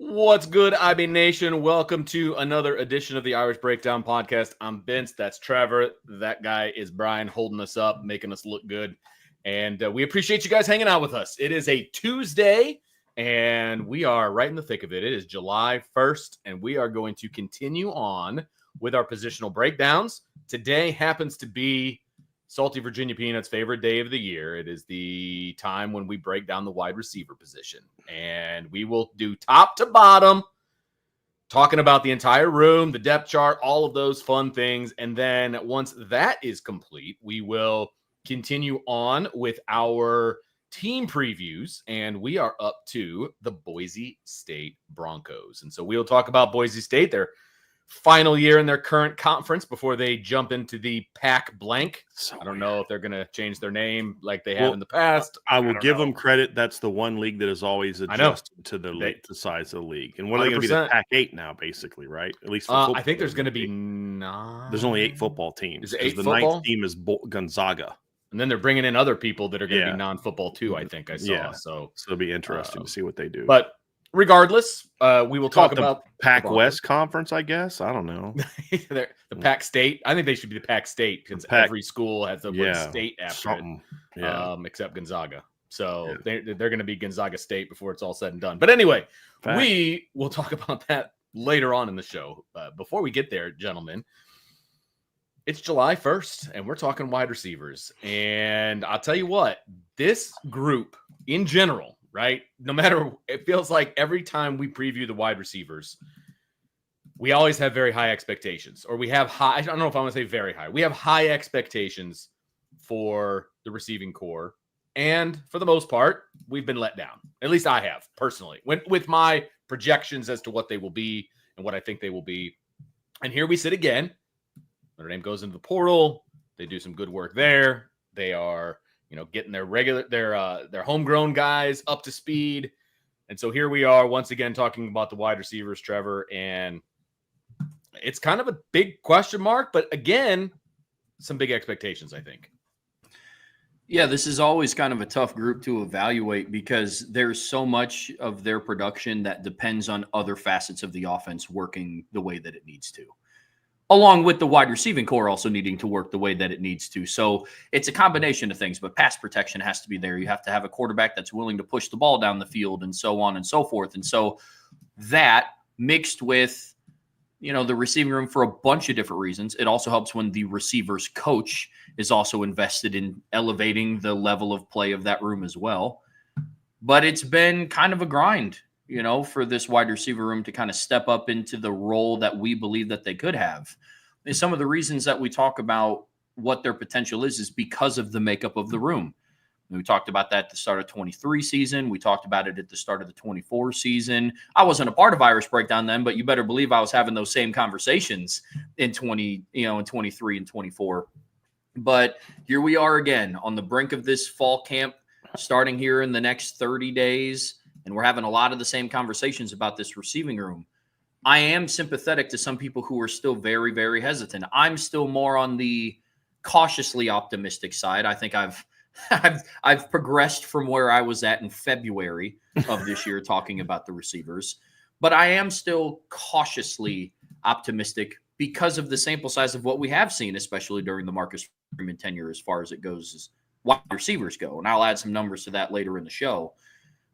What's good, IB Nation? Welcome to another edition of the Irish Breakdown Podcast. I'm Vince. That's Trevor. That guy is Brian, holding us up, making us look good. And we appreciate you guys hanging out with us. It is a Tuesday, and we are right in the thick of it. It is July 1st, and we are going to continue on with our positional breakdowns. Today happens to be Salty Virginia Peanuts' favorite day of the year. It is the time when we break down the wide receiver position. And we will do top to bottom, talking about the entire room, the depth chart, all of those fun things. And then once that is complete, we will continue on with our team previews. And we are up to the Boise State Broncos. And so we'll talk about Boise State, their final year in their current conference before they jump into the Pac blank. I don't know if they're going to change their name like they have in the past. I will give them credit. That's the one league that has always adjusted to the size of the league. And what are they going to be, the Pac-8 now, basically, right? At least for football. I think there's going to be 9. There's only 8 football teams. Is it 8 the football? 9th team is Gonzaga. And then they're bringing in other people that are going to be non-football too, I think I saw. Yeah. So it'll be interesting to see what they do. But regardless, we will talk about Pac West Conference, I guess. I don't know. The Pac State. I think they should be the Pac State because every school has the word state after it, except Gonzaga. So they're going to be Gonzaga State before it's all said and done. But anyway, we will talk about that later on in the show. Before we get there, gentlemen, it's July 1st, and we're talking wide receivers. And I'll tell you what, this group in general, right? No matter, it feels like every time we preview the wide receivers, we always have very high expectations, or we have high, I don't know if I want to say very high. We have high expectations for the receiving core. And for the most part, we've been let down. At least I have personally with my projections as to what they will be and what I think they will be. And here we sit again. Notre Dame goes into the portal. They do some good work there. They are, getting their homegrown guys up to speed. And so here we are once again talking about the wide receivers, Trevor, and it's kind of a big question mark, but again, some big expectations, I think. Yeah, this is always kind of a tough group to evaluate because there's so much of their production that depends on other facets of the offense working the way that it needs to, along with the wide receiving core also needing to work the way that it needs to. So it's a combination of things, but pass protection has to be there. You have to have a quarterback that's willing to push the ball down the field and so on and so forth. And so that mixed with, the receiving room for a bunch of different reasons. It also helps when the receivers coach is also invested in elevating the level of play of that room as well. But it's been kind of a grind, for this wide receiver room to kind of step up into the role that we believe that they could have. And some of the reasons that we talk about what their potential is because of the makeup of the room. We talked about that at the start of 23 season. We talked about it at the start of the 24 season. I wasn't a part of Irish Breakdown then, but you better believe I was having those same conversations in 23 and 24. But here we are again on the brink of this fall camp starting here in the next 30 days. And we're having a lot of the same conversations about this receiving room. I am sympathetic to some people who are still very, very hesitant. I'm still more on the cautiously optimistic side. I think I've progressed from where I was at in February of this year talking about the receivers. But I am still cautiously optimistic because of the sample size of what we have seen, especially during the Marcus Freeman tenure as far as it goes as wide receivers go. And I'll add some numbers to that later in the show.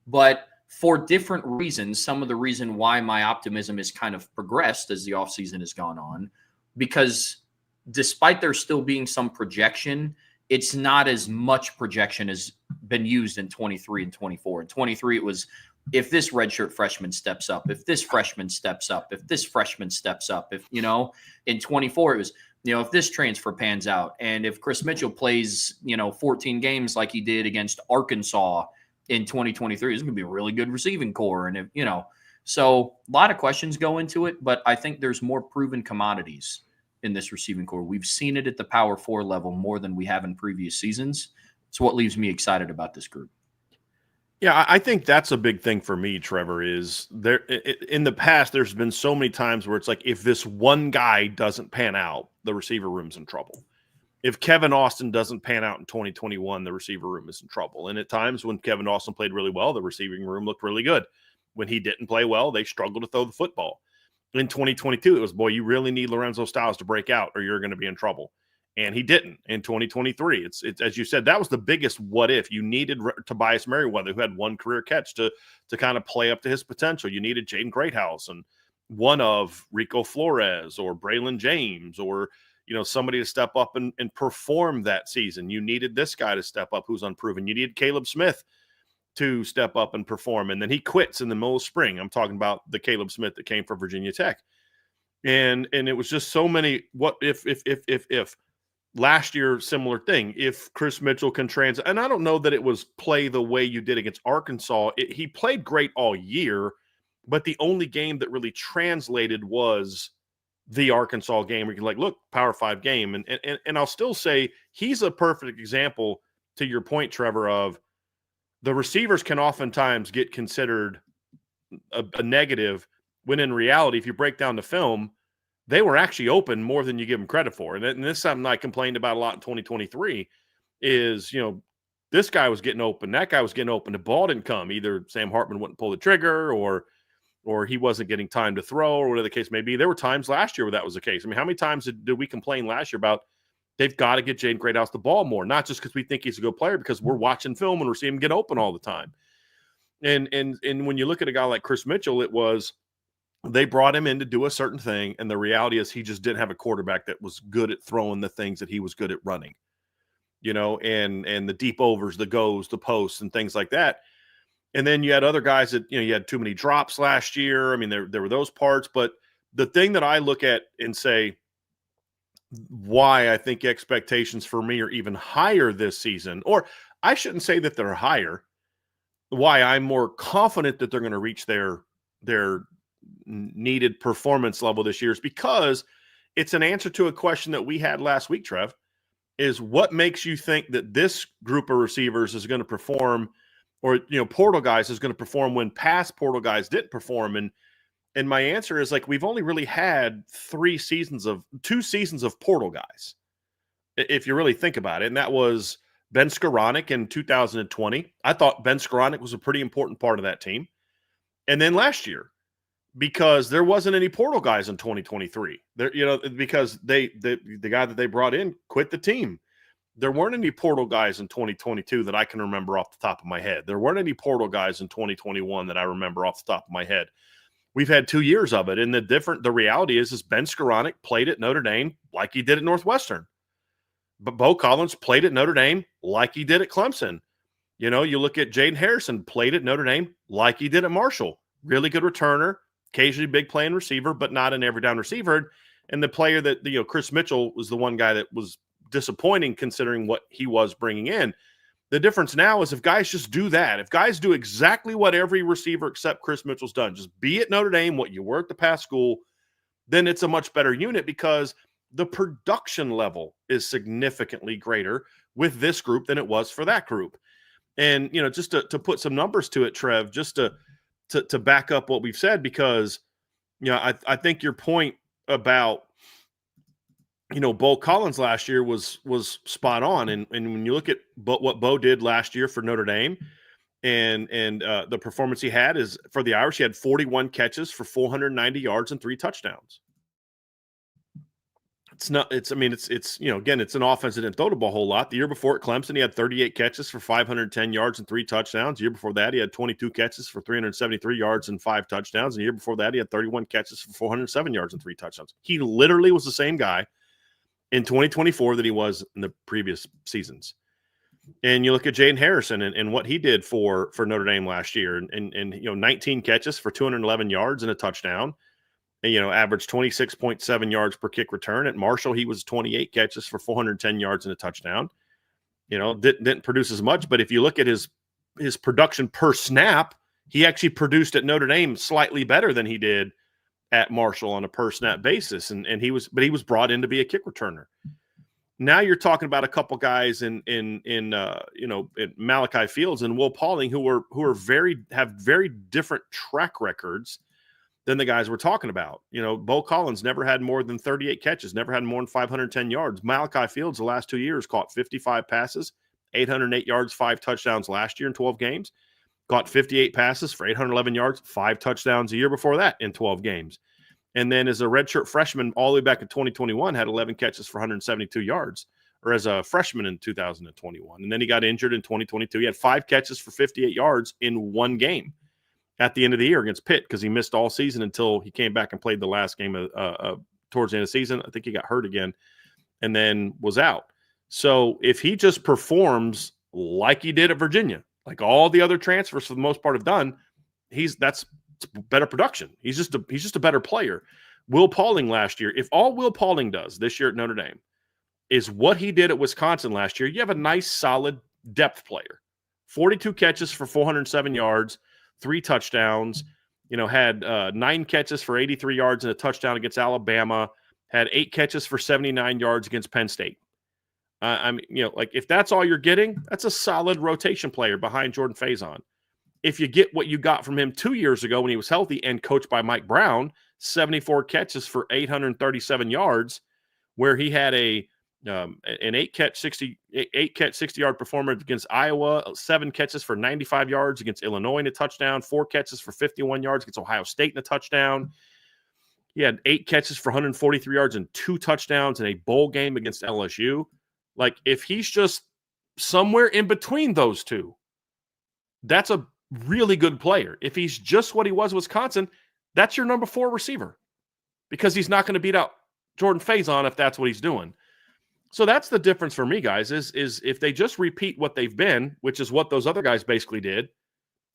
But for different reasons, some of the reason why my optimism is kind of progressed as the offseason has gone on, because despite there still being some projection, it's not as much projection as been used in 23 and 24. In 23, it was if this redshirt freshman steps up, if this freshman steps up, if this freshman steps up, in 24, it was, if this transfer pans out and if Chris Mitchell plays, 14 games like he did against Arkansas in 2023, it's going to be a really good receiving core. And so a lot of questions go into it, but I think there's more proven commodities in this receiving core. We've seen it at the Power 4 level more than we have in previous seasons. It's what leaves me excited about this group. Yeah, I think that's a big thing for me, Trevor, is there in the past, there's been so many times where it's like, if this one guy doesn't pan out, the receiver room's in trouble. If Kevin Austin doesn't pan out in 2021, the receiver room is in trouble. And at times when Kevin Austin played really well, the receiving room looked really good. when he didn't play well, they struggled to throw the football. In 2022, it was, boy, you really need Lorenzo Styles to break out or you're going to be in trouble. And he didn't in 2023. It's as you said, that was the biggest what if. You needed Tobias Merriweather, who had one career catch, to kind of play up to his potential. You needed Jaden Greathouse and one of Rico Flores or Braylon James or, somebody to step up and perform that season. You needed this guy to step up who's unproven. You needed Caleb Smith to step up and perform. And then he quits in the middle of spring. I'm talking about the Caleb Smith that came from Virginia Tech. And it was just so many what if. Last year, similar thing. If Chris Mitchell can transit, and I don't know that it was play the way you did against Arkansas. He played great all year, but the only game that really translated was the Arkansas game. Where you can look, Power 5 game. And I'll still say he's a perfect example, to your point, Trevor, of the receivers can oftentimes get considered a negative when in reality, if you break down the film, they were actually open more than you give them credit for. And this is something I complained about a lot in 2023 is, this guy was getting open, that guy was getting open, the ball didn't come. Either Sam Hartman wouldn't pull the trigger or he wasn't getting time to throw or whatever the case may be. There were times last year where that was the case. I mean, how many times did we complain last year about they've got to get Jaden Greathouse the ball more, not just because we think he's a good player, because we're watching film and we're seeing him get open all the time. And when you look at a guy like Chris Mitchell, it was – they brought him in to do a certain thing, and the reality is he just didn't have a quarterback that was good at throwing the things that he was good at running, and the deep overs, the goes, the posts, and things like that. And then you had other guys that, you had too many drops last year. I mean, there were those parts, but the thing that I look at and say why I think expectations for me are even higher this season, or I shouldn't say that they're higher, why I'm more confident that they're going to reach their needed performance level this year is because it's an answer to a question that we had last week, Trev, is what makes you think that this group of receivers is going to perform, or, portal guys is going to perform when past portal guys didn't perform. And my answer is we've only really had 2 seasons of portal guys, if you really think about it. And that was Ben Skoranek in 2020. I thought Ben Skoranek was a pretty important part of that team. And then last year, because there wasn't any portal guys in 2023. There, because the guy that they brought in quit the team. There weren't any portal guys in 2022 that I can remember off the top of my head. There weren't any portal guys in 2021 that I remember off the top of my head. We've had 2 years of it, and the reality is Ben Skoranek played at Notre Dame like he did at Northwestern. But Bo Collins played at Notre Dame like he did at Clemson. You look at Jaden Harrison, played at Notre Dame like he did at Marshall. Really good returner. Occasionally big playing receiver, but not an every down receiver. And the player that, Chris Mitchell was the one guy that was disappointing considering what he was bringing in. The difference now is if guys just do that, if guys do exactly what every receiver except Chris Mitchell's done, just be at Notre Dame, what you were at the past school, then it's a much better unit because the production level is significantly greater with this group than it was for that group. And, just to put some numbers to it, Trev, just to back up what we've said, because, I think your point about, Bo Collins last year was spot on. And when you look at what Bo did last year for Notre Dame and the performance he had is for the Irish, he had 41 catches for 490 yards and 3 touchdowns. It's an offense that didn't throw the ball a whole lot. The year before at Clemson, he had 38 catches for 510 yards and 3 touchdowns. The year before that, he had 22 catches for 373 yards and 5 touchdowns. And the year before that, he had 31 catches for 407 yards and 3 touchdowns. He literally was the same guy in 2024 that he was in the previous seasons. And you look at Jaden Harrison and what he did for Notre Dame last year, and 19 catches for 211 yards and a touchdown. Averaged 26.7 yards per kick return. At Marshall, he was 28 catches for 410 yards and a touchdown. Didn't produce as much, but if you look at his production per snap, he actually produced at Notre Dame slightly better than he did at Marshall on a per snap basis. And he was brought in to be a kick returner. Now you're talking about a couple guys in Malachi Fields and Will Pauling who have very different track records than the guys we're talking about. Bo Collins never had more than 38 catches, never had more than 510 yards. Malachi Fields the last 2 years caught 55 passes, 808 yards, 5 touchdowns last year in 12 games. caught 58 passes for 811 yards, 5 touchdowns a year before that in 12 games. And then as a redshirt freshman all the way back in 2021, had 11 catches for 172 yards, or as a freshman in 2021. And then he got injured in 2022. He had 5 catches for 58 yards in one game at the end of the year against Pitt because he missed all season until he came back and played the last game towards the end of the season. I think he got hurt again and then was out. So if he just performs like he did at Virginia, like all the other transfers for the most part have done, that's better production. He's just a better player. Will Pauling last year, if all Will Pauling does this year at Notre Dame is what he did at Wisconsin last year, you have a nice, solid depth player. 42 catches for 407 yards, 3 touchdowns, had 9 catches for 83 yards and a touchdown against Alabama, had 8 catches for 79 yards against Penn State. If that's all you're getting, that's a solid rotation player behind Jordan Faison. If you get what you got from him 2 years ago when he was healthy and coached by Mike Brown, 74 catches for 837 yards, where he had an 8-catch 60-yard performance against Iowa, 7 catches for 95 yards against Illinois in a touchdown, 4 catches for 51 yards against Ohio State in a touchdown. He had 8 catches for 143 yards and 2 touchdowns in a bowl game against LSU. Like, if he's just somewhere in between those two, that's a really good player. If he's just what he was in Wisconsin, that's your number 4 receiver because he's not going to beat out Jordan Faison if that's what he's doing. So that's the difference for me, guys, is if they just repeat what they've been, which is what those other guys basically did,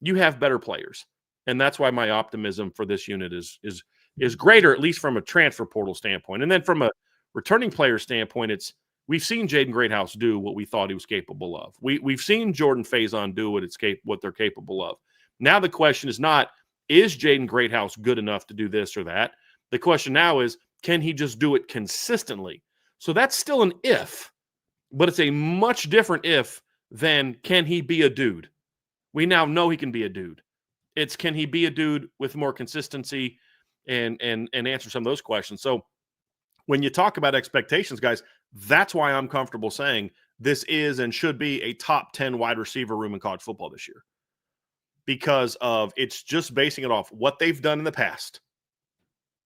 you have better players. And that's why my optimism for this unit is greater, at least from a transfer portal standpoint. And then from a returning player standpoint, we've seen Jaden Greathouse do what we thought he was capable of. We've seen Jordan Faison do what they're capable of. Now the question is not, is Jaden Greathouse good enough to do this or that? The question now is, can he just do it consistently? So that's still an if, but it's a much different if than can he be a dude? We now know he can be a dude. It's can he be a dude with more consistency and answer some of those questions. So when you talk about expectations, guys, that's why I'm comfortable saying this is and should be a top 10 wide receiver room in college football this year. Because it's just basing it off what they've done in the past.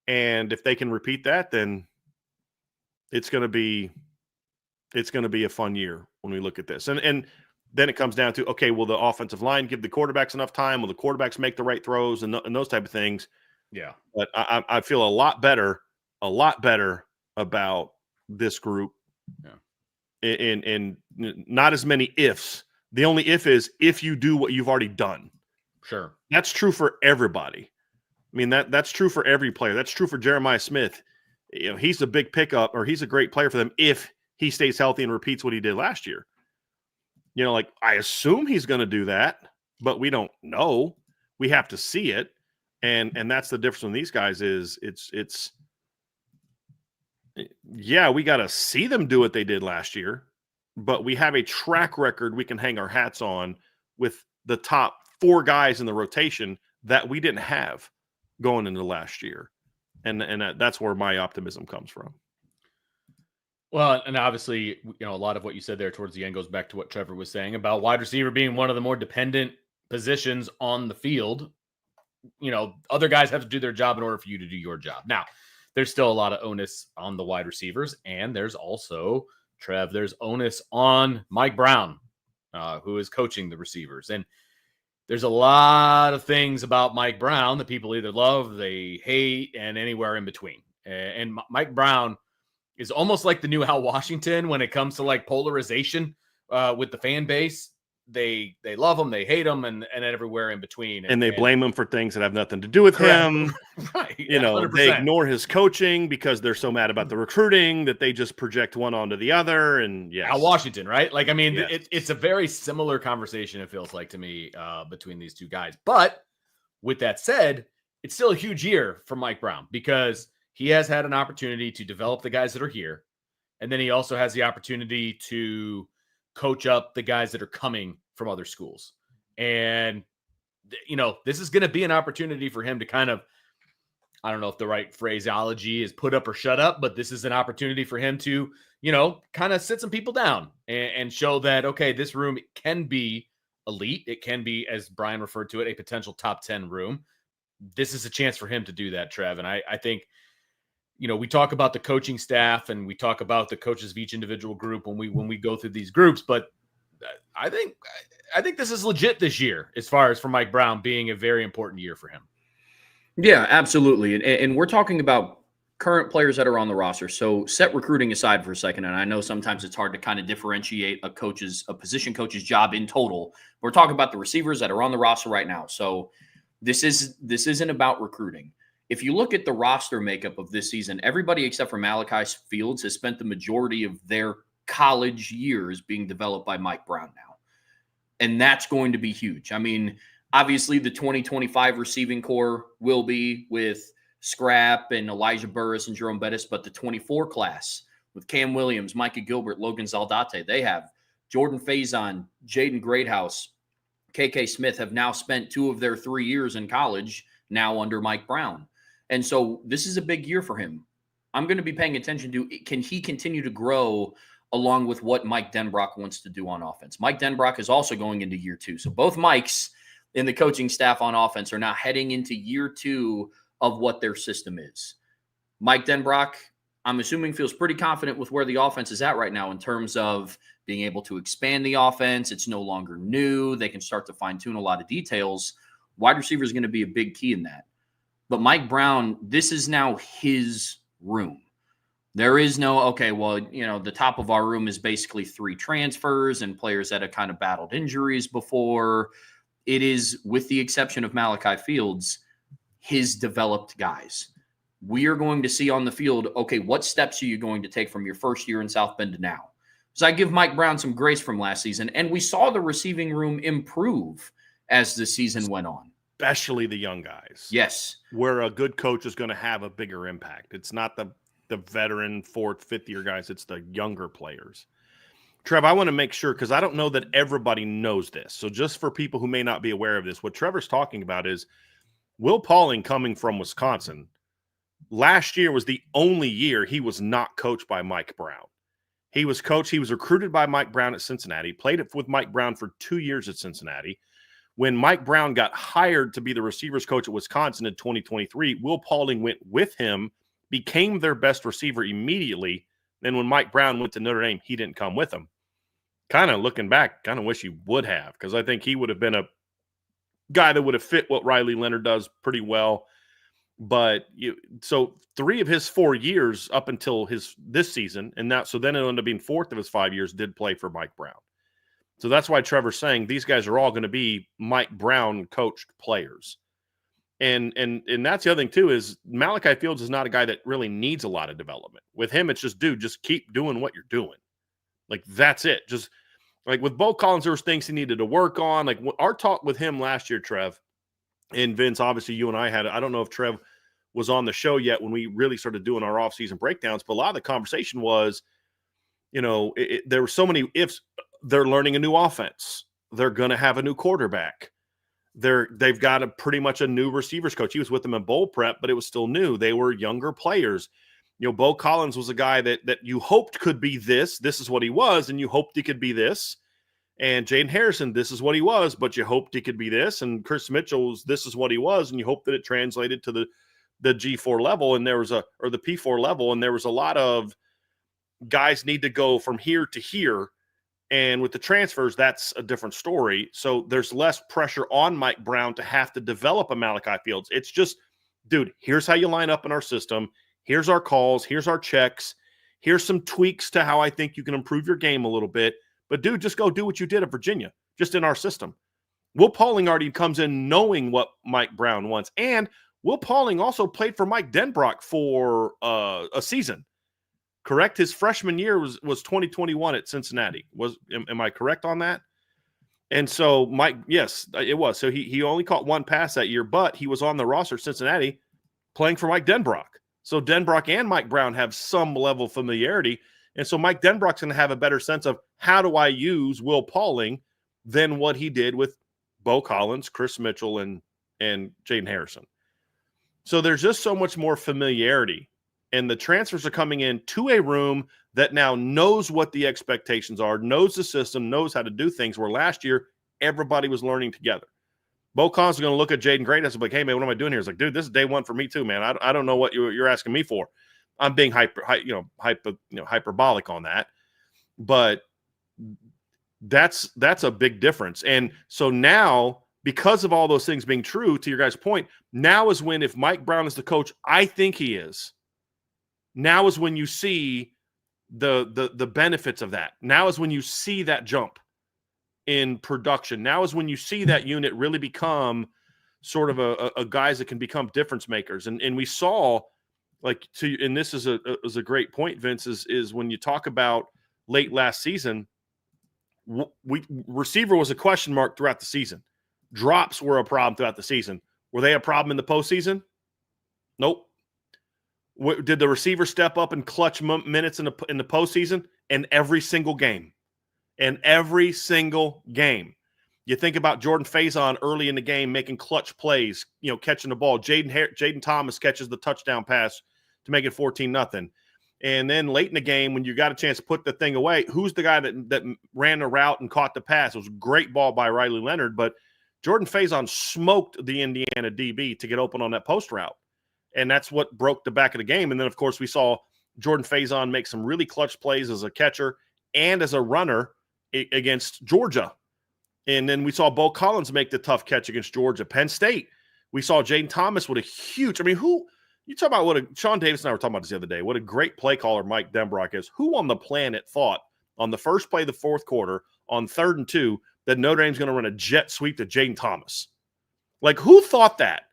And if they can repeat that, then it's going to be a fun year when we look at this. And then it comes down to, okay, will the offensive line give the quarterbacks enough time? Will the quarterbacks make the right throws and those type of things? Yeah. But I feel a lot better about this group. Yeah. And not as many ifs. The only if is if you do what you've already done. Sure. That's true for everybody. I mean, that's true for every player. That's true for Jeremiah Smith. He's a big pickup, or he's a great player for them if he stays healthy and repeats what he did last year. I assume he's going to do that, but we don't know. We have to see it. And that's the difference with these guys is we got to see them do what they did last year, but we have a track record we can hang our hats on with the top 4 guys in the rotation that we didn't have going into last year. And that's where my optimism comes from. Well, and obviously, a lot of what you said there towards the end goes back to what Trevor was saying about wide receiver being one of the more dependent positions on the field. Other guys have to do their job in order for you to do your job. Now, there's still a lot of onus on the wide receivers, and there's also, Trev, there's onus on Mike Brown, who is coaching the receivers. And there's a lot of things about Mike Brown that people either love, they hate, and anywhere in between. And Mike Brown is almost like the new Al Washington when it comes to like polarization with the fan base. They love him, they hate him, and everywhere in between. And they blame him for things that have nothing to do with him. Right. They ignore his coaching because they're so mad about the recruiting that they just project one onto the other. And yeah, Al Washington, right? Like, I mean, it's a very similar conversation, it feels like to me, between these two guys. But with that said, it's still a huge year for Mike Brown because he has had an opportunity to develop the guys that are here. And then he also has the opportunity to coach up the guys that are coming from other schools. And, this is going to be an opportunity for him to kind of, I don't know if the right phraseology is put up or shut up, but this is an opportunity for him to, kind of sit some people down and show that, okay, this room can be elite. It can be, as Brian referred to it, a potential top 10 room. This is a chance for him to do that, Trev. And I think, we talk about the coaching staff and we talk about the coaches of each individual group when we go through these groups, but I think this is legit this year as far as for Mike Brown being a very important year for him. Yeah, absolutely. And we're talking about current players that are on the roster. So set recruiting aside for a second. And I know sometimes it's hard to kind of differentiate a position coach's job in total. We're talking about the receivers that are on the roster right now. So this isn't about recruiting. If you look at the roster makeup of this season, everybody except for Malachi Fields has spent the majority of their college years being developed by Mike Brown now. And that's going to be huge. I mean, obviously the 2025 receiving core will be with Scrap and Elijah Burris and Jerome Bettis, but the 24 class with Cam Williams, Micah Gilbert, Logan Zaldate, they have Jordan Faison, Jaden Greathouse, KK Smith have now spent 2 of their 3 years in college now under Mike Brown. And so this is a big year for him. I'm going to be paying attention to, can he continue to grow along with what Mike Denbrock wants to do on offense? Mike Denbrock is also going into year 2. So both Mikes in the coaching staff on offense are now heading into year 2 of what their system is. Mike Denbrock, I'm assuming, feels pretty confident with where the offense is at right now in terms of being able to expand the offense. It's no longer new. They can start to fine-tune a lot of details. Wide receiver is going to be a big key in that. But Mike Brown, this is now his room. There is no, okay, well, the top of our room is basically 3 transfers and players that have kind of battled injuries before. It is, with the exception of Malachi Fields, his developed guys. We are going to see on the field, okay, what steps are you going to take from your first year in South Bend to now? So I give Mike Brown some grace from last season, and we saw the receiving room improve as the season went on. Especially the young guys. Yes. Where a good coach is going to have a bigger impact. It's not the veteran 4th, 5th year guys. It's the younger players. Trev, I want to make sure, because I don't know that everybody knows this. So just for people who may not be aware of this, what Trevor's talking about is Will Pauling, coming from Wisconsin, last year was the only year he was not coached by Mike Brown. He was recruited by Mike Brown at Cincinnati, played with Mike Brown for 2 years at Cincinnati. When Mike Brown got hired to be the receivers coach at Wisconsin in 2023, Will Pauling went with him, became their best receiver immediately. Then when Mike Brown went to Notre Dame, he didn't come with him. Kind of looking back, kind of wish he would have, because I think he would have been a guy that would have fit what Riley Leonard does pretty well. But so 3 of his 4 years up until this season, so then it ended up being 4th of his 5 years, did play for Mike Brown. So that's why Trevor's saying these guys are all going to be Mike Brown coached players. And that's the other thing too, is Malachi Fields is not a guy that really needs a lot of development. With him, it's just, dude, just keep doing what you're doing. Like, that's it. Just like with Bo Collins, there was things he needed to work on. Like our talk with him last year, Trev, and Vince, obviously you and I had, I don't know if Trev was on the show yet when we really started doing our offseason breakdowns, but a lot of the conversation was, there were so many ifs. They're learning a new offense. They're going to have a new quarterback. They've got pretty much a new receivers coach. He was with them in bowl prep, but it was still new. They were younger players. Bo Collins was a guy that you hoped could be this. This is what he was, and you hoped he could be this. And Jaden Harrison, this is what he was, but you hoped he could be this. And Chris Mitchell, this is what he was, and you hoped that it translated to the G4 level, and or the P4 level, and there was a lot of guys need to go from here to here. And with the transfers, that's a different story. So there's less pressure on Mike Brown to have to develop a Malachi Fields. It's just, dude, here's how you line up in our system. Here's our calls. Here's our checks. Here's some tweaks to how I think you can improve your game a little bit. But, dude, just go do what you did at Virginia, just in our system. Will Pauling already comes in knowing what Mike Brown wants. And Will Pauling also played for Mike Denbrock for a season. Correct? His freshman year was 2021 at Cincinnati. Am I correct on that? And so Mike, yes, it was. So he only caught 1 pass that year, but he was on the roster at Cincinnati playing for Mike Denbrock. So Denbrock and Mike Brown have some level of familiarity. And so Mike Denbrock's going to have a better sense of how do I use Will Pauling than what he did with Bo Collins, Chris Mitchell, and Jaden Harrison. So there's just so much more familiarity. And the transfers are coming in to a room that now knows what the expectations are, knows the system, knows how to do things, where last year everybody was learning together. Bo Collins is going to look at Jaden Greathouse and be like, hey, man, what am I doing here? He's like, dude, this is day one for me too, man. I don't know what you're asking me for. I'm being hyperbolic on that. But that's a big difference. And so now, because of all those things being true, to your guys' point, now is when, if Mike Brown is the coach, I think he is, now is when you see the benefits of that. Now is when you see that jump in production. Now is when you see that unit really become sort of a guys that can become difference makers. And we saw, and this is a great point, Vince, is when you talk about late last season, receiver was a question mark throughout the season. Drops were a problem throughout the season. Were they a problem in the postseason? Nope. Did the receiver step up and clutch minutes in the postseason? In every single game. In every single game. You think about Jordan Faison early in the game making clutch plays, catching the ball. Jaden Thomas catches the touchdown pass to make it 14-0. And then late in the game, when you got a chance to put the thing away, who's the guy that ran the route and caught the pass? It was a great ball by Riley Leonard, but Jordan Faison smoked the Indiana DB to get open on that post route. And that's what broke the back of the game. And then, of course, we saw Jordan Faison make some really clutch plays as a catcher and as a runner against Georgia. And then we saw Bo Collins make the tough catch against Georgia. Penn State, we saw Jaden Thomas with a huge – you talk about Sean Davis and I were talking about this the other day, what a great play caller Mike Denbrock is. Who on the planet thought on the first play of the fourth quarter on 3rd and 2 that Notre Dame's going to run a jet sweep to Jaden Thomas? Who thought that?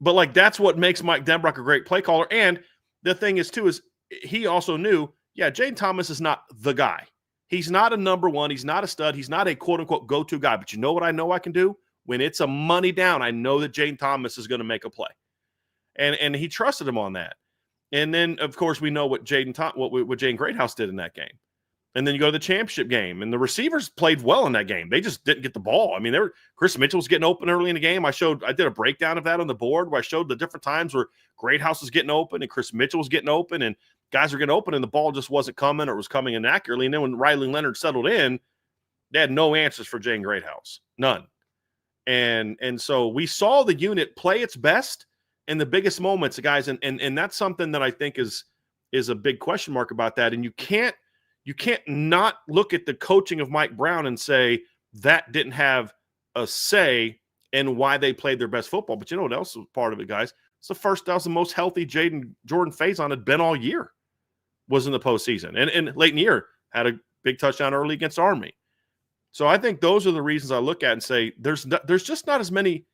But, that's what makes Mike Denbrock a great play caller. And the thing is, too, is he also knew, Jaden Thomas is not the guy. He's not a number one. He's not a stud. He's not a quote-unquote go-to guy. But you know what I know I can do? When it's a money down, I know that Jaden Thomas is going to make a play. And he trusted him on that. And then, of course, we know what Jaden Greathouse did in that game. And then you go to the championship game, and the receivers played well in that game. They just didn't get the ball. Chris Mitchell was getting open early in the game. I did a breakdown of that on the board where I showed the different times where Greathouse was getting open and Chris Mitchell was getting open, and guys were getting open, and the ball just wasn't coming or was coming inaccurately. And then when Riley Leonard settled in, they had no answers for Jaden Greathouse, none. And so we saw the unit play its best in the biggest moments, guys, and that's something that I think is a big question mark about that. And you can't not look at the coaching of Mike Brown and say that didn't have a say in why they played their best football. But you know what else was part of it, guys? That was the most healthy Jordan Faison had been all year, was in the postseason. And late in the year, had a big touchdown early against Army. So I think those are the reasons I look at and say there's just not as many.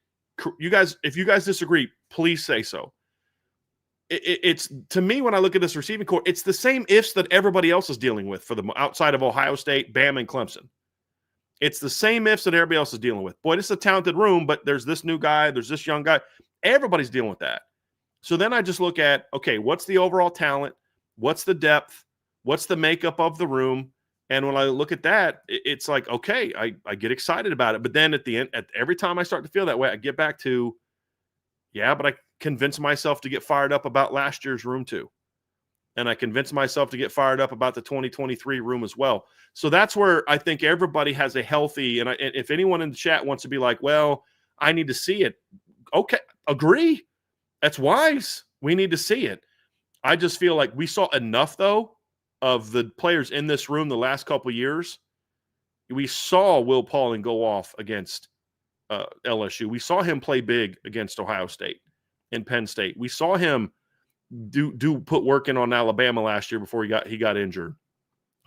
You guys, if you guys disagree, please say so. It's to me, when I look at this receiving corps, it's the same ifs that everybody else is dealing with for the outside of Ohio State, Bama, and Clemson. It's the same ifs that everybody else is dealing with. Boy, this is a talented room, but there's this new guy, there's this young guy. Everybody's dealing with that. So then I just look at, okay, what's the overall talent? What's the depth? What's the makeup of the room? And when I look at that, it's like, okay, I get excited about it. But then at the end, every time I start to feel that way, I get back to, but I convince myself to get fired up about last year's room too. And I convince myself to get fired up about the 2023 room as well. So that's where I think everybody has a healthy, and if anyone in the chat wants to be like, well, I need to see it. Okay, agree. That's wise. We need to see it. I just feel like we saw enough, though, of the players in this room the last couple of years. We saw Will Pauling go off against LSU. We saw him play big against Ohio State and Penn State. We saw him do put work in on Alabama last year before he got injured.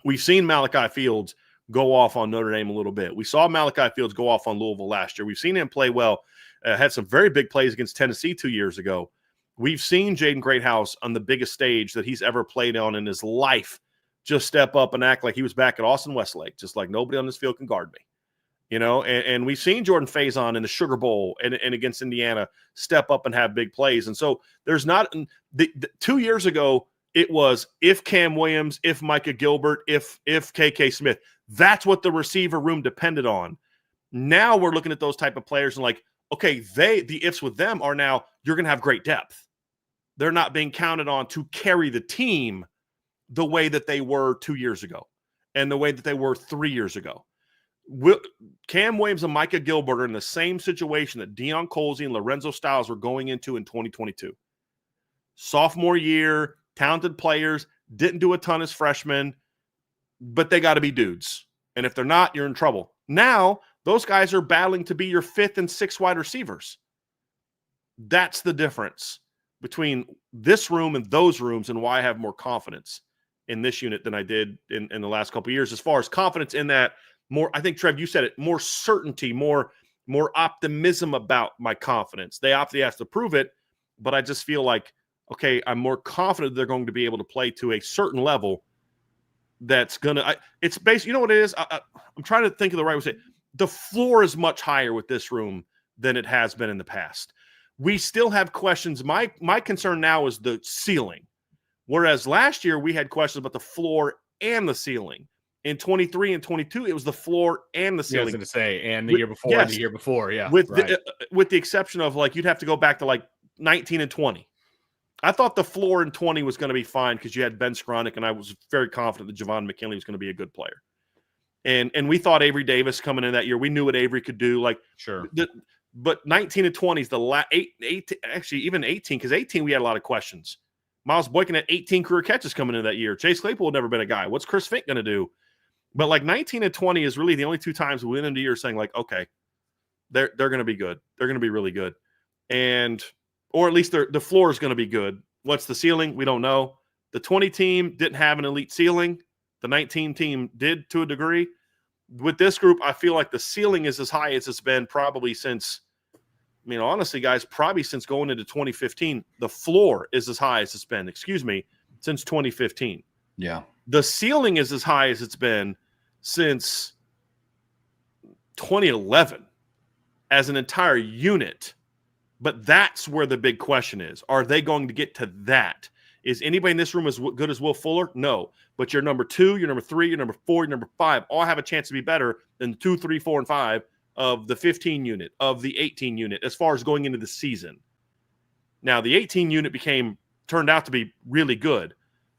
We've seen Malachi Fields go off on Notre Dame a little bit. We saw Malachi Fields go off on Louisville last year. We've seen him play well. Had some very big plays against Tennessee 2 years ago. We've seen Jaden Greathouse on the biggest stage that he's ever played on in his life just step up and act like he was back at Austin Westlake, just like nobody on this field can guard me. And we've seen Jordan Faison in the Sugar Bowl and against Indiana step up and have big plays. And so there's not – 2 years ago, it was if Cam Williams, if Micah Gilbert, if KK Smith. That's what the receiver room depended on. Now we're looking at those type of players and like, okay, the ifs with them are now you're going to have great depth. They're not being counted on to carry the team the way that they were 2 years ago and the way that they were 3 years ago. Cam Williams and Micah Gilbert are in the same situation that Deion Colsey and Lorenzo Styles were going into in 2022. Sophomore year, talented players, didn't do a ton as freshmen, but they got to be dudes. And if they're not, you're in trouble. Now, those guys are battling to be your 5th and 6th wide receivers. That's the difference between this room and those rooms, and why I have more confidence in this unit than I did in the last couple of years. As far as confidence in that, more, I think, Trev, you said it, more certainty, more optimism about my confidence. They obviously have to prove it, but I just feel like, okay, I'm more confident they're going to be able to play to a certain level that's going to – it's based – you know what it is? I'm trying to think of the right way to say it. The floor is much higher with this room than it has been in the past. We still have questions. My concern now is the ceiling, whereas last year we had questions about the floor and the ceiling. In 23 and 22, it was the floor and the ceiling. I was going to say, and the year before, yes. And the year before, yeah. With the exception of, like, you'd have to go back to, like, 19 and 20. I thought the floor in 20 was going to be fine because you had Ben Skronik, and I was very confident that Javon McKinley was going to be a good player. And we thought Avery Davis coming in that year, we knew what Avery could do. Like, sure. But 19 and 20 is the actually even 18, because 18 we had a lot of questions. Miles Boykin had 18 career catches coming in that year. Chase Claypool had never been a guy. What's Chris Fink going to do? But like 19 and 20 is really the only 2 times we went into the year saying, like, okay, they're going to be good. They're going to be really good. And or at least the floor is going to be good. What's the ceiling? We don't know. The 20 team didn't have an elite ceiling. The 19 team did to a degree. With this group, I feel like the ceiling is as high as it's been probably since, I mean, honestly, guys, probably since going into 2015. The floor is as high as it's been, since 2015. Yeah. The ceiling is as high as it's been since 2011 as an entire unit. But that's where the big question is. Are they going to get to that? Is anybody in this room as good as Will Fuller? No. But your number 2, your number 3, your number 4, your number 5 all have a chance to be better than 2, 3, 4, and 5 of the 15 unit, of the 18 unit, as far as going into the season. Now, the 18 unit turned out to be really good,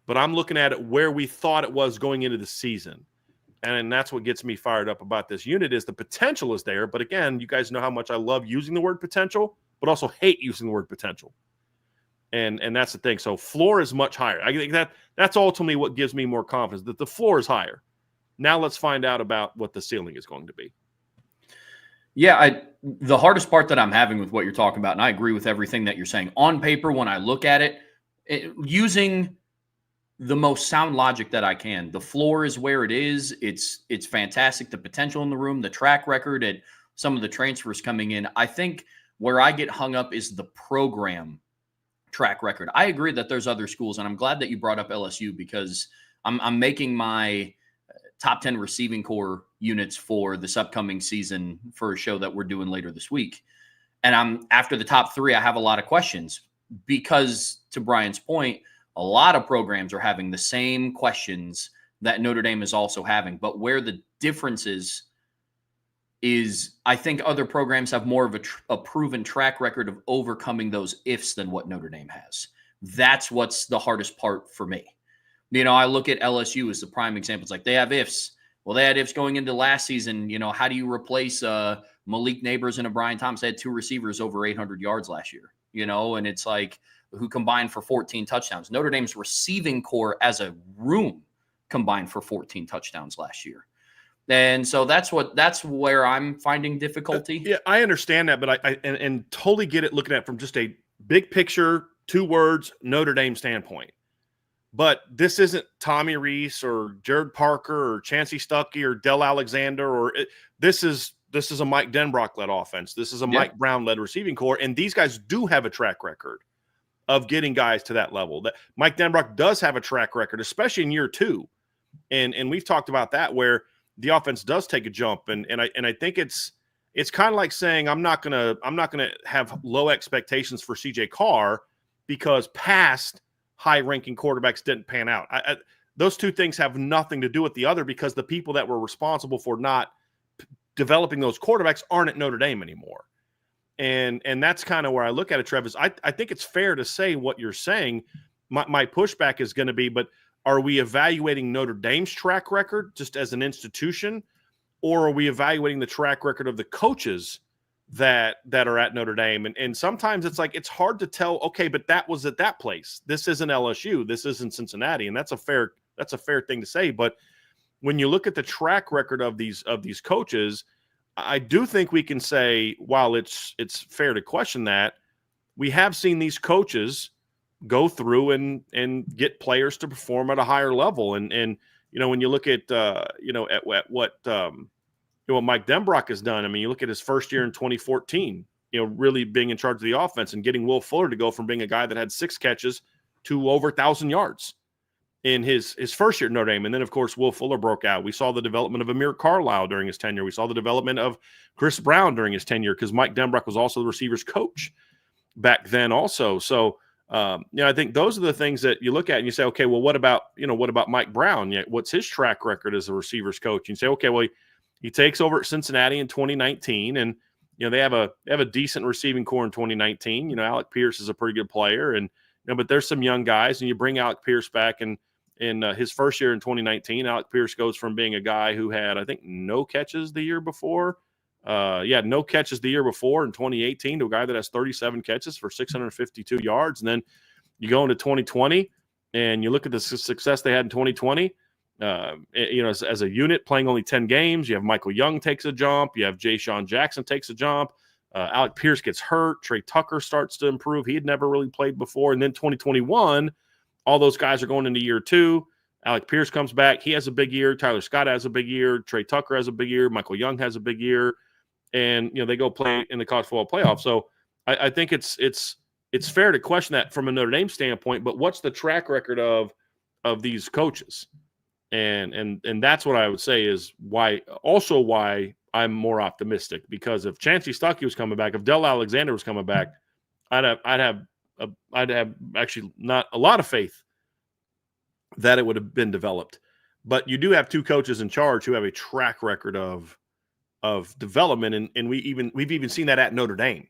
but I'm looking at it where we thought it was going into the season. And that's what gets me fired up about this unit is the potential is there. But again, you guys know how much I love using the word potential, but also hate using the word potential. And that's the thing. So floor is much higher. I think that's ultimately what gives me more confidence, that the floor is higher. Now let's find out about what the ceiling is going to be. Yeah, the hardest part that I'm having with what you're talking about, and I agree with everything that you're saying. On paper, when I look at it, using the most sound logic that I can, the floor is where it is. It's fantastic. The potential in the room, the track record, and some of the transfers coming in. I think where I get hung up is the program track record. I agree that there's other schools, and I'm glad that you brought up LSU because I'm making my top 10 receiving core units for this upcoming season for a show that we're doing later this week. And after the top 3, I have a lot of questions because, to Brian's point, a lot of programs are having the same questions that Notre Dame is also having. But where the difference is I think other programs have more of a proven track record of overcoming those ifs than what Notre Dame has. That's what's the hardest part for me. You know, I look at LSU as the prime example. It's like they have ifs. Well, they had ifs going into last season. You know, how do you replace Malik Neighbors and a Brian Thomas? They had 2 receivers over 800 yards last year, you know, and it's like who combined for 14 touchdowns. Notre Dame's receiving core as a room combined for 14 touchdowns last year. And so that's where I'm finding difficulty. Yeah, I understand that, but I totally get it looking at it from just a big picture, 2 words, Notre Dame standpoint. But this isn't Tommy Rees or Jared Parker or Chancey Stuckey or Del Alexander this is a Mike Denbrock-led offense. This is a Mike Brown-led receiving core, and these guys do have a track record of getting guys to that level. That Mike Denbrock does have a track record, especially in year 2. And we've talked about that where the offense does take a jump, and I think it's kind of like saying I'm not gonna have low expectations for CJ Carr because past high-ranking quarterbacks didn't pan out. Those 2 things have nothing to do with the other because the people that were responsible for not developing those quarterbacks aren't at Notre Dame anymore. And that's kind of where I look at it, Trev, is I think it's fair to say what you're saying. My pushback is going to be, but are we evaluating Notre Dame's track record just as an institution, or are we evaluating the track record of the coaches that are at Notre Dame? And sometimes it's like, it's hard to tell, okay, but that was at that place. This isn't LSU. This isn't Cincinnati. And that's a fair thing to say. But when you look at the track record of these coaches, I do think we can say, while it's fair to question that, we have seen these coaches go through and get players to perform at a higher level. And when you look at at what Mike Denbrock has done, I mean, you look at his first year in 2014, really being in charge of the offense and getting Will Fuller to go from being a guy that had 6 catches to over 1,000 yards in his first year at Notre Dame. And then, of course, Will Fuller broke out. We saw the development of Amir Carlisle during his tenure. We saw the development of Chris Brown during his tenure, because Mike Denbrock was also the receivers coach back then also. So, I think those are the things that you look at and you say, okay, well, what about Mike Brown? What's his track record as a receivers coach? And you say, okay, well, he takes over at Cincinnati in 2019, and they have a decent receiving core in 2019. Alec Pierce is a pretty good player, and but there's some young guys, and you bring Alec Pierce back, and in his first year in 2019, Alec Pierce goes from being a guy who had, I think, no catches the year before. No catches the year before in 2018 to a guy that has 37 catches for 652 yards. And then you go into 2020 and you look at the success they had in 2020, as a unit playing only 10 games. You have Michael Young takes a jump. You have Ja'Shawn Jackson takes a jump. Alec Pierce gets hurt. Trey Tucker starts to improve. He had never really played before. And then 2021, all those guys are going into year 2. Alec Pierce comes back. He has a big year. Tyler Scott has a big year. Trey Tucker has a big year. Michael Young has a big year. And, they go play in the college football playoff. So I think it's fair to question that from a Notre Dame standpoint, but what's the track record of these coaches? And that's what I would say is why I'm more optimistic, because if Chancey Stuckey was coming back, if Del Alexander was coming back, I'd have actually not a lot of faith that it would have been developed. But you do have 2 coaches in charge who have a track record of development, and we've even seen that at Notre Dame.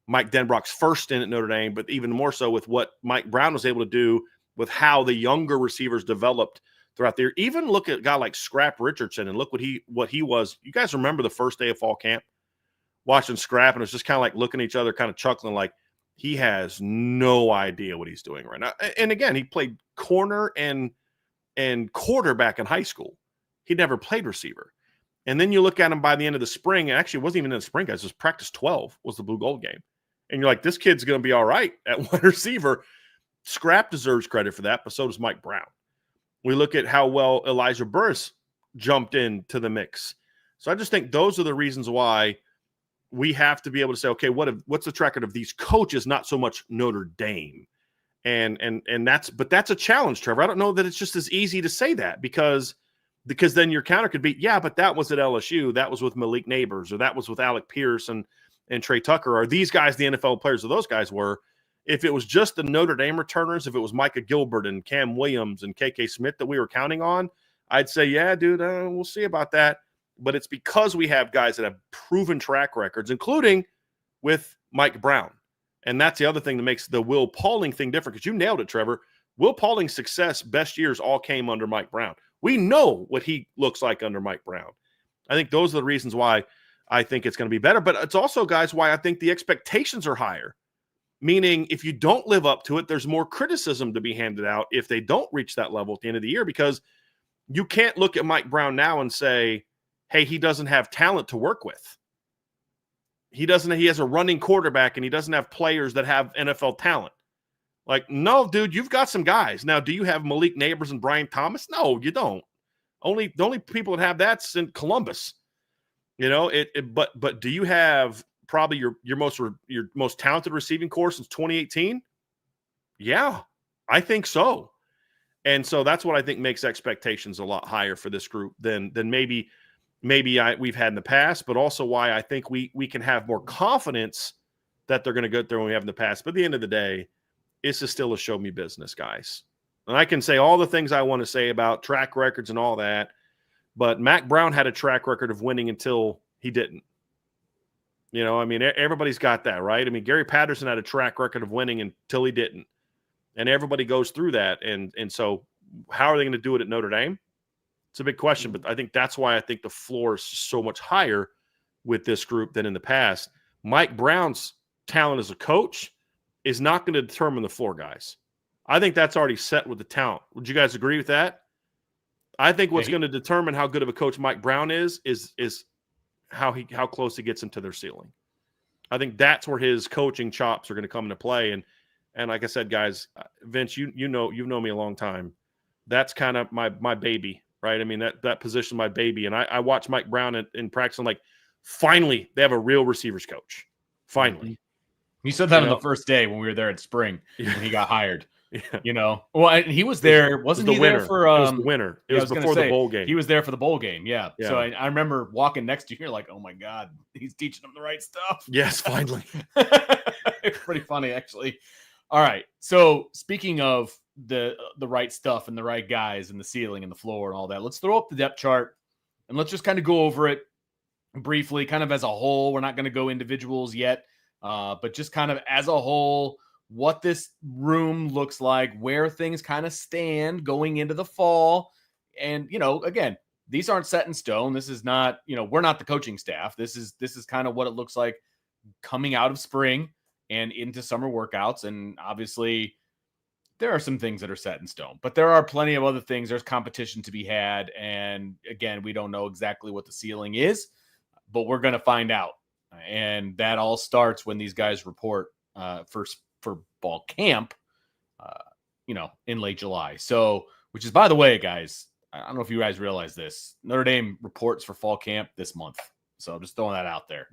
Mike Denbrock's first stint at Notre Dame, but even more so with what Mike Brown was able to do with how the younger receivers developed throughout the year. Even look at a guy like Scrap Richardson and look what he was. You guys remember the first day of fall camp, watching Scrap, and it was just kind of like looking at each other, kind of chuckling, like he has no idea what he's doing right now. And again, he played corner and quarterback in high school. He never played receiver. And then you look at him by the end of the spring, and actually it wasn't even in the spring, guys. It was practice 12 was the Blue Gold game. And you're like, this kid's going to be all right at one receiver. Scrap deserves credit for that, but so does Mike Brown. We look at how well Elijah Burris jumped into the mix. So I just think those are the reasons why we have to be able to say, okay, what's the track record of these coaches, not so much Notre Dame. And that's a challenge, Trevor. I don't know that it's just as easy to say that because then your counter could be, yeah, but that was at LSU. That was with Malik Neighbors, or that was with Alec Pierce and Trey Tucker. Are these guys the NFL players that those guys were? If it was just the Notre Dame returners, if it was Micah Gilbert and Cam Williams and KK Smith that we were counting on, I'd say, yeah, dude, we'll see about that. But it's because we have guys that have proven track records, including with Mike Brown. And that's the other thing that makes the Will Pauling thing different, because you nailed it, Trevor. Will Pauling's success, best years, all came under Mike Brown. We know what he looks like under Mike Brown. I think those are the reasons why I think it's going to be better. But it's also, guys, why I think the expectations are higher. Meaning, if you don't live up to it, there's more criticism to be handed out if they don't reach that level at the end of the year, because you can't look at Mike Brown now and say, hey, he doesn't have talent to work with. He has a running quarterback and he doesn't have players that have NFL talent. Like, no, dude, you've got some guys. Now, do you have Malik Neighbors and Brian Thomas? No, you don't. The only people that have that's in Columbus. But do you have probably your most talented receiving core since 2018? Yeah, I think so. And so that's what I think makes expectations a lot higher for this group than maybe we've had in the past, but also why I think we can have more confidence that they're going to go through than we have in the past. But at the end of the day, this is still a show me business, guys. And I can say all the things I want to say about track records and all that, but Mac Brown had a track record of winning until he didn't. Everybody's got that, right? Gary Patterson had a track record of winning until he didn't. And everybody goes through that. And so how are they going to do it at Notre Dame? It's a big question, but I think that's why I think the floor is so much higher with this group than in the past. Mike Brown's talent as a coach is not going to determine the floor, guys. I think that's already set with the talent. Would you guys agree with that? I think what's going to determine how good of a coach Mike Brown is how close he gets them to their ceiling. I think that's where his coaching chops are going to come into play. And like I said, guys, Vince, you've known me a long time. That's kind of my baby, right? I mean, that position, my baby. And I watch Mike Brown in practice. I'm like, finally, they have a real receivers coach. Finally. You said that on the first day when we were there in spring when he got hired. Yeah. Well, he was there. Wasn't he there for? It was the winter. It was before the bowl game. He was there for the bowl game. Yeah. So I remember walking next to you. You're like, oh my God, he's teaching them the right stuff. Yes, finally. It's pretty funny, actually. All right. So speaking of the right stuff and the right guys and the ceiling and the floor and all that, let's throw up the depth chart and let's just kind of go over it briefly, kind of as a whole. We're not going to go individuals yet, but just kind of as a whole, what this room looks like, where things kind of stand going into the fall. And, again, these aren't set in stone. This is not, we're not the coaching staff. This is kind of what it looks like coming out of spring and into summer workouts. And obviously there are some things that are set in stone, but there are plenty of other things. There's competition to be had. And again, we don't know exactly what the ceiling is, but we're going to find out. And that all starts when these guys report for fall camp, in late July. So, which is, by the way, guys, I don't know if you guys realize this, Notre Dame reports for fall camp this month. So I'm just throwing that out there,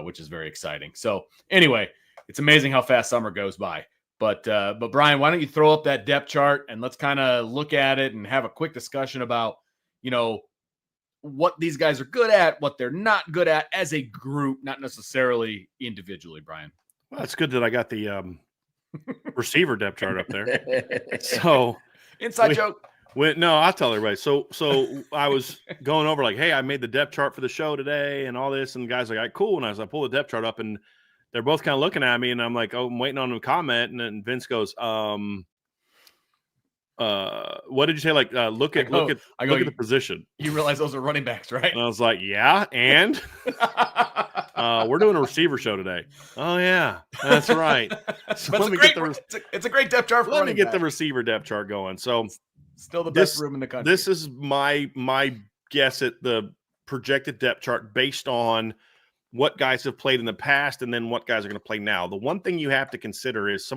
which is very exciting. So anyway, it's amazing how fast summer goes by. But Brian, why don't you throw up that depth chart and let's kind of look at it and have a quick discussion about, what these guys are good at, what they're not good at as a group, not necessarily individually, Brian. Well, it's good that I got the receiver depth chart up there. So inside joke. No, I'll tell everybody. So I was going over like, hey, I made the depth chart for the show today and all this. And the guys are like, all right, cool. And I pull the depth chart up and they're both kind of looking at me and I'm like, oh, I'm waiting on them to comment. And then Vince goes, what did you say? Like, look at the position. You realize those are running backs, right? And I was like, yeah. And we're doing a receiver show today. Oh yeah, that's right. So it's a great depth chart. Let me get the receiver depth chart going. So still the best room in the country. This is my guess at the projected depth chart based on what guys have played in the past and then what guys are going to play now. The one thing you have to consider is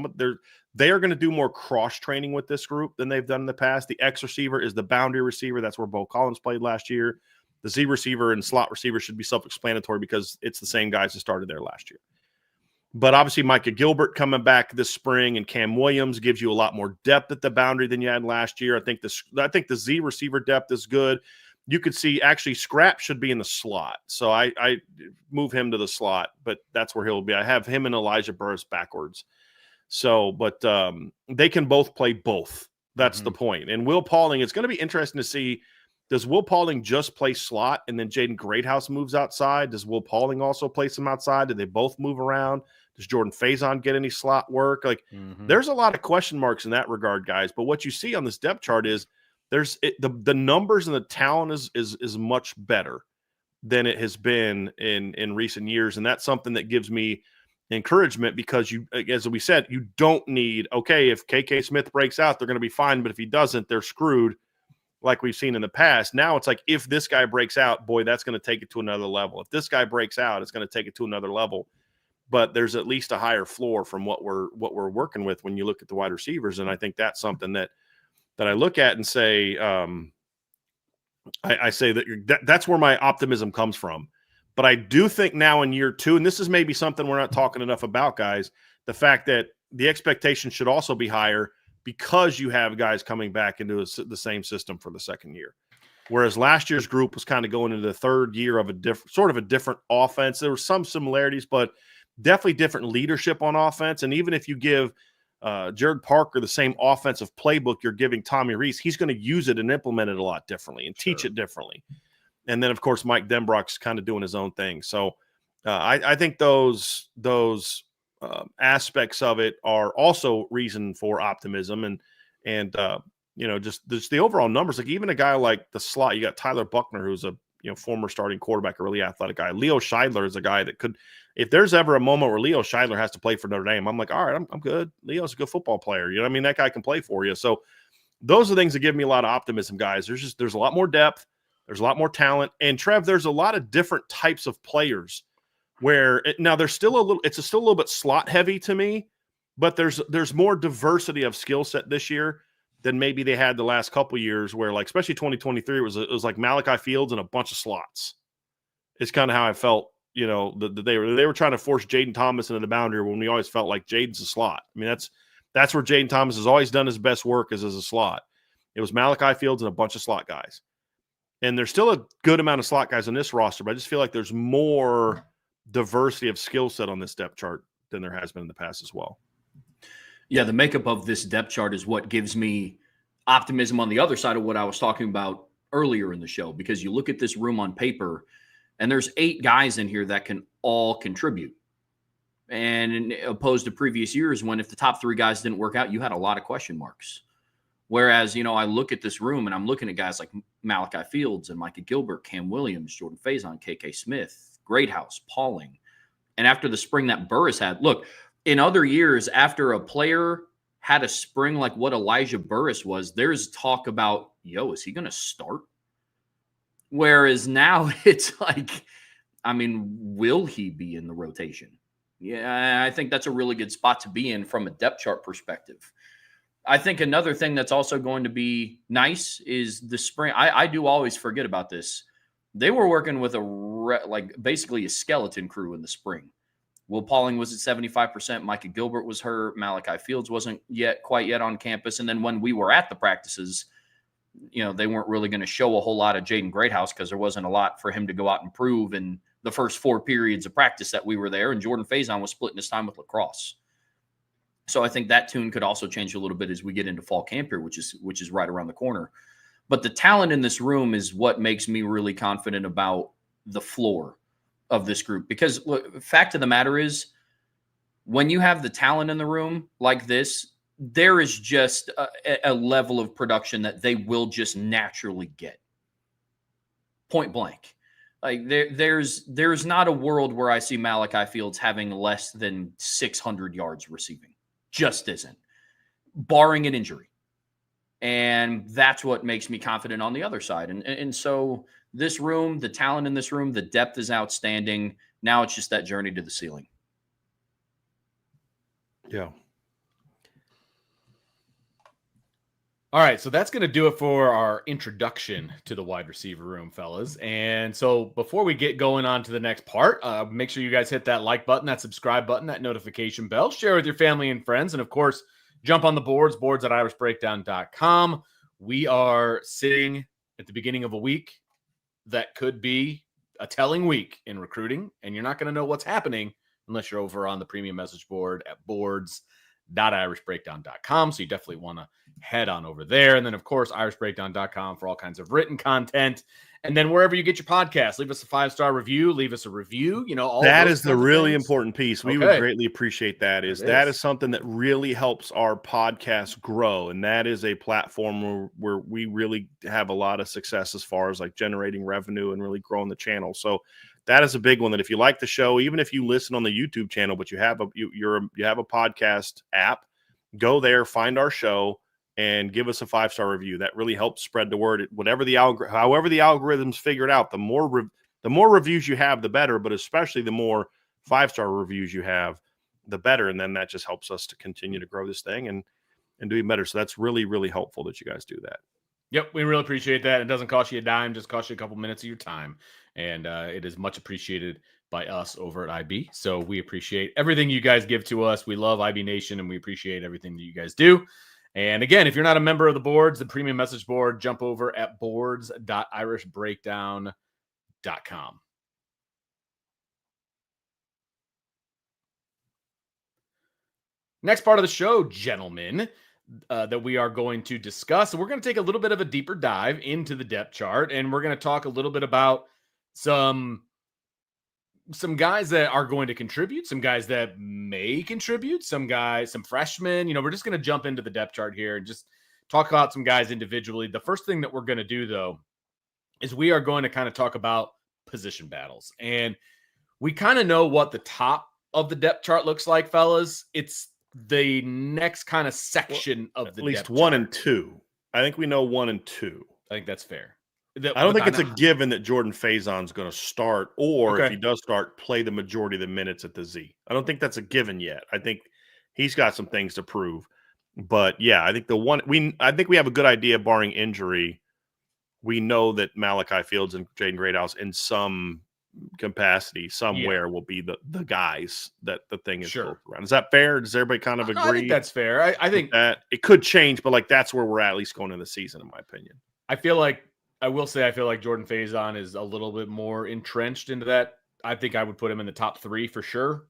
they are going to do more cross training with this group than they've done in the past. The X receiver is the boundary receiver. That's where Bo Collins played last year. The Z receiver and slot receiver should be self-explanatory because it's the same guys that started there last year. But obviously Micah Gilbert coming back this spring and Cam Williams gives you a lot more depth at the boundary than you had last year. I think the Z receiver depth is good. You could see actually Scrap should be in the slot. So I move him to the slot, but that's where he'll be. I have him and Elijah Burris backwards. So, but they can both play both. That's the point. And Will Paulding, it's going to be interesting to see, does Will Paulding just play slot and then Jaden Greathouse moves outside? Does Will Paulding also play some outside? Do they both move around? Does Jordan Faison get any slot work? Like, there's a lot of question marks in that regard, guys. But what you see on this depth chart is the numbers and the talent is much better than it has been in recent years. And that's something that gives me encouragement because you, as we said, you don't need, okay, if KK Smith breaks out, they're going to be fine. But if he doesn't, they're screwed like we've seen in the past. Now it's like, if this guy breaks out, boy, that's going to take it to another level. If this guy breaks out, it's going to take it to another level. But there's at least a higher floor from what we're working with when you look at the wide receivers. And I think that's something that I look at and say, I say that's where my optimism comes from. But I do think now in year two, and this is maybe something we're not talking enough about, guys, the fact that the expectation should also be higher because you have guys coming back into the same system for the second year. Whereas last year's group was kind of going into the third year of a different offense. There were some similarities, but definitely different leadership on offense. And even if you give Jared Parker the same offensive playbook you're giving Tommy Rees, he's going to use it and implement it a lot differently and teach it differently. And then, of course, Mike Denbrock's kind of doing his own thing. So I think those aspects of it are also reason for optimism. And just the overall numbers. Like even a guy like the slot, you got Tyler Buckner, who's a former starting quarterback, a really athletic guy. Leo Scheidler is a guy that could, if there's ever a moment where Leo Scheidler has to play for Notre Dame, I'm like, all right, I'm good. Leo's a good football player. You know what I mean? That guy can play for you. So those are things that give me a lot of optimism, guys. There's a lot more depth. There's a lot more talent. And Trev, there's a lot of different types of players where now there's still it's still a little bit slot heavy to me, but there's more diversity of skill set this year than maybe they had the last couple of years where, like, especially 2023, it was like Malachi Fields and a bunch of slots. It's kind of how I felt, that they were trying to force Jaden Thomas into the boundary when we always felt like Jaden's a slot. I mean, that's where Jaden Thomas has always done his best work is as a slot. It was Malachi Fields and a bunch of slot guys. And there's still a good amount of slot guys on this roster, but I just feel like there's more diversity of skill set on this depth chart than there has been in the past as well. Yeah, the makeup of this depth chart is what gives me optimism on the other side of what I was talking about earlier in the show, because you look at this room on paper and there's 8 guys in here that can all contribute. And opposed to previous years when if the top 3 guys didn't work out, you had a lot of question marks. Whereas, I look at this room and I'm looking at guys like Malachi Fields and Micah Gilbert, Cam Williams, Jordan Faison, KK Smith, Greathouse, Pauling. And after the spring that Burris had, look, in other years, after a player had a spring like what Elijah Burris was, there's talk about, is he going to start? Whereas now it's like, will he be in the rotation? Yeah, I think that's a really good spot to be in from a depth chart perspective. I think another thing that's also going to be nice is the spring. I do always forget about this. They were working with basically a skeleton crew in the spring. Will Pauling was at 75%. Micah Gilbert was hurt. Malachi Fields wasn't quite yet on campus. And then when we were at the practices, they weren't really going to show a whole lot of Jaden Greathouse because there wasn't a lot for him to go out and prove in the first 4 periods of practice that we were there. And Jordan Faison was splitting his time with lacrosse. So I think that tune could also change a little bit as we get into fall camp here, which is right around the corner. But the talent in this room is what makes me really confident about the floor of this group. Because look, fact of the matter is, when you have the talent in the room like this, there is just a level of production that they will just naturally get. Point blank. Like there's not a world where I see Malachi Fields having less than 600 yards receiving. Just isn't, barring an injury. And that's what makes me confident on the other side. And so this room, the talent in this room, the depth is outstanding. Now it's just that journey to the ceiling. Yeah. All right, so that's going to do it for our introduction to the wide receiver room, fellas. And so before we get going on to the next part, make sure you guys hit that like button, that subscribe button, that notification bell, share with your family and friends, and of course, jump on the boards at irishbreakdown.com. We are sitting at the beginning of a week that could be a telling week in recruiting, and you're not going to know what's happening unless you're over on the premium message board at boards.irishbreakdown.com. So you definitely want to head on over there. And then, of course, irishbreakdown.com for all kinds of written content. And then wherever you get your podcast, leave us a 5-star review, leave us a review. All that is the really important piece. We would greatly appreciate that. That is something that really helps our podcast grow. And that is a platform where we really have a lot of success as far as like generating revenue and really growing the channel. So that is a big one, that if you like the show, even if you listen on the YouTube channel, but you have a podcast app, go there, find our show, and give us a 5-star review. That really helps spread the word. However the algorithms figure it out, the more reviews you have, the better. But especially the more 5-star reviews you have, the better. And then that just helps us to continue to grow this thing and do even better. So that's really, really helpful that you guys do that. Yep, we really appreciate that. It doesn't cost you a dime, just costs you a couple minutes of your time. And it is much appreciated by us over at IB. So we appreciate everything you guys give to us. We love IB Nation, and we appreciate everything that you guys do. And again, if you're not a member of the boards, the premium message board, jump over at boards.irishbreakdown.com. Next part of the show, gentlemen, that we are going to discuss. So we're going to take a little bit of a deeper dive into the depth chart, and we're going to talk a little bit about some guys that are going to contribute, some guys that may contribute, some freshmen. We're just going to jump into the depth chart here and just talk about some guys individually. The first thing that we're going to do, though, is we are going to kind of talk about position battles. And we kind of know what the top of the depth chart looks like, fellas. It's the next kind of section of the at least depth 1 chart. and 2. I think we know 1 and 2. I think that's fair. I don't think it's a given that Jordan Faison's going to start, or if he does start, play the majority of the minutes at the Z. I don't think that's a given yet. I think he's got some things to prove. But yeah, I think I think we have a good idea, barring injury. We know that Malachi Fields and Jaden Greathouse in some capacity somewhere will be the guys that the thing is built around. Is that fair? Does everybody kind of agree? I think that's fair. I think that it could change, but like that's where we're at least going into the season, in my opinion. I feel like Jordan Faison is a little bit more entrenched into that. I think I would put him in the top 3 for sure.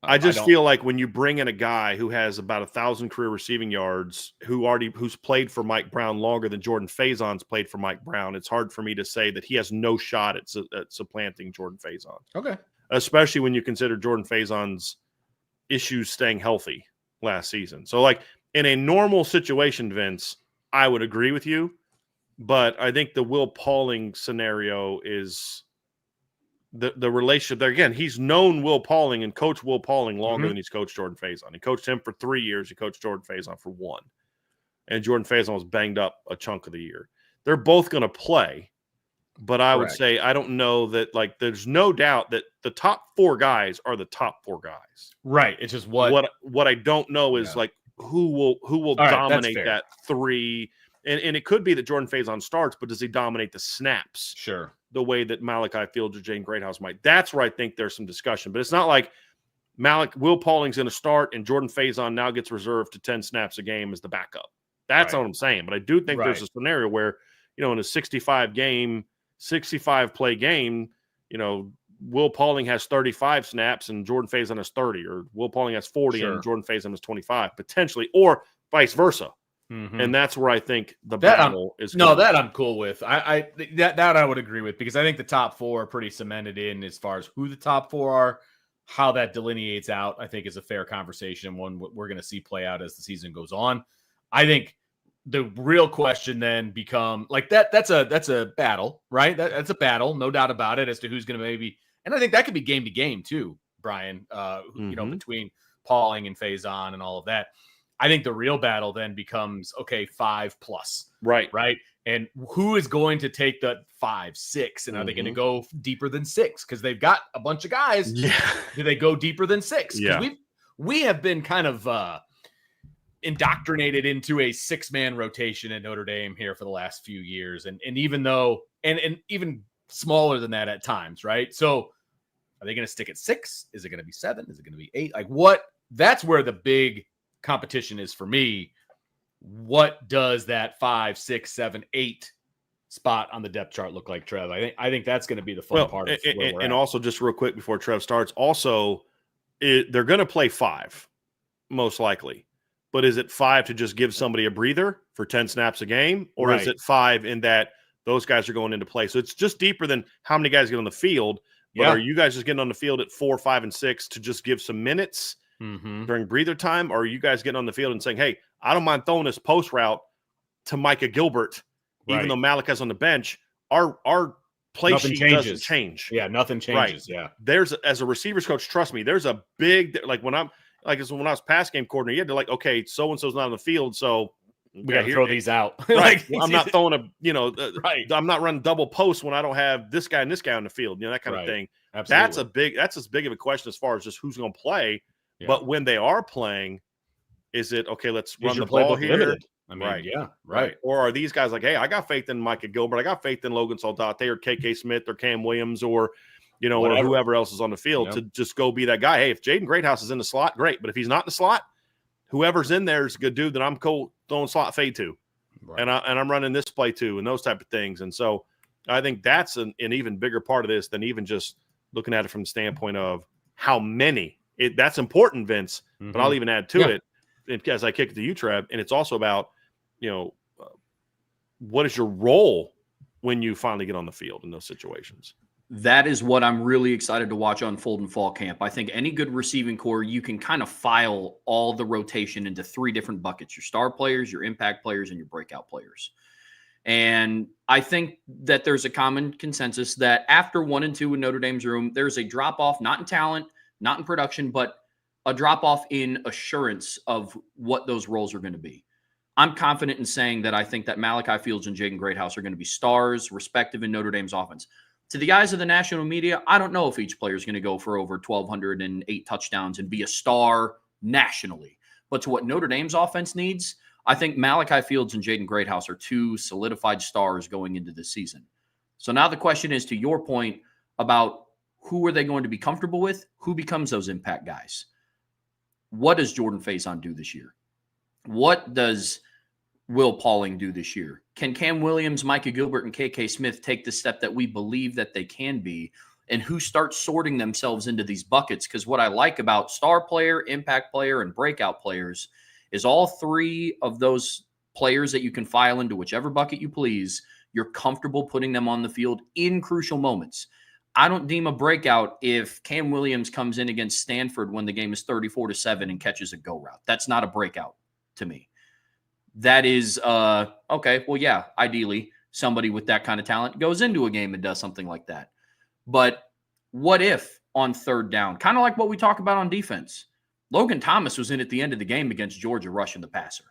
I just feel like when you bring in a guy who has about 1,000 career receiving yards, who's played for Mike Brown longer than Jordan Faison's played for Mike Brown, it's hard for me to say that he has no shot at supplanting Jordan Faison. Okay. Especially when you consider Jordan Faison's issues staying healthy last season. So, like, in a normal situation, Vince, I would agree with you. But I think the Will Pauling scenario is the relationship there. Again, he's known Will Pauling and coached Will Pauling longer than he's coached Jordan Faison. He coached him for 3 years. He coached Jordan Faison for 1. And Jordan Faison was banged up a chunk of the year. They're both going to play. But I would say I don't know that, like, there's no doubt that the top 4 guys are the top 4 guys. Right. It's just what I don't know is, like, who will dominate that 3. And it could be that Jordan Faison starts, but does he dominate the snaps? Sure. The way that Malachi Fields or Jaden Greathouse might. That's where I think there's some discussion. But it's not like Will Pauling's going to start and Jordan Faison now gets reserved to 10 snaps a game as the backup. That's what I'm saying. But I do think there's a scenario where, in a 65 play game, Will Pauling has 35 snaps and Jordan Faison has 30, or Will Pauling has 40 and Jordan Faison has 25, potentially, or vice versa. And that's where I think the battle is. No, that I'm cool with. That I would agree with, because I think the top 4 are pretty cemented in as far as who the top 4 are. How that delineates out, I think, is a fair conversation. One we're going to see play out as the season goes on. I think the real question then become like that's a battle, right? That's a battle, no doubt about it, as to who's going to maybe. And I think that could be game to game too, Brian. Between Pauling and Faison and all of that. I think the real battle then becomes, 5+. Right. And who is going to take the 5, 6? And are they going to go deeper than 6? Because they've got a bunch of guys. Yeah. Do they go deeper than 6? Yeah. We have been kind of indoctrinated into a 6-man rotation at Notre Dame here for the last few years. And even though, and even smaller than that at times, right? So are they going to stick at 6? Is it going to be 7? Is it going to be 8? Like what? That's where the big competition is for me. What does that 5, 6, 7, 8 spot on the depth chart look like, Trev? I think that's going to be the fun part of where we're at. Also, just real quick before Trev starts, they're going to play 5 most likely, but is it 5 to just give somebody a breather for 10 snaps a game, or is it 5 in that those guys are going into play? So it's just deeper than how many guys get on the field. But are you guys just getting on the field at 4, 5, and 6 to just give some minutes during breather time? Or are you guys getting on the field and saying, hey, I don't mind throwing this post route to Micah Gilbert, even though Malachi's on the bench? Our play sheet doesn't change. Yeah, nothing changes. Yeah. As a receivers coach, trust me, there's a big, when I was pass game coordinator, you had to okay, so-and-so's not on the field, so we got to throw these out. I'm not throwing I'm not running double post when I don't have this guy and this guy on the field, that kind of thing. Absolutely. That's as big of a question as far as just who's going to play. Yeah. But when they are playing, is it okay? Let's run the ball here. Limited? I mean, right. Or are these guys like, hey, I got faith in Micah Gilbert, I got faith in Logan Saldate or KK Smith or Cam Williams or or whoever else is on the field to just go be that guy. Hey, if Jaden Greathouse is in the slot, great. But if he's not in the slot, whoever's in there is a good dude that I'm throwing slot fade to, and I'm running this play too, and those type of things. And so I think that's an even bigger part of this than even just looking at it from the standpoint of how many. That's important, Vince, but I'll even add to it as I kick it to you, Trev, and it's also about, what is your role when you finally get on the field in those situations? That is what I'm really excited to watch unfold in fall camp. I think any good receiving core, you can kind of file all the rotation into 3 different buckets: your star players, your impact players, and your breakout players. And I think that there's a common consensus that after 1 and 2 in Notre Dame's room, there's a drop off, not in talent, not in production, but a drop off in assurance of what those roles are going to be. I'm confident in saying that I think that Malachi Fields and Jaden Greathouse are going to be stars, respective in Notre Dame's offense. To the eyes of the national media, I don't know if each player is going to go for over 1,208 touchdowns and be a star nationally. But to what Notre Dame's offense needs, I think Malachi Fields and Jaden Greathouse are 2 solidified stars going into this season. So now the question is, to your point about who are they going to be comfortable with, who becomes those impact guys? What does Jordan Faison do this year? What does Will Pauling do this year? Can Cam Williams, Micah Gilbert, and KK Smith take the step that we believe that they can be? And who starts sorting themselves into these buckets? Because what I like about star player, impact player, and breakout players is all 3 of those players that you can file into whichever bucket you please, you're comfortable putting them on the field in crucial moments. I don't deem a breakout if Cam Williams comes in against Stanford when the game is 34-7 and catches a go route. That's not a breakout to me. That is, okay, well, yeah, ideally, somebody with that kind of talent goes into a game and does something like that. But what if on 3rd down, kind of like what we talk about on defense, Logan Thomas was in at the end of the game against Georgia rushing the passer.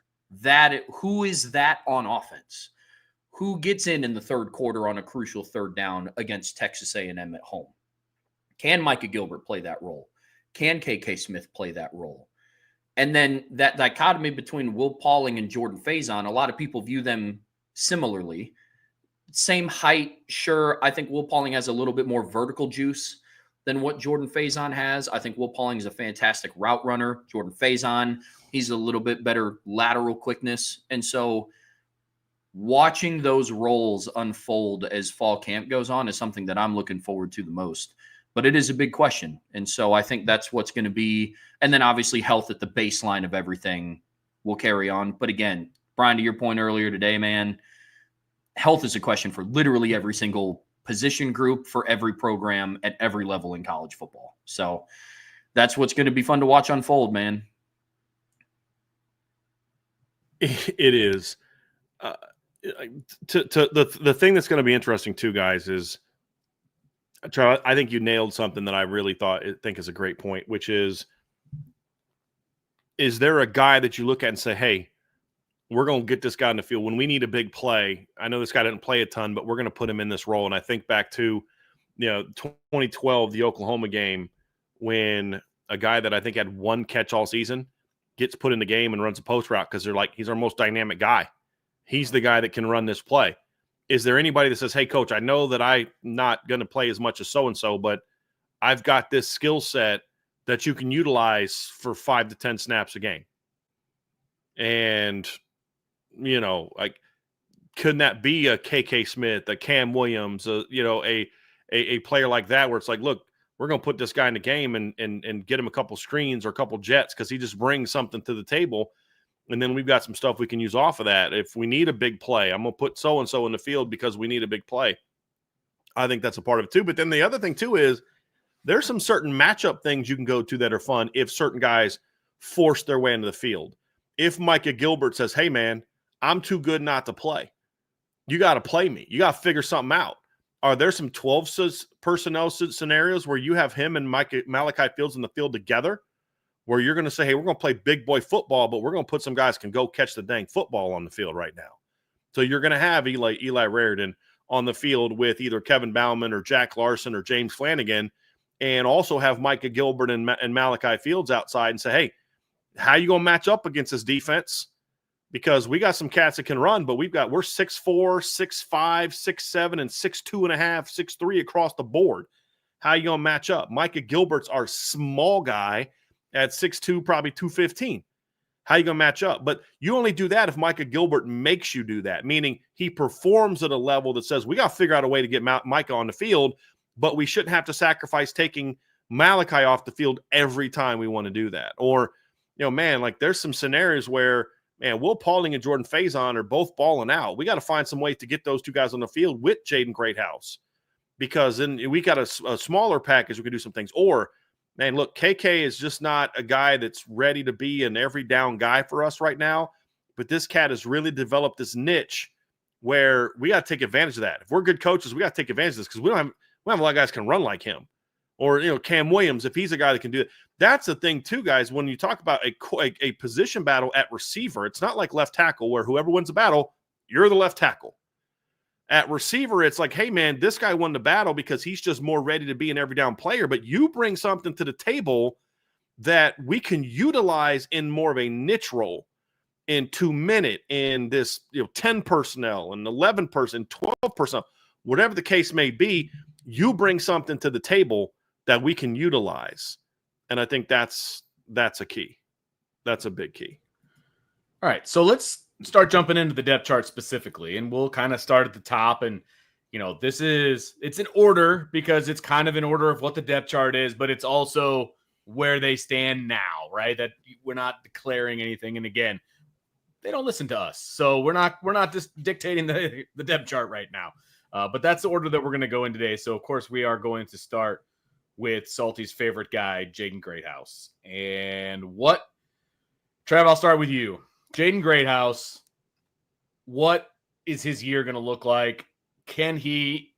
Who is that on offense? Who gets in the 3rd quarter on a crucial 3rd down against Texas A&M at home? Can Micah Gilbert play that role? Can KK Smith play that role? And then that dichotomy between Will Pauling and Jordan Faison, a lot of people view them similarly. Same height, sure. I think Will Pauling has a little bit more vertical juice than what Jordan Faison has. I think Will Pauling is a fantastic route runner. Jordan Faison, he's a little bit better lateral quickness. And so watching those roles unfold as fall camp goes on is something that I'm looking forward to the most. But it is a big question. And so I think that's what's going to be. And then obviously health at the baseline of everything will carry on. But again, Brian, to your point earlier today, man, health is a question for literally every single position group, for every program at every level in college football. So that's what's going to be fun to watch unfold, man. It is. The thing that's going to be interesting too, guys, is, Charlie, I think you nailed something that I really think is a great point, which is there a guy that you look at and say, hey, we're going to get this guy in the field when we need a big play? I know this guy didn't play a ton, but we're going to put him in this role. And I think back to, 2012, the Oklahoma game, when a guy that I think had 1 catch all season gets put in the game and runs a post route because they're like, he's our most dynamic guy. He's the guy that can run this play. Is there anybody that says, hey, coach, I know that I'm not going to play as much as so-and-so, but I've got this skill set that you can utilize for 5 to 10 snaps a game? And, couldn't that be a KK Smith, a Cam Williams, a player like that, where it's like, look, we're going to put this guy in the game and get him a couple screens or a couple jets because he just brings something to the table. And then we've got some stuff we can use off of that. If we need a big play, I'm going to put so-and-so in the field because we need a big play. I think that's a part of it too. But then the other thing too is there's some certain matchup things you can go to that are fun if certain guys force their way into the field. If Micah Gilbert says, hey, man, I'm too good not to play, you got to play me. You got to figure something out. Are there some 12 personnel scenarios where you have him and Malachi Fields in the field together, where you're going to say, hey, we're going to play big boy football, but we're going to put some guys can go catch the dang football on the field right now? So you're going to have Eli Raridan on the field with either Kevin Bauman or Jack Larson or James Flanagan, and also have Micah Gilbert and Malachi Fields outside and say, hey, how you going to match up against this defense? Because we got some cats that can run, but we're 6'4", 6'5", 6'7", and 6'2.5", 6'3" across the board. How you going to match up? Micah Gilbert's our small guy at 6'2", probably 215. How you going to match up? But you only do that if Micah Gilbert makes you do that, meaning he performs at a level that says we got to figure out a way to get Micah on the field, but we shouldn't have to sacrifice taking Malachi off the field every time we want to do that. Or, there's some scenarios where, Will Pauling and Jordan Faison are both balling out. We got to find some way to get those 2 guys on the field with Jaden Greathouse, because then we got a smaller package. We can do some things. Or, man, look, KK is just not a guy that's ready to be an every down guy for us right now. But this cat has really developed this niche where we got to take advantage of that. If we're good coaches, we got to take advantage of this because we don't have a lot of guys can run like him. Or, Cam Williams, if he's a guy that can do it. That's the thing, too, guys. When you talk about a position battle at receiver, it's not like left tackle where whoever wins the battle, you're the left tackle. At receiver, it's like, hey, man, this guy won the battle because he's just more ready to be an every down player. But you bring something to the table that we can utilize in more of a niche role. In 2 minute, in this 10 personnel and 11 person, 12 personnel, whatever the case may be, you bring something to the table that we can utilize. And I think that's a key. That's a big key. All right. So let's start jumping into the depth chart specifically, and we'll kind of start at the top. And, it's an order because it's kind of an order of what the depth chart is, but it's also where they stand now, right? That we're not declaring anything. And again, they don't listen to us. So we're not just dictating the depth chart right now. But that's the order that we're going to go in today. So, of course, we are going to start with Salty's favorite guy, Jaden Greathouse. And Trav, I'll start with you. Jaden Greathouse, what is his year going to look like? Can he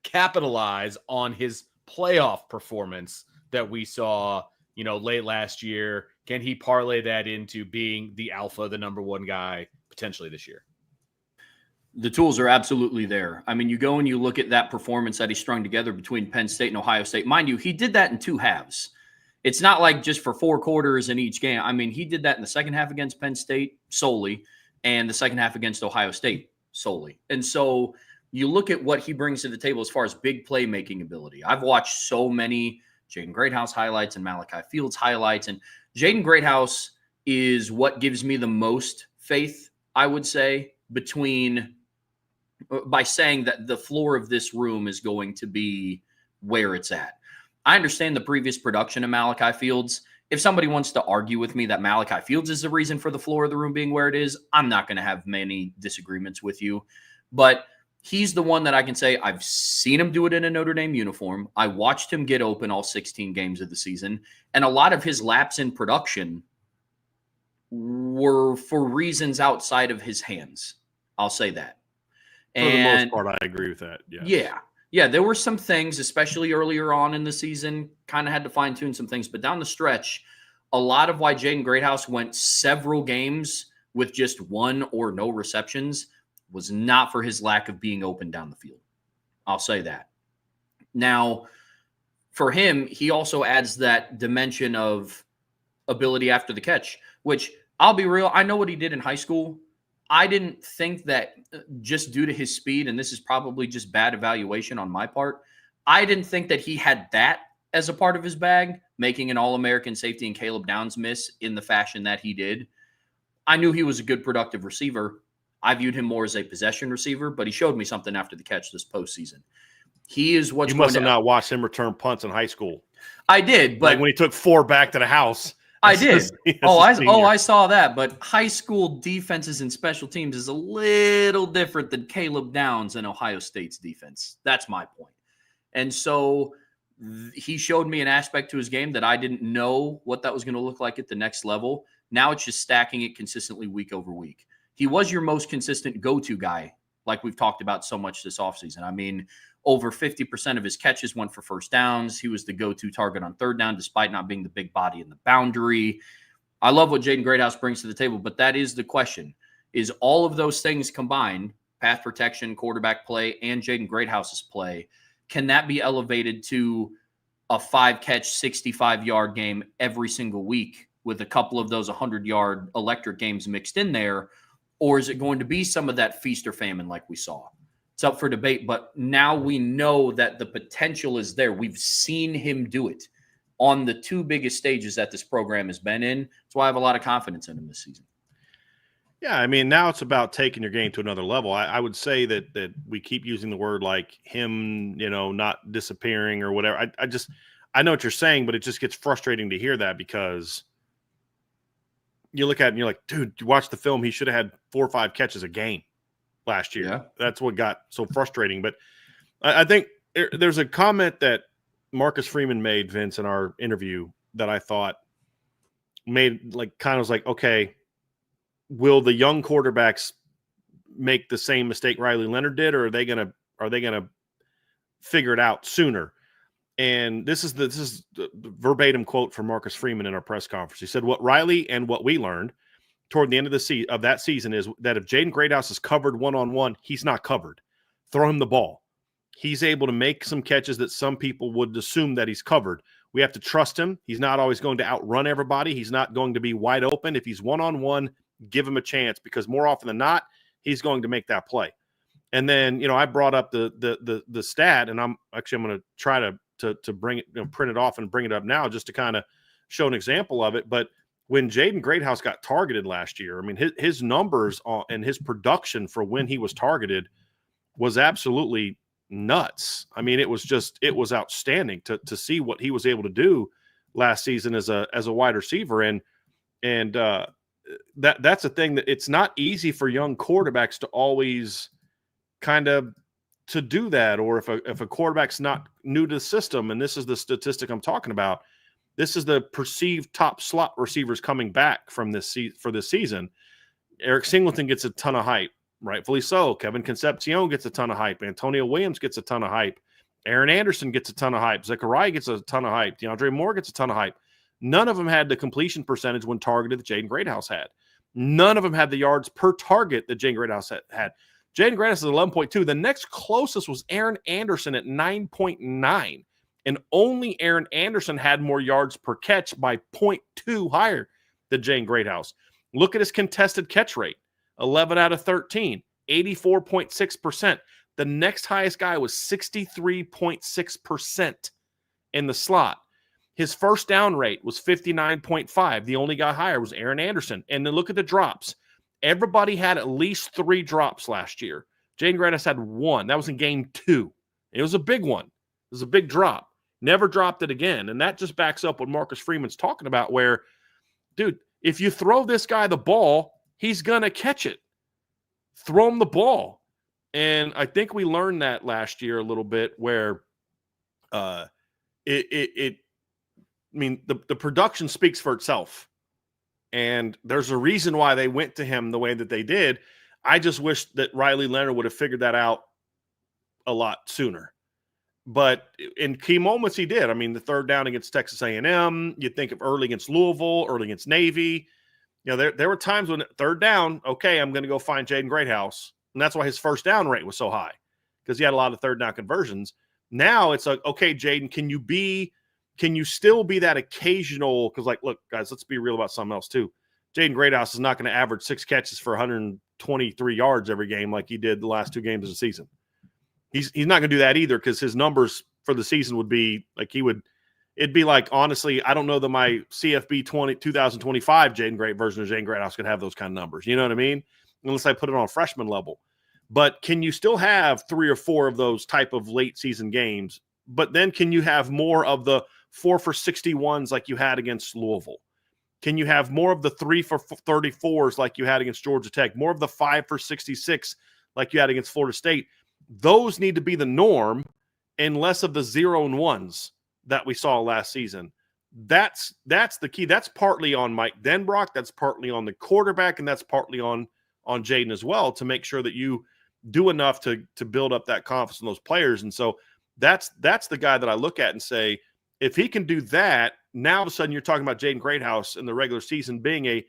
capitalize on his playoff performance that we saw, late last year? Can he parlay that into being the alpha, the number one guy potentially this year? The tools are absolutely there. I mean, you go and you look at that performance that he strung together between Penn State and Ohio State. Mind you, he did that in 2 halves. It's not like just for 4 quarters in each game. I mean, he did that in the second half against Penn State solely and the second half against Ohio State solely. And so you look at what he brings to the table as far as big playmaking ability. I've watched so many Jaden Greathouse highlights and Malachi Fields highlights, and Jaden Greathouse is what gives me the most faith, I would say, by saying that the floor of this room is going to be where it's at. I understand the previous production of Malachi Fields. If somebody wants to argue with me that Malachi Fields is the reason for the floor of the room being where it is, I'm not going to have many disagreements with you. But he's the one that I can say I've seen him do it in a Notre Dame uniform. I watched him get open all 16 games of the season. And a lot of his laps in production were for reasons outside of his hands. I'll say that. For the most part, I agree with that. Yes. Yeah. There were some things, especially earlier on in the season, kind of had to fine tune some things. But down the stretch, a lot of why Jaden Greathouse went several games with just 1 or no receptions was not for his lack of being open down the field. I'll say that. Now, for him, he also adds that dimension of ability after the catch, which I'll be real, I know what he did in high school. I didn't think that just due to his speed, and this is probably just bad evaluation on my part, I didn't think that he had that as a part of his bag, making an All-American safety and Caleb Downs miss in the fashion that he did. I knew he was a good, productive receiver. I viewed him more as a possession receiver, but he showed me something after the catch this postseason. He is what's you must have not watched him return punts in high school. I did, but like when he took 4 back to the house. I did. I saw that. But high school defenses and special teams is a little different than Caleb Downs and Ohio State's defense. That's my point. And so he showed me an aspect to his game that I didn't know what that was going to look like at the next level. Now it's just stacking it consistently week over week. He was your most consistent go-to guy, like we've talked about so much this offseason. I mean, over 50% of his catches went for first downs. He was the go-to target on third down, despite not being the big body in the boundary. I love what Jaden Greathouse brings to the table, but that is the question. Is all of those things combined, path protection, quarterback play, and Jaden Greathouse's play, can that be elevated to a 5-catch, 65-yard game every single week with a couple of those 100-yard electric games mixed in there? Or is it going to be some of that feast or famine like we saw? It's up for debate, but now we know that the potential is there. We've seen him do it on the 2 biggest stages that this program has been in. That's why I have a lot of confidence in him this season. Yeah, I mean, now it's about taking your game to another level. I would say that we keep using the word like him, not disappearing or whatever. I know what you're saying, but it just gets frustrating to hear that because you look at it and you're like, dude, you watch the film. He should have had 4 or 5 catches a game last year. Yeah. That's what got so frustrating. But I think there's a comment that Marcus Freeman made, Vince, in our interview that I thought made okay, will the young quarterbacks make the same mistake Riley Leonard did, or are they gonna figure it out sooner? And this is the verbatim quote from Marcus Freeman in our press conference. He said, "What Riley and what we learned toward the end of that season is that if Jaden Greathouse is covered one-on-one, he's not covered. Throw him the ball. He's able to make some catches that some people would assume that he's covered. We have to trust him. He's not always going to outrun everybody. He's not going to be wide open. If he's one-on-one, give him a chance, because more often than not, he's going to make that play." And then, I brought up the stat, and I'm going to try to bring it, print it off and bring it up now just to kind of show an example of it. But when Jaden Greathouse got targeted last year, I mean, his numbers and his production for when he was targeted was absolutely nuts. I mean, it was outstanding to see what he was able to do last season as a wide receiver. And that's the thing, that it's not easy for young quarterbacks to always kind of to do that. Or if a quarterback's not new to the system, and this is the statistic I'm talking about, this is the perceived top slot receivers coming back for this season. Eric Singleton gets a ton of hype, rightfully so. Kevin Concepcion gets a ton of hype. Antonio Williams gets a ton of hype. Aaron Anderson gets a ton of hype. Zechariah gets a ton of hype. DeAndre Moore gets a ton of hype. None of them had the completion percentage when targeted that Jaden Greathouse had. None of them had the yards per target that Jaden Greathouse had. Jaden Greathouse is 11.2. The next closest was Aaron Anderson at 9.9. And only Aaron Anderson had more yards per catch by 0.2 higher than Jaden Greathouse. Look at his contested catch rate, 11 out of 13, 84.6%. The next highest guy was 63.6% in the slot. His first down rate was 59.5. The only guy higher was Aaron Anderson. And then look at the drops. Everybody had at least 3 drops last year. Jaden Greathouse had 1. That was in game 2. It was a big one. It was a big drop. Never dropped it again. And that just backs up what Marcus Freeman's talking about, where, dude, if you throw this guy the ball, he's going to catch it. Throw him the ball. And I think we learned that last year a little bit, where the production speaks for itself. And there's a reason why they went to him the way that they did. I just wish that Riley Leonard would have figured that out a lot sooner. But in key moments, he did. I mean, the third down against Texas A&M, you think of early against Louisville, early against Navy. There were times when third down, okay, I'm going to go find Jaden Greathouse. And that's why his first down rate was so high, because he had a lot of third down conversions. Now it's like, okay, Jaden, can you still be that occasional? Because, look, guys, let's be real about something else too. Jaden Greathouse is not going to average 6 catches for 123 yards every game like he did the last 2 games of the season. He's not going to do that either, because his numbers for the season would be like it'd be like, honestly, I don't know that my CFB 2025 version of Jaden Greathouse could have those kind of numbers. You know what I mean? Unless I put it on a freshman level. But can you still have 3 or 4 of those type of late season games? But then can you have more of the 4 for 61s like you had against Louisville? Can you have more of the 3 for 34s like you had against Georgia Tech? More of the 5 for 66 like you had against Florida State? Those need to be the norm, and less of the 0 and 1s that we saw last season. That's the key. That's partly on Mike Denbrock. That's partly on the quarterback, and that's partly on Jaden as well, to make sure that you do enough to build up that confidence in those players. And so that's the guy that I look at and say, if he can do that, now all of a sudden you're talking about Jaden Greathouse in the regular season being a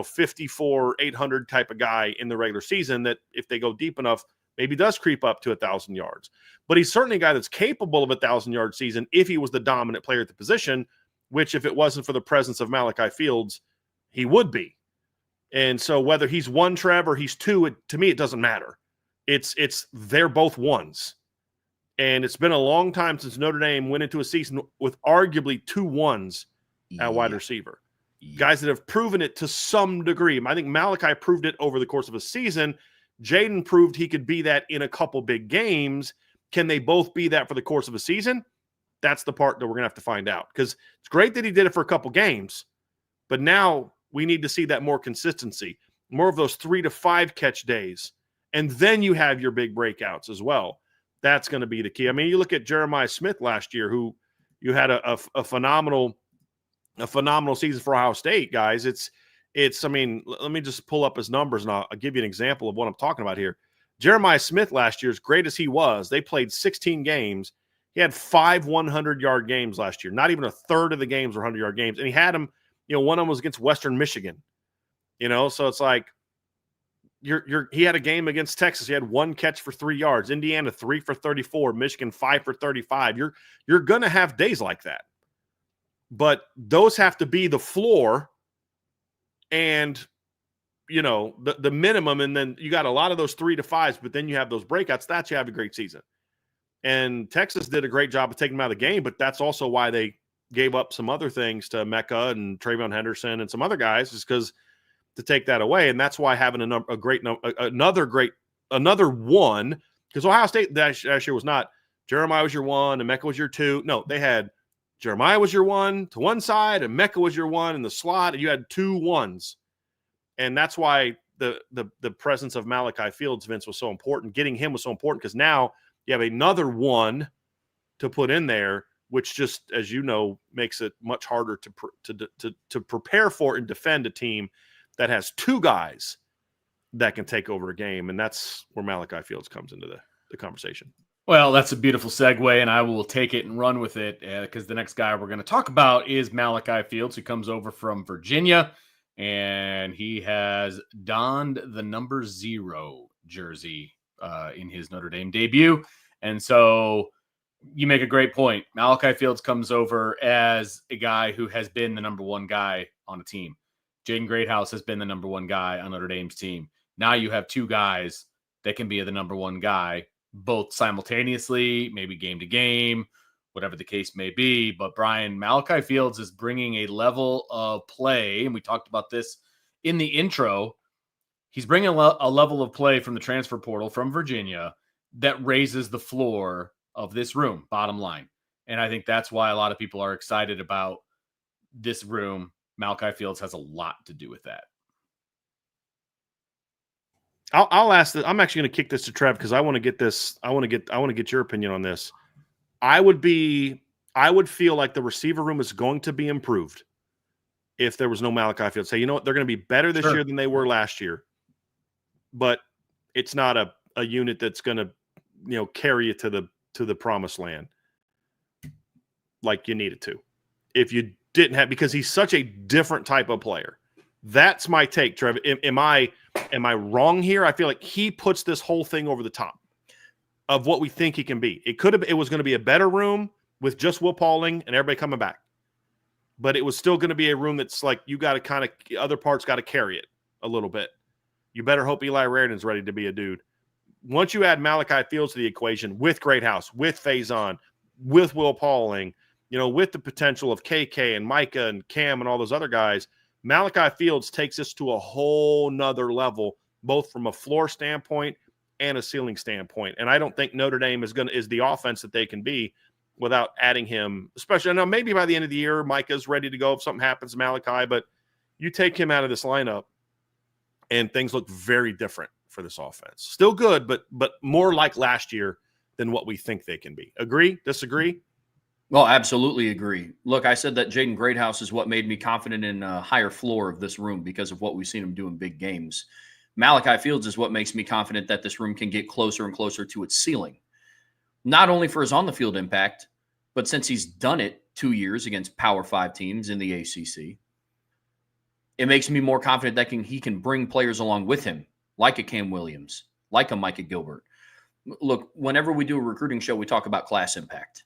54, 800 type of guy in the regular season, that if they go deep enough, maybe does creep up to 1,000 yards. But he's certainly a guy that's capable of a 1,000-yard season if he was the dominant player at the position, which, if it wasn't for the presence of Malachi Fields, he would be. And so whether he's 1 Trev or he's 2, to me, it doesn't matter. They're both 1s. And it's been a long time since Notre Dame went into a season with arguably 2 1s at wide receiver. Guys that have proven it to some degree. I think Malachi proved it over the course of a season. Jaden proved he could be that in a couple big games. Can they both be that for the course of a season? That's the part that we're going to have to find out, because it's great that he did it for a couple games, but now we need to see that more consistency, more of those 3 to 5 catch days. And then you have your big breakouts as well. That's going to be the key. I mean, you look at Jeremiah Smith last year, who you had a phenomenal season for Ohio State, guys. I mean, let me just pull up his numbers and I'll give you an example of what I'm talking about here. Jeremiah Smith last year, as great as he was, they played 16 games. He had 5 100-yard games last year. Not even a third of the games were 100-yard games. And he had them, one of them was against Western Michigan. So it's like he had a game against Texas. He had 1 catch for 3 yards. Indiana 3 for 34. Michigan 5 for 35. You're going to have days like that. But those have to be the floor and the minimum, and then you got a lot of those 3 to 5s, but then you have those breakouts. That's you have a great season. And Texas did a great job of taking them out of the game, but that's also why they gave up some other things to Mecca and Travion Henderson and some other guys, is because to take that away. And that's why having another one, because Ohio State that year was not Jeremiah was your 1 and Mecca was your 2. No, they had Jeremiah was your 1 to one side and Mecca was your 1 in the slot, and you had 2 1s. And that's why the presence of Malachi Fields, Vince, was so important. Getting him was so important because now you have another 1 to put in there, which just, as you know, makes it much harder to prepare for and defend a team that has 2 guys that can take over a game. And that's where Malachi Fields comes into the conversation. Well, that's a beautiful segue, and I will take it and run with it because the next guy we're going to talk about is Malachi Fields, who comes over from Virginia. And he has donned the number 0 jersey in his Notre Dame debut. And so you make a great point. Malachi Fields comes over as a guy who has been the number 1 guy on a team. Jaden Greathouse has been the number 1 guy on Notre Dame's team. Now you have 2 guys that can be the number 1 guy, both simultaneously, maybe game to game, whatever the case may be. But Brian, Malachi Fields is bringing a level of play, and we talked about this in the intro. He's bringing a level of play from the transfer portal from Virginia that raises the floor of this room, bottom line. And I think that's why a lot of people are excited about this room. Malachi Fields has a lot to do with that. I'll ask that. I'm actually going to kick this to Trev because I want to get this. I want to get your opinion on this. I would feel like the receiver room is going to be improved if there was no Malachi Fields. Say, you know what, they're going to be better this year than they were last year, but it's not a unit that's going to, carry you to the promised land like you needed to. If you didn't have, because he's such a different type of player. That's my take, Trevor. Am I wrong here? I feel like he puts this whole thing over the top of what we think he can be. It was going to be a better room with just Will Pauling and everybody coming back. But it was still going to be a room that's like, you got to kind of, other parts got to carry it a little bit. You better hope Eli Raridan's ready to be a dude. Once you add Malachi Fields to the equation with Greathouse, with Faison, with Will Pauling, with the potential of KK and Micah and Cam and all those other guys, Malachi Fields takes us to a whole nother level, both from a floor standpoint and a ceiling standpoint. And I don't think Notre Dame is the offense that they can be without adding him, especially. I know maybe by the end of the year, Micah's ready to go if something happens to Malachi, but you take him out of this lineup and things look very different for this offense. Still good, but more like last year than what we think they can be. Agree? Disagree? Well, absolutely agree. Look, I said that Jaden Greathouse is what made me confident in a higher floor of this room because of what we've seen him do in big games. Malachi Fields is what makes me confident that this room can get closer and closer to its ceiling. Not only for his on-the-field impact, but since he's done it 2 years against Power 5 teams in the ACC, it makes me more confident that he can bring players along with him, like a Cam Williams, like a Micah Gilbert. Look, whenever we do a recruiting show, we talk about class impact.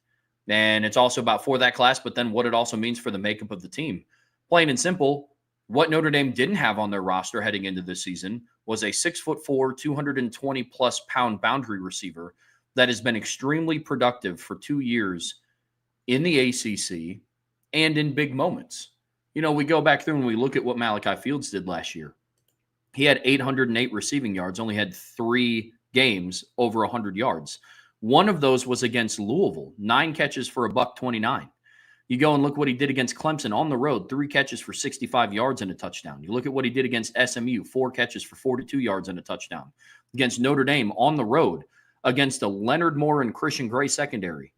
And it's also about for that class, but then what it also means for the makeup of the team. Plain and simple, what Notre Dame didn't have on their roster heading into this season was a 6'4", 220-plus pound boundary receiver that has been extremely productive for 2 years in the ACC and in big moments. We go back through and we look at what Malachi Fields did last year. He had 808 receiving yards, only had 3 games over 100 yards. One of those was against Louisville, 9 catches for $129. You go and look what he did against Clemson on the road, 3 catches for 65 yards and a touchdown. You look at what he did against SMU, 4 catches for 42 yards and a touchdown. Against Notre Dame on the road, against a Leonard Moore and Christian Gray secondary.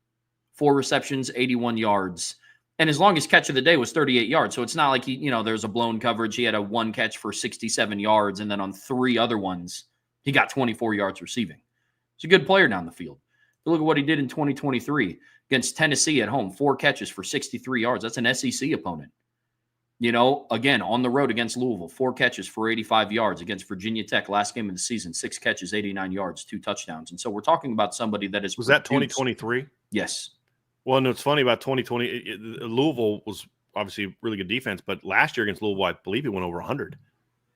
4 receptions, 81 yards. And his longest catch of the day was 38 yards. So it's not like there's a blown coverage. He had a 1 catch for 67 yards. And then on 3 other ones, he got 24 yards receiving. He's a good player down the field. Look at what he did in 2023 against Tennessee at home. 4 catches for 63 yards. That's an SEC opponent. Again, on the road against Louisville, 4 catches for 85 yards. Against Virginia Tech, last game of the season, 6 catches, 89 yards, 2 touchdowns. And so we're talking about somebody that is. Was that 2023? Yes. Well, and it's funny about 2020. Louisville was obviously really good defense, but last year against Louisville, I believe he went over 100.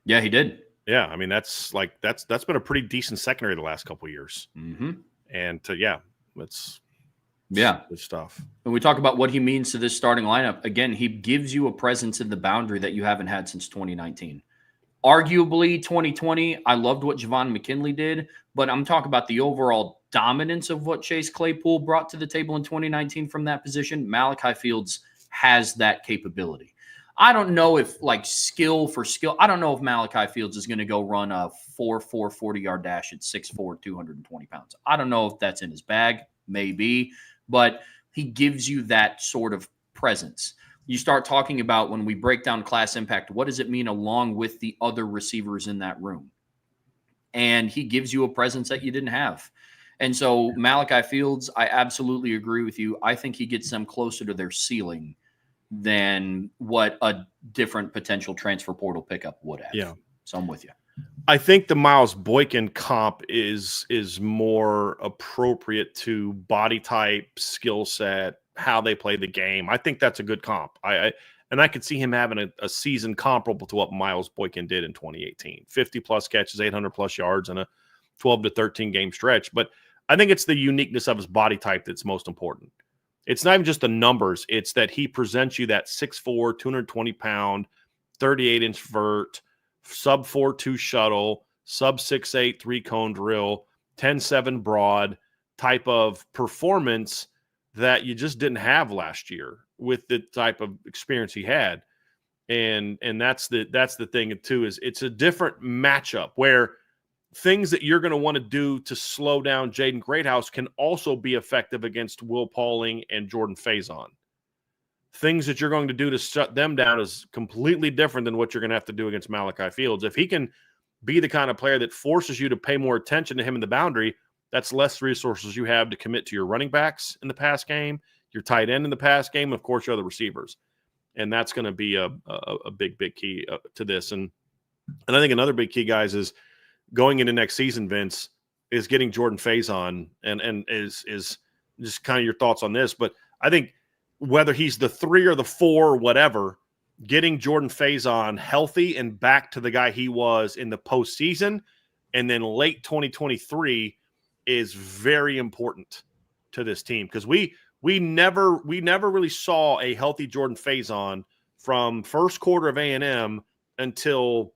Yeah, he did. Yeah, I mean that's been a pretty decent secondary the last couple of years. Mm-hmm. And that's good stuff. When we talk about what he means to this starting lineup, again, he gives you a presence in the boundary that you haven't had since 2019. Arguably, 2020, I loved what Javon McKinley did, but I'm talking about the overall dominance of what Chase Claypool brought to the table in 2019 from that position. Malachi Fields has that capability. I don't know if skill for skill, I don't know if Malachi Fields is going to go run a 4.4 40-yard dash at 6'4", 220 pounds. I don't know if that's in his bag, maybe, but he gives you that sort of presence. You start talking about when we break down class impact, what does it mean along with the other receivers in that room? And he gives you a presence that you didn't have. And so Malachi Fields, I absolutely agree with you. I think he gets them closer to their ceiling than what a different potential transfer portal pickup would have. Yeah. So I'm with you. I think the Miles Boykin comp is more appropriate to body type, skill set, how they play the game. I think that's a good comp. I could see him having a season comparable to what Miles Boykin did in 2018. 50-plus catches, 800-plus yards, and a 12 to 13 game stretch. But I think it's the uniqueness of his body type that's most important. It's not even just the numbers. It's that he presents you that 6'4", 220-pound, 38-inch vert, sub 4.2 shuttle, sub 6'8", 3-cone drill, 10.7 broad type of performance that you just didn't have last year with the type of experience he had. And that's the thing too, is it's a different matchup where things that you're going to want to do to slow down Jaden Greathouse can also be effective against Will Pauling and Jordan Faison. Things that you're going to do to shut them down is completely different than what you're going to have to do against Malachi Fields. If he can be the kind of player that forces you to pay more attention to him in the boundary, that's less resources you have to commit to your running backs in the pass game, your tight end in the pass game, of course, your other receivers. And that's going to be a big key to this. And I think another big key, guys, is going into next season, Vince, is getting Jordan Faison and is just kind of your thoughts on this. But I think whether he's the 3 or the 4 or whatever, getting Jordan Faison healthy and back to the guy he was in the postseason and then late 2023 is very important to this team, because we never really saw a healthy Jordan Faison from first quarter of A&M until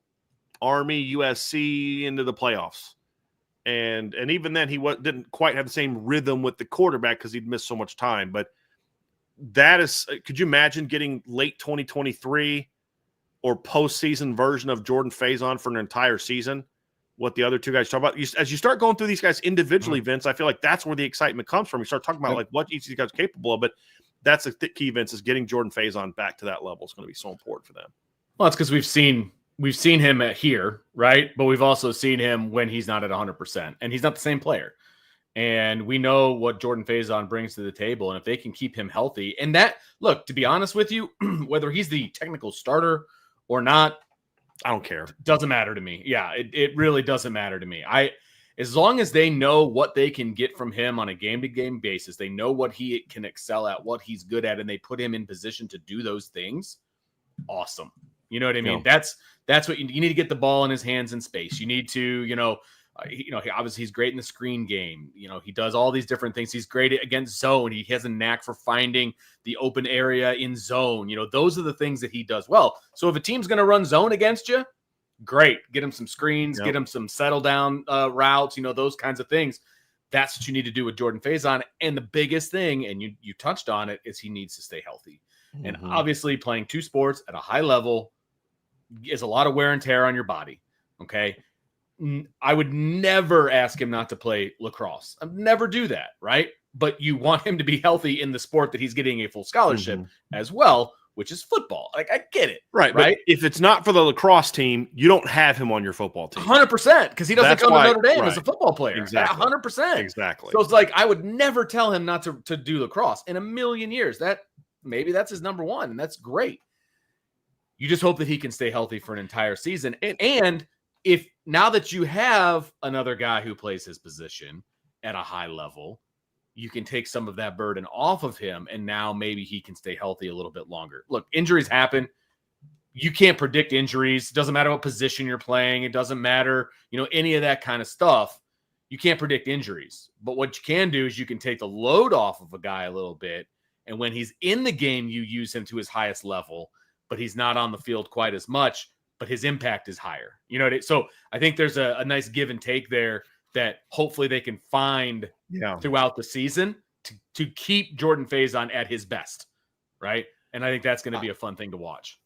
Army, USC into the playoffs. And even then he didn't quite have the same rhythm with the quarterback because he'd missed so much time. But that is, could you imagine getting late 2023 or postseason version of Jordan Faison for an entire season? What the other two guys talk about. As you start going through these guys individually, Vince, I feel like that's where the excitement comes from. You start talking about what each of these guys are capable of, but that's the key, Vince, is getting Jordan Faison back to that level is going to be so important for them. Well, it's because we've seen him here, right? But we've also seen him when he's not at 100%, and he's not the same player. And we know what Jordan Faison brings to the table, and if they can keep him healthy, and that, look, to be honest with you, whether he's the technical starter or not, I don't care. Doesn't matter to me. Yeah, it really doesn't matter to me. As long as they know what they can get from him on a game-to-game basis, they know what he can excel at, what he's good at, and they put him in position to do those things. Awesome. You know what I mean? Yeah. That's what you need to get the ball in his hands in space. You need to, obviously he's great in the screen game. He does all these different things. He's great against zone. He has a knack for finding the open area in zone. Those are the things that he does well. So if a team's going to run zone against you, great. Get him some screens, get him some settle down routes, those kinds of things. That's what you need to do with Jordan Faison. And the biggest thing, and you touched on it, is he needs to stay healthy. Mm-hmm. And obviously playing 2 sports at a high level is a lot of wear and tear on your body. Okay. I would never ask him not to play lacrosse. I'd never do that, right? But you want him to be healthy in the sport that he's getting a full scholarship as well, which is football. Like, I get it. Right. But if it's not for the lacrosse team, you don't have him on your football team. 100%, because he doesn't come to Notre Dame as a football player. Exactly. 100%. Exactly. So it's like, I would never tell him not to do lacrosse in a million years. Maybe that's his number one, and that's great. You just hope that he can stay healthy for an entire season. And if now that you have another guy who plays his position at a high level, you can take some of that burden off of him, and now maybe he can stay healthy a little bit longer. Look, injuries happen. You can't predict injuries. It doesn't matter what position you're playing. It doesn't matter, any of that kind of stuff. You can't predict injuries. But what you can do is you can take the load off of a guy a little bit, and when he's in the game, you use him to his highest level, but he's not on the field quite as much, but his impact is higher. So I think there's a nice give and take there that hopefully they can find throughout the season to keep Jordan Faison at his best, right? And I think that's going to be a fun thing to watch.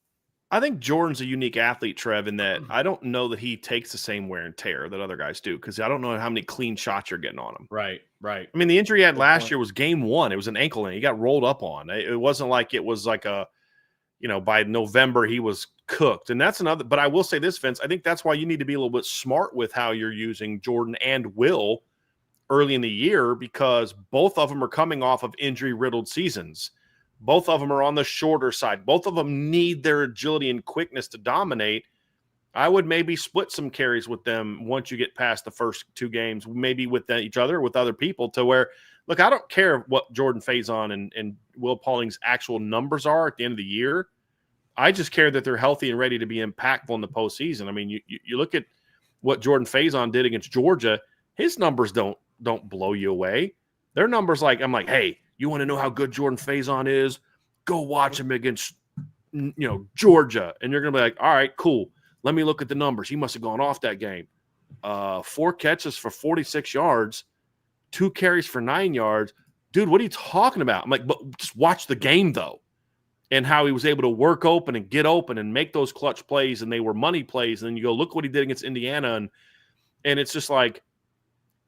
I think Jordan's a unique athlete, Trev, in that I don't know that he takes the same wear and tear that other guys do, because I don't know how many clean shots you're getting on him. Right. I mean, the injury he had last year was game one. It was an ankle injury. He got rolled up on. It wasn't like it was like by November he was cooked. And that's another, but I will say this, Vince, I think that's why you need to be a little bit smart with how you're using Jordan and Will early in the year, because both of them are coming off of injury-riddled seasons. Both of them are on the shorter side. Both of them need their agility and quickness to dominate. I would maybe split some carries with them once you get past the first two games, maybe with each other, with other people, to where, look, I don't care what Jordan Faison and Will Pauling's actual numbers are at the end of the year. I just care that they're healthy and ready to be impactful in the postseason. I mean, you look at what Jordan Faison did against Georgia. His numbers don't blow you away. Their numbers, I'm like, hey, you want to know how good Jordan Faison is? Go watch him against, Georgia. And you're going to be like, all right, cool. Let me look at the numbers. He must have gone off that game. 4 catches for 46 yards, 2 carries for 9 yards. Dude, what are you talking about? I'm like, but just watch the game, though, and how he was able to work open and get open and make those clutch plays, and they were money plays. And then you go, look what he did against Indiana. And it's just like,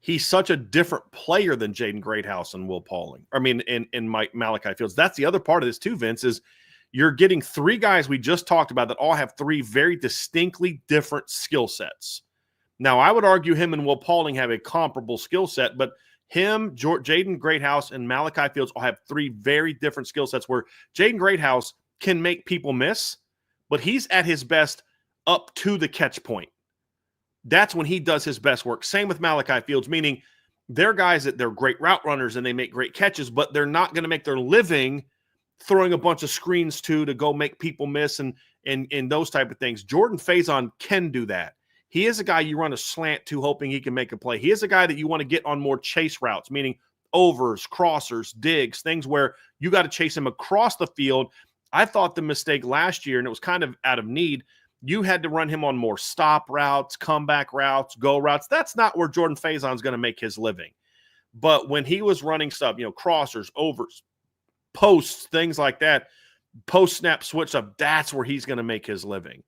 he's such a different player than Jaden Greathouse and Will Pauling. I mean, and Malachi Fields. That's the other part of this too, Vince, is you're getting 3 guys we just talked about that all have 3 very distinctly different skill sets. Now, I would argue him and Will Pauling have a comparable skill set, but him, Jaden Greathouse, and Malachi Fields all have 3 very different skill sets, where Jaden Greathouse can make people miss, but he's at his best up to the catch point. That's when he does his best work. Same with Malachi Fields, meaning they're guys that they're great route runners and they make great catches, but they're not going to make their living throwing a bunch of screens to go make people miss and those type of things. Jordan Faison can do that. He is a guy you run a slant to, hoping he can make a play. He is a guy that you want to get on more chase routes, meaning overs, crossers, digs, things where you got to chase him across the field. I thought the mistake last year, and it was kind of out of need, you had to run him on more stop routes, comeback routes, go routes. That's not where Jordan Faison is going to make his living. But when he was running stuff, crossers, overs, posts, things like that, post snap switch up, that's where he's going to make his living.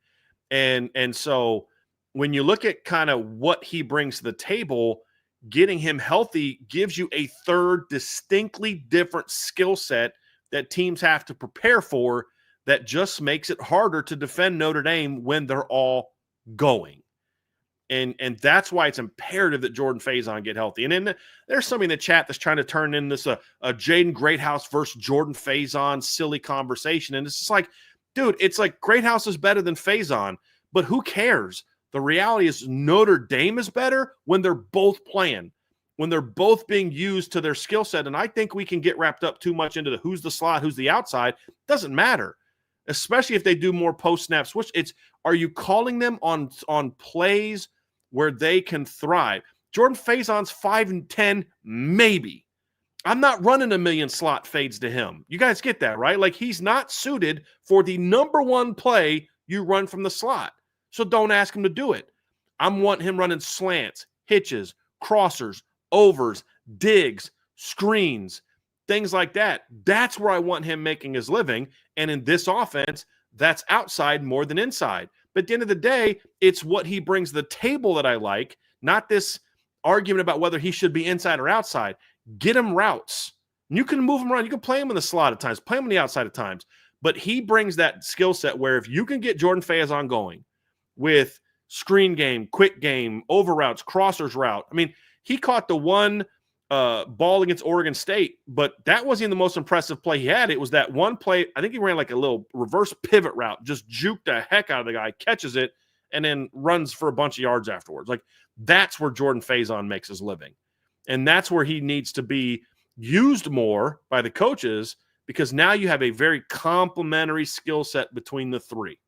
And so when you look at kind of what he brings to the table, getting him healthy gives you a third distinctly different skill set that teams have to prepare for, that just makes it harder to defend Notre Dame when they're all going. And that's why it's imperative that Jordan Faison get healthy. And then there's somebody in the chat that's trying to turn in this a Jaden Greathouse versus Jordan Faison silly conversation. And it's just like, dude, it's like Greathouse is better than Faison, but who cares? The reality is Notre Dame is better when they're both playing, when they're both being used to their skill set. And I think we can get wrapped up too much into who's the slot, who's the outside. Doesn't matter. Especially if they do more post-snap switch. Are you calling them on plays where they can thrive? Jordan Faison's 5 and 10, maybe. I'm not running a million slot fades to him. You guys get that, right? Like, he's not suited for the number one play you run from the slot. So don't ask him to do it. I'm wanting him running slants, hitches, crossers, overs, digs, screens, things like that. That's where I want him making his living. And in this offense, that's outside more than inside. But at the end of the day, it's what he brings to the table that I like, not this argument about whether he should be inside or outside. Get him routes. You can move him around. You can play him in the slot at times, play him on the outside at times. But he brings that skill set where if you can get Jordan Faison going with screen game, quick game, over routes, crossers route. I mean, he caught the one ball against Oregon State, but that wasn't the most impressive play he had. It was that one play. I think he ran like a little reverse pivot route, just juked the heck out of the guy, catches it, and then runs for a bunch of yards afterwards. Like, that's where Jordan Faison makes his living. And that's where he needs to be used more by the coaches, because now you have a very complementary skill set between the three.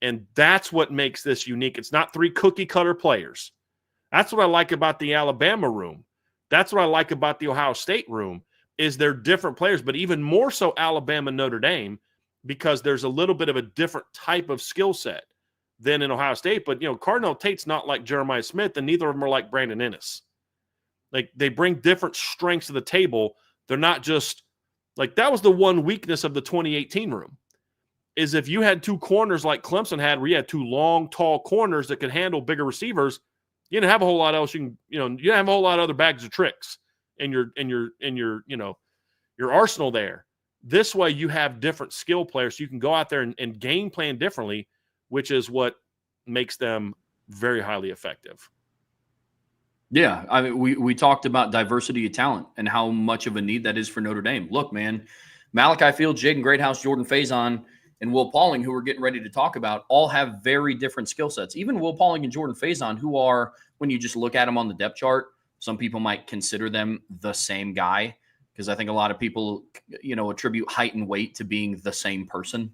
And that's what makes this unique. It's not three cookie cutter players. That's what I like about the Alabama room. That's what I like about the Ohio State room, is they're different players, but even more so Alabama, Notre Dame, because there's a little bit of a different type of skill set than in Ohio State. But, Cardinal Tate's not like Jeremiah Smith, and neither of them are like Brandon Ennis. Like, they bring different strengths to the table. They're not just like, that was the one weakness of the 2018 room, is if you had two corners like Clemson had, where you had two long, tall corners that could handle bigger receivers, you didn't have a whole lot else. You didn't have a whole lot of other bags of tricks in your arsenal there. This way you have different skill players, so you can go out there and game plan differently, which is what makes them very highly effective. Yeah, I mean, we talked about diversity of talent and how much of a need that is for Notre Dame. Look, man, Malachi Fields, Jaden Greathouse, Jordan Faison, and Will Pauling, who we're getting ready to talk about, all have very different skill sets. Even Will Pauling and Jordan Faison, who are, when you just look at them on the depth chart, some people might consider them the same guy, because I think a lot of people, attribute height and weight to being the same person.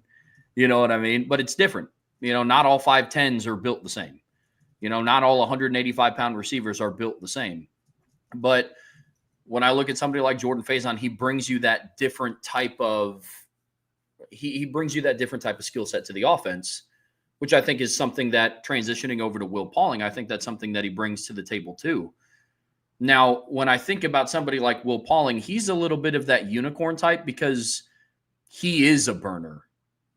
You know what I mean? But it's different. Not all 5'10s are built the same. Not all 185-pound receivers are built the same. But when I look at somebody like Jordan Faison, he brings you that different type of he brings you that different type of skill set to the offense, which I think is something that, transitioning over to Will Pauling, I think that's something that he brings to the table too. Now, when I think about somebody like Will Pauling, he's a little bit of that unicorn type, because he is a burner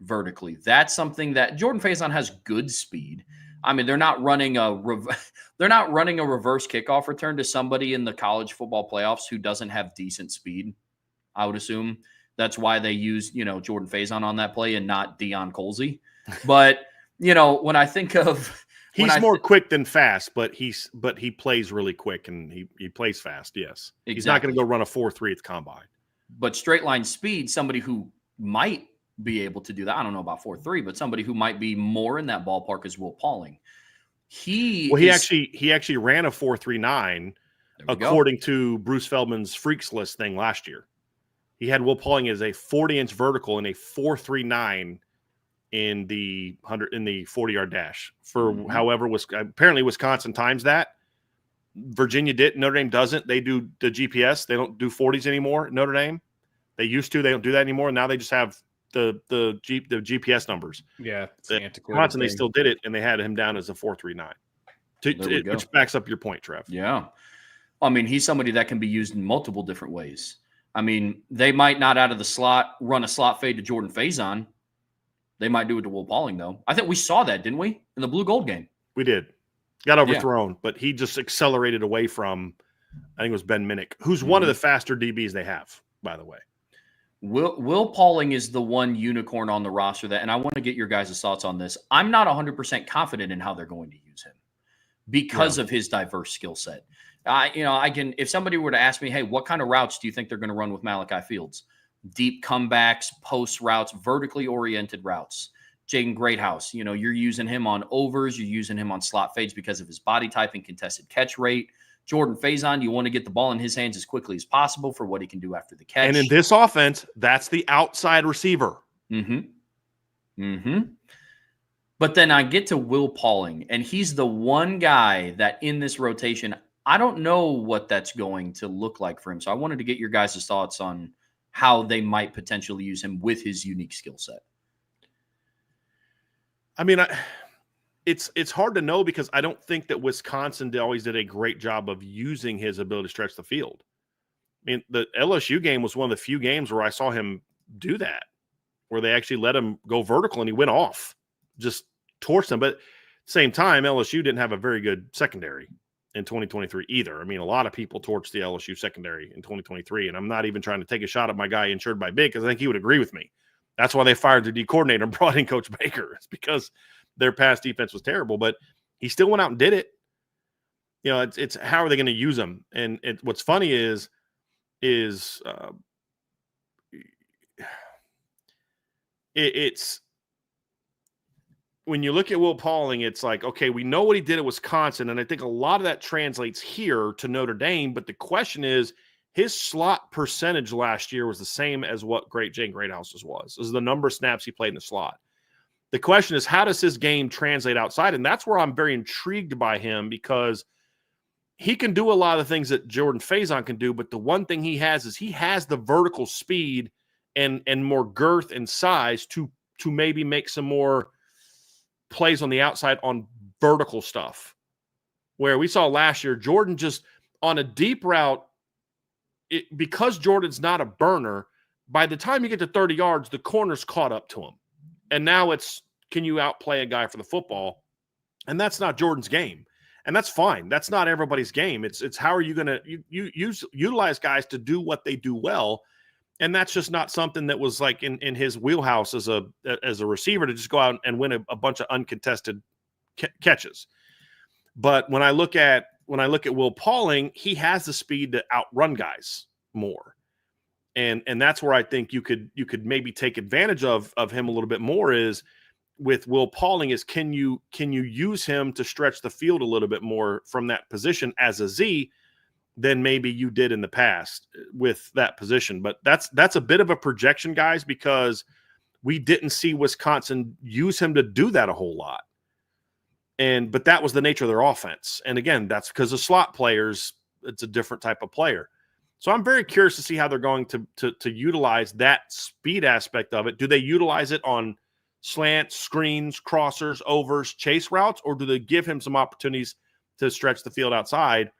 vertically. That's something that Jordan Faison has good speed. I mean, they're not running a reverse kickoff return to somebody in the college football playoffs who doesn't have decent speed, I would assume. That's why they use, Jordan Faison on that play and not Deion Colsey. But, when I think of he's more quick than fast, but he plays really quick, and he plays fast. Yes. Exactly. He's not going to go run a 4.3 at the combine. But straight line speed, somebody who might be able to do that. I don't know about 4.3, but somebody who might be more in that ballpark is Will Pauling. He actually ran a 4.39 according to Bruce Feldman's Freaks List thing last year. He had Will Pauling as a 40-inch vertical and a 4.39 in the 40-yard dash for however was apparently Wisconsin times that. Virginia did. Notre Dame doesn't. They do the GPS. They don't do 40s anymore. Notre Dame. They used to. They don't do that anymore. Now they just have the GPS numbers. Yeah, Wisconsin, they still did it, and they had him down as a 4.39, which backs up your point, Trev. Yeah, I mean, he's somebody that can be used in multiple different ways. I mean, they might not out of the slot run a slot fade to Jordan Faison. They might do it to Will Pauling, though. I think we saw that, didn't we, in the Blue Gold game? We did. Got overthrown, but he just accelerated away from, I think it was Ben Minnick, who's one of the faster DBs they have, by the way. Will Pauling is the one unicorn on the roster that, and I want to get your guys' thoughts on this. I'm not 100% confident in how they're going to use him because of his diverse skill set. I can, if somebody were to ask me, hey, what kind of routes do you think they're going to run with Malachi Fields? Deep comebacks, post routes, vertically oriented routes. Jaden Greathouse, you're using him on overs, you're using him on slot fades because of his body type and contested catch rate. Jordan Faison, you want to get the ball in his hands as quickly as possible for what he can do after the catch. And in this offense, that's the outside receiver. But then I get to Will Pauling, and he's the one guy that in this rotation, I don't know what that's going to look like for him. So I wanted to get your guys' thoughts on how they might potentially use him with his unique skill set. I mean, it's hard to know, because I don't think that Wisconsin always did a great job of using his ability to stretch the field. I mean, the LSU game was one of the few games where I saw him do that, where they actually let him go vertical and he went off, just torched them. But at the same time, LSU didn't have a very good secondary in 2023 either. I mean, a lot of people torched the LSU secondary in 2023, and I'm not even trying to take a shot at my guy insured by Big because I think he would agree with me. That's why they fired the D coordinator and brought in Coach Baker. It's because their pass defense was terrible, but he still went out and did it. You know, it's how are they going to use them? And what's funny is it's when you look at Will Pauling, it's like, okay, we know what he did at Wisconsin, and I think a lot of that translates here to Notre Dame. But the question is, his slot percentage last year was the same as what Jane Greathouse's was. This is the number of snaps he played in the slot. The question is, how does his game translate outside? And that's where I'm very intrigued by him, because he can do a lot of the things that Jordan Faison can do, but the one thing he has is he has the vertical speed and more girth and size to maybe make some more plays on the outside on vertical stuff. Where we saw last year, Jordan just on a deep route, because Jordan's not a burner, by the time you get to 30 yards, the corner's caught up to him. And now it's, can you outplay a guy for the football? And that's not Jordan's game. And that's fine. That's not everybody's game. It's how are you going to utilize guys to do what they do well. And that's just not something that was like in his wheelhouse as a receiver, to just go out and win a bunch of uncontested catches. But when I look at Will Pauling, he has the speed to outrun guys more. And that's where I think you could maybe take advantage of him a little bit more, is with Will Pauling, is can you use him to stretch the field a little bit more from that position as a Z than maybe you did in the past with that position. But that's a bit of a projection, guys, because we didn't see Wisconsin use him to do that a whole lot. But that was the nature of their offense. And again, that's because of slot players, it's a different type of player. So I'm very curious to see how they're going to utilize that speed aspect of it. Do they utilize it on slants, screens, crossers, overs, chase routes, or do they give him some opportunities to stretch the field outside?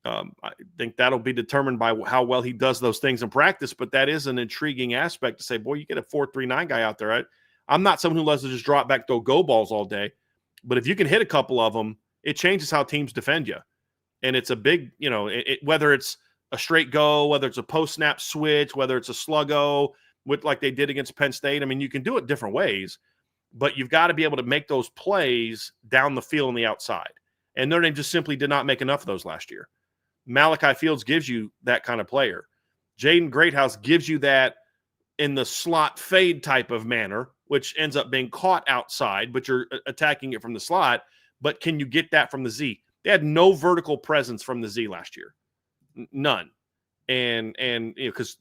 I think that'll be determined by how well he does those things in practice, but that is an intriguing aspect to say, boy, you get a 4.39 guy out there. I'm not someone who loves to just drop back, throw go balls all day, but if you can hit a couple of them, it changes how teams defend you. And it's a big, whether it's a straight go, whether it's a post-snap switch, whether it's a sluggo, like they did against Penn State. I mean, you can do it different ways, but you've got to be able to make those plays down the field on the outside. And Notre Dame just simply did not make enough of those last year. Malachi Fields gives you that kind of player. Jaden Greathouse gives you that in the slot fade type of manner, which ends up being caught outside, but you're attacking it from the slot. But can you get that from the Z? They had no vertical presence from the Z last year. None. And because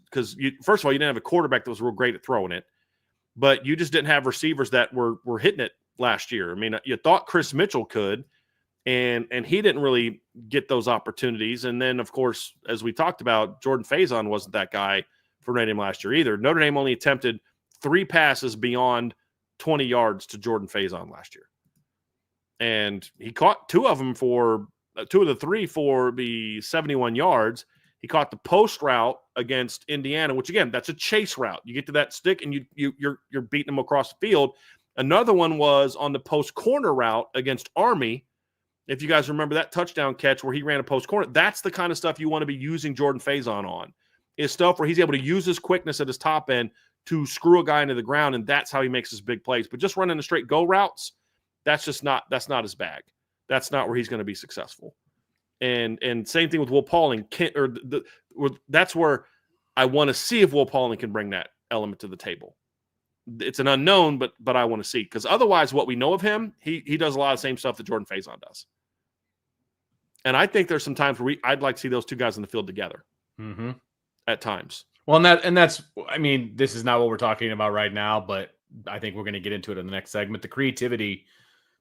first of all, you didn't have a quarterback that was real great at throwing it, but you just didn't have receivers that were hitting it last year. I mean, you thought Chris Mitchell could, and he didn't really get those opportunities. And then, of course, as we talked about, Jordan Faison wasn't that guy for Notre Dame last year either. Notre Dame only attempted 3 passes beyond 20 yards to Jordan Faison last year. And he caught 2 of them for 2 of the 3 for the 71 yards. He caught the post route against Indiana, which again, that's a chase route. You get to that stick and you're beating them across the field. Another one was on the post corner route against Army. If you guys remember that touchdown catch where he ran a post corner, that's the kind of stuff you want to be using Jordan Faison on. Is stuff where he's able to use his quickness at his top end to screw a guy into the ground, and that's how he makes his big plays. But just running the straight go routes, that's not his bag. That's not where he's going to be successful. And same thing with Will Pauling. That's where I want to see if Will Pauling can bring that element to the table. It's an unknown, but I want to see, because otherwise, what we know of him, he does a lot of the same stuff that Jordan Faison does. And I think there's some times where I'd like to see those 2 guys in the field together. Mm-hmm. At times. Well, that's, I mean, this is not what we're talking about right now, but I think we're going to get into it in the next segment. The creativity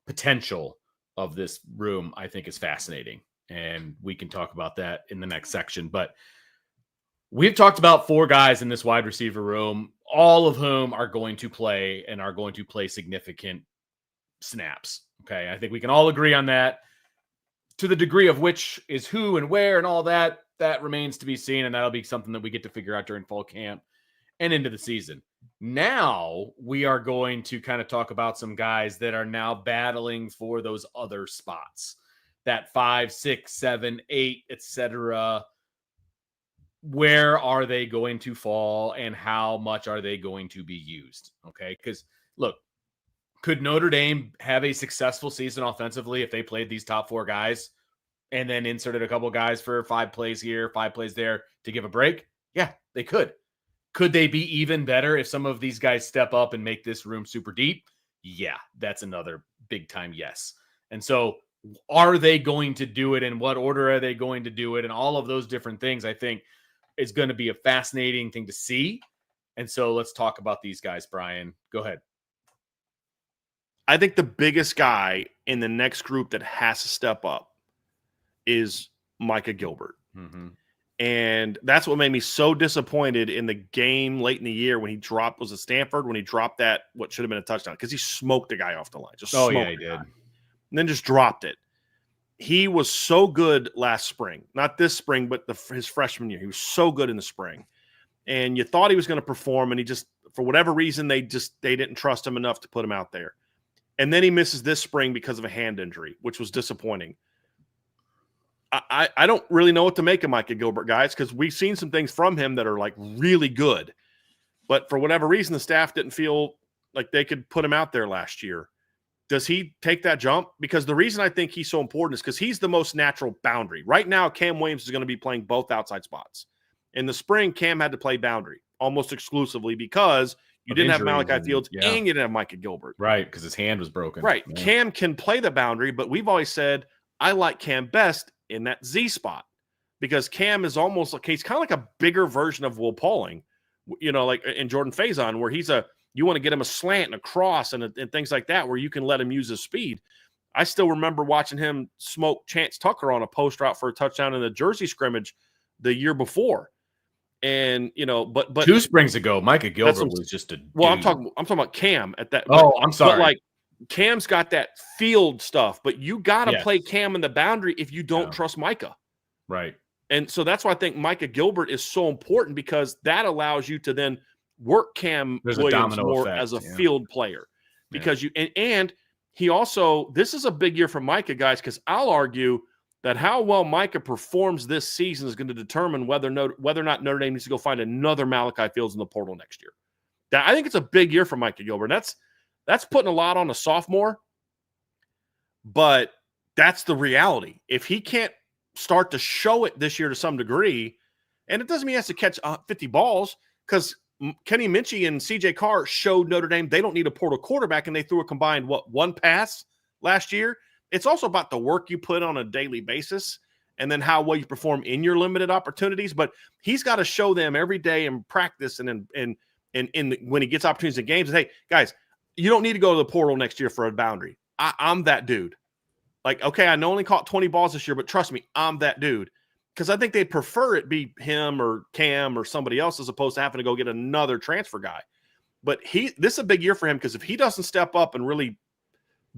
potential of this room, I think, is fascinating. And we can talk about that in the next section. But we've talked about 4 guys in this wide receiver room, all of whom are going to play and are going to play significant snaps. Okay. I think we can all agree on that. To the degree of which is who and where and all that remains to be seen. And that'll be something that we get to figure out during fall camp and into the season. Now we are going to kind of talk about some guys that are now battling for those other spots, that 5, 6, 7, 8, etc. Where are they going to fall and how much are they going to be used? Okay. Because look, could Notre Dame have a successful season offensively if they played these top 4 guys and then inserted a couple guys for 5 plays here, 5 plays there to give a break? Yeah, they could. Could they be even better if some of these guys step up and make this room super deep? Yeah, that's another big time yes. And so are they going to do it? In what order are they going to do it? And all of those different things, I think, is going to be a fascinating thing to see. And so let's talk about these guys, Brian. Go ahead. I think the biggest guy in the next group that has to step up is Micah Gilbert. Mm-hmm. And that's what made me so disappointed in the game late in the year when he dropped, was it Stanford, when he dropped that, what should have been a touchdown, because he smoked the guy off the line. Just smoked he did. And then just dropped it. He was so good last spring, not this spring, but his freshman year. He was so good in the spring. And you thought he was going to perform, and he just, for whatever reason, they didn't trust him enough to put him out there. And then he misses this spring because of a hand injury, which was disappointing. I don't really know what to make of Micah Gilbert, guys, because we've seen some things from him that are like really good. But for whatever reason, the staff didn't feel like they could put him out there last year. Does he take that jump? Because the reason I think he's so important is because he's the most natural boundary. Right now, Cam Williams is going to be playing both outside spots. In the spring, Cam had to play boundary almost exclusively because you didn't have Malachi Fields and you didn't have Micah Gilbert. Right, because his hand was broken. Right. Yeah. Cam can play the boundary, but we've always said I like Cam best in that Z spot because Cam is almost like, he's kind of like a bigger version of Will Pauling, like in Jordan Faison, where you want to get him a slant and a cross and things like that, where you can let him use his speed. I still remember watching him smoke Chance Tucker on a post route for a touchdown in the Jersey scrimmage the year before. And, but 2 springs ago, Micah Gilbert was just a dude. Well, I'm talking about Cam at that. I'm sorry. But Cam's got that field stuff, but you got to play Cam in the boundary if you don't trust Micah. Right. And so that's why I think Micah Gilbert is so important, because that allows you to then work Cam Williams more as a field player. Because and he also, this is a big year for Micah, guys, because I'll argue that how well Micah performs this season is going to determine whether or not Notre Dame needs to go find another Malachi Fields in the portal next year. I think it's a big year for Micah Gilbert. That's putting a lot on a sophomore, but that's the reality. If he can't start to show it this year to some degree, and it doesn't mean he has to catch 50 balls, because Kenny Minchie and CJ Carr showed Notre Dame they don't need a portal quarterback, and they threw a combined, 1 pass last year. It's also about the work you put on a daily basis and then how well you perform in your limited opportunities. But he's got to show them every day in practice and when he gets opportunities in games, hey, guys, you don't need to go to the portal next year for a boundary. I'm that dude. Like, okay, I only caught 20 balls this year, but trust me, I'm that dude. Because I think they'd prefer it be him or Cam or somebody else as opposed to having to go get another transfer guy. But this is a big year for him, because if he doesn't step up and really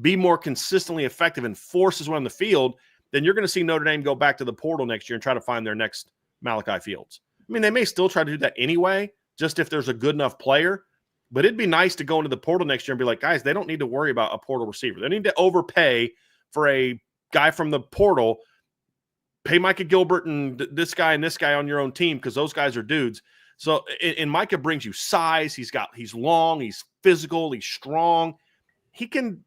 be more consistently effective and forces one on the field, then you're going to see Notre Dame go back to the portal next year and try to find their next Malachi Fields. I mean, they may still try to do that anyway, just if there's a good enough player. But it'd be nice to go into the portal next year and be like, guys, they don't need to worry about a portal receiver. They need to overpay for a guy from the portal. Pay Micah Gilbert and this guy on your own team, because those guys are dudes. So, and Micah brings you size. He's long, he's physical, he's strong. He can,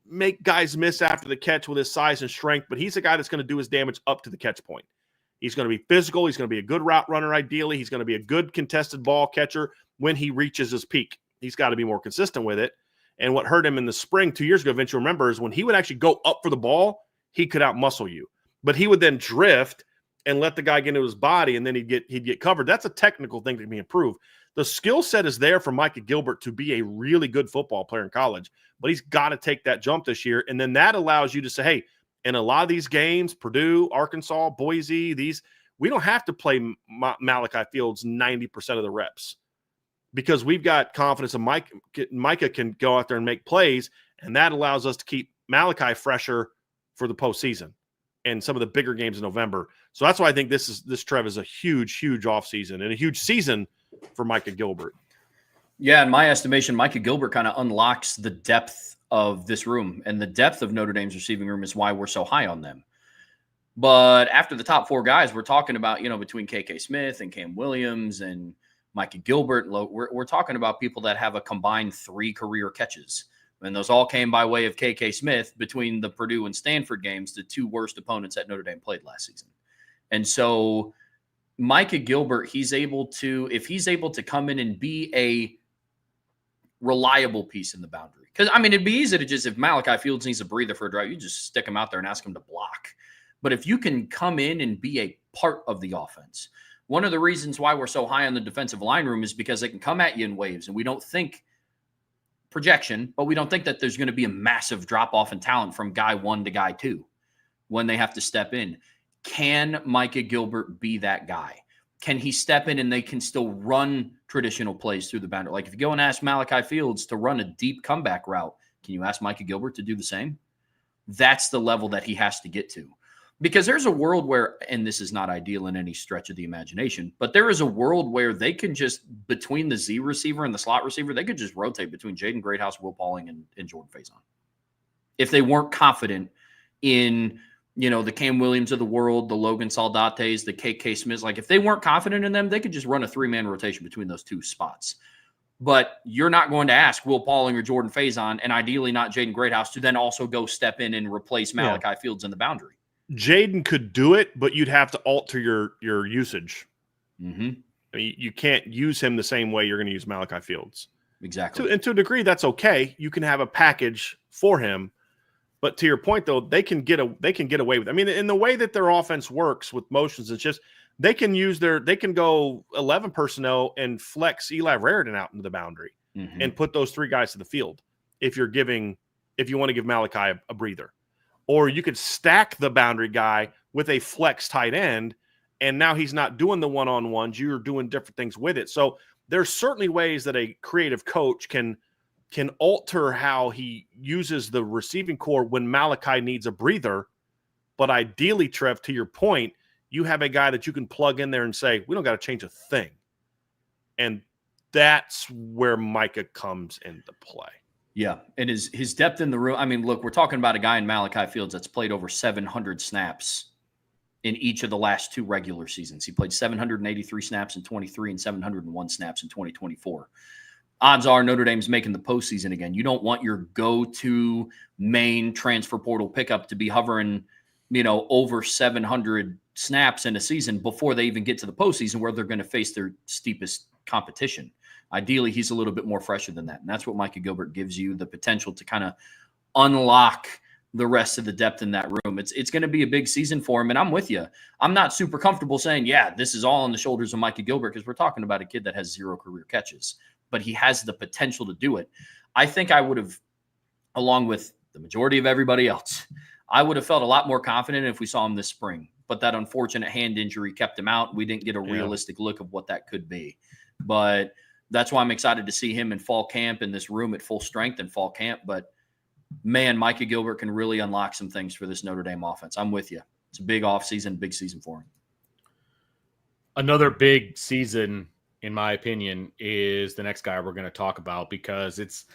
make guys miss after the catch with his size and strength, but he's a guy that's going to do his damage up to the catch point. He's going to be physical. He's going to be a good route runner, ideally. He's going to be a good contested ball catcher when he reaches his peak. He's got to be more consistent with it. And what hurt him in the spring 2 years ago, Vince, you remember, is when he would actually go up for the ball, he could out-muscle you. But he would then drift and let the guy get into his body, and then he'd get covered. That's a technical thing to be improved. The skill set is there for Micah Gilbert to be a really good football player in college, but he's got to take that jump this year. And then that allows you to say, hey, in a lot of these games, Purdue, Arkansas, Boise, we don't have to play Malachi Fields 90% of the reps, because we've got confidence in Micah can go out there and make plays, and that allows us to keep Malachi fresher for the postseason and some of the bigger games in November. So that's why I think this Trev is a huge, huge offseason and a huge season for Micah Gilbert. Yeah, in my estimation, Micah Gilbert kind of unlocks the depth of this room, and the depth of Notre Dame's receiving room is why we're so high on them. But after the top four guys, we're talking about, between KK Smith and Cam Williams and Micah Gilbert, we're talking about people that have a combined 3 career catches. And those all came by way of KK Smith between the Purdue and Stanford games, the 2 worst opponents that Notre Dame played last season. And so Micah Gilbert, if he's able to come in and be a reliable piece in the boundary. Because, it'd be easy to just, if Malachi Fields needs a breather for a drive, you just stick him out there and ask him to block. But if you can come in and be a part of the offense, one of the reasons why we're so high on the defensive line room is because they can come at you in waves, and we don't think projection, but we don't think that there's going to be a massive drop-off in talent from guy 1 to guy 2 when they have to step in. Can Micah Gilbert be that guy? Can he step in and they can still run traditional plays through the boundary? Like if you go and ask Malachi Fields to run a deep comeback route, can you ask Micah Gilbert to do the same? That's the level that he has to get to. Because there's a world where, and this is not ideal in any stretch of the imagination, but there is a world where they can just, between the Z receiver and the slot receiver, they could just rotate between Jaden Greathouse, Will Pauling, and Jordan Faison. If they weren't confident in, the Cam Williams of the world, the Logan Saldates, the KK Smiths, like if they weren't confident in them, they could just run a 3-man rotation between those 2 spots. But you're not going to ask Will Pauling or Jordan Faison, and ideally not Jaden Greathouse, to then also go step in and replace Malachi Fields in the boundary. Jaden could do it, but you'd have to alter your usage. Mm-hmm. You can't use him the same way you're going to use Malachi Fields. Exactly. And to a degree, that's okay. You can have a package for him. But to your point, though, they can get away with it. In the way that their offense works with motions, it's just they can go 11 personnel and flex Eli Raridan out into the boundary and put those 3 guys to the field if you want to give Malachi a breather. Or you could stack the boundary guy with a flex tight end, and now he's not doing the one-on-ones. You're doing different things with it. So there's certainly ways that a creative coach can alter how he uses the receiving core when Malachi needs a breather. But ideally, Trev, to your point, you have a guy that you can plug in there and say, we don't got to change a thing. And that's where Micah comes into play. Yeah, and his depth in the room. Look, we're talking about a guy in Malachi Fields that's played over 700 snaps in each of the last 2 regular seasons. He played 783 snaps in 23 and 701 snaps in 2024. Odds are Notre Dame's making the postseason again. You don't want your go-to main transfer portal pickup to be hovering, over 700 snaps in a season before they even get to the postseason where they're going to face their steepest competition. Ideally, he's a little bit more fresher than that. And that's what Micah Gilbert gives you, the potential to kind of unlock the rest of the depth in that room. It's going to be a big season for him. And I'm with you. I'm not super comfortable saying, this is all on the shoulders of Micah Gilbert, because we're talking about a kid that has 0 career catches, but he has the potential to do it. I think I would have, along with the majority of everybody else, I would have felt a lot more confident if we saw him this spring. But that unfortunate hand injury kept him out. We didn't get a realistic look of what that could be. But that's why I'm excited to see him in fall camp, in this room at full strength in fall camp. But, man, Micah Gilbert can really unlock some things for this Notre Dame offense. I'm with you. It's a big offseason, big season for him. Another big season, in my opinion, is the next guy we're going to talk about, because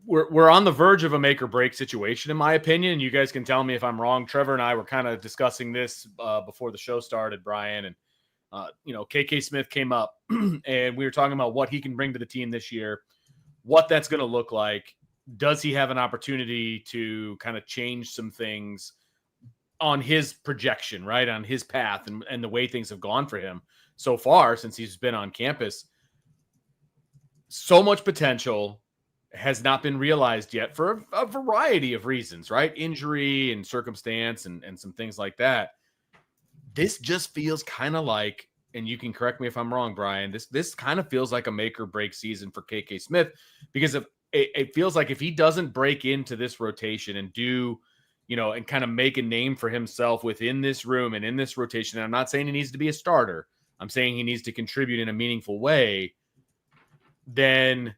we're on the verge of a make or break situation, in my opinion. You guys can tell me if I'm wrong. Trevor and I were kind of discussing this before the show started, Brian, and KK Smith came up and we were talking about what he can bring to the team this year, what that's going to look like. Does he have an opportunity to kind of change some things on his projection, right? On his path and the way things have gone for him so far since he's been on campus. So much potential has not been realized yet for a variety of reasons, right? Injury and circumstance and some things like that. This just feels kind of like, and you can correct me if I'm wrong, Brian, this kind of feels like a make or break season for KK Smith, because it feels like if he doesn't break into this rotation and do, and kind of make a name for himself within this room and in this rotation, and I'm not saying he needs to be a starter, I'm saying he needs to contribute in a meaningful way, then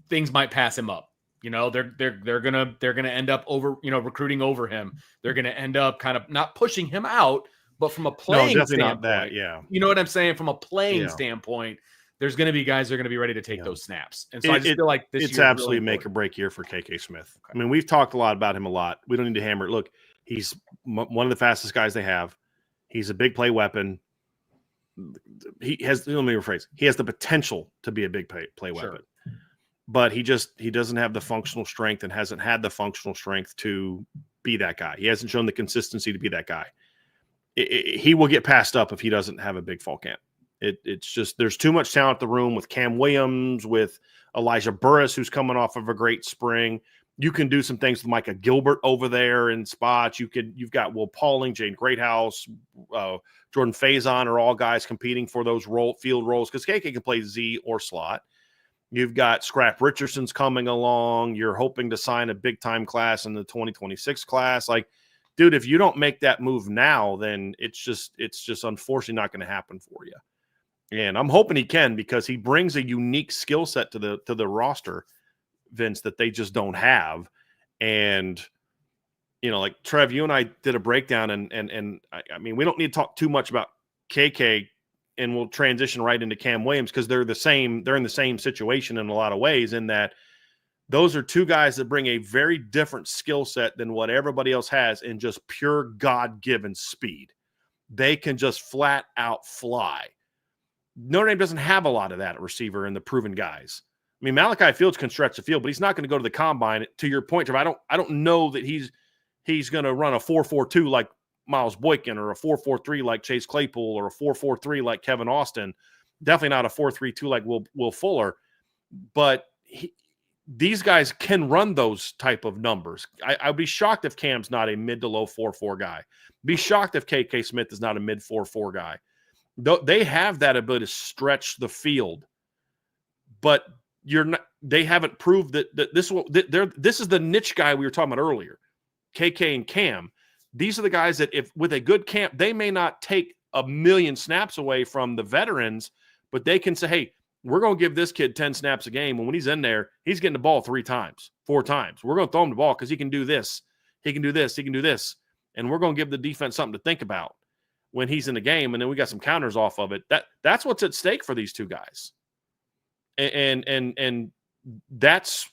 things might pass him up. They're gonna end up over, recruiting over him. They're gonna end up kind of not pushing him out, but from a playing standpoint, not that, yeah. You know what I'm saying? From a playing standpoint, there's going to be guys that are going to be ready to take those snaps. And so I just feel like it's absolutely really make or break year for KK Smith. Okay. I mean, we've talked a lot about him a lot. We don't need to hammer it. Look, he's one of the fastest guys they have. He's a big play weapon. He has, let me rephrase, he has the potential to be a big play weapon. But he doesn't have the functional strength and hasn't had the functional strength to be that guy. He hasn't shown the consistency to be that guy. He will get passed up if he doesn't have a big fall camp. It's just there's too much talent in the room with Cam Williams, with Elijah Burris, who's coming off of a great spring. You can do some things with Micah Gilbert over there in spots. You've got Will Pauling, Jane Greathouse, Jordan Faison are all guys competing for those field roles because KK can play Z or slot. You've got Scrap Richardson's coming along. You're hoping to sign a big-time class in the 2026 class. Like, dude, if you don't make that move now, then it's just unfortunately not going to happen for you. And I'm hoping he can because he brings a unique skill set to the roster, Vince, that they just don't have. And, you know, like Trev, you and I did a breakdown, and I mean, we don't need to talk too much about KK, and we'll transition right into Cam Williams because they're in the same situation in a lot of ways, in that those are two guys that bring a very different skill set than what everybody else has in just pure God-given speed. They can just flat out fly. Notre Dame doesn't have a lot of that at receiver in the proven guys. I mean, Malachi Fields can stretch the field, but he's not going to go to the combine. To your point, Trev, I don't know that he's going to run a 4.42 like Miles Boykin or a 4.43 like Chase Claypool or a 4.43 like Kevin Austin. Definitely not a 4.32 like Will Fuller. But these guys can run those type of numbers. I'd be shocked if Cam's not a mid to low 4.4 guy. Be shocked if KK Smith is not a mid 4.4 guy. They have that ability to stretch the field, but they haven't proved that this is the niche guy we were talking about earlier. KK and Cam. These are the guys that, if with a good camp, they may not take a million snaps away from the veterans, but they can say, hey, we're going to give this kid 10 snaps a game. And when he's in there, he's getting the ball 3 times, 4 times. We're going to throw him the ball because he can do this. He can do this. He can do this. And we're going to give the defense something to think about when he's in the game. And then we got some counters off of it. That's what's at stake for these two guys. And that's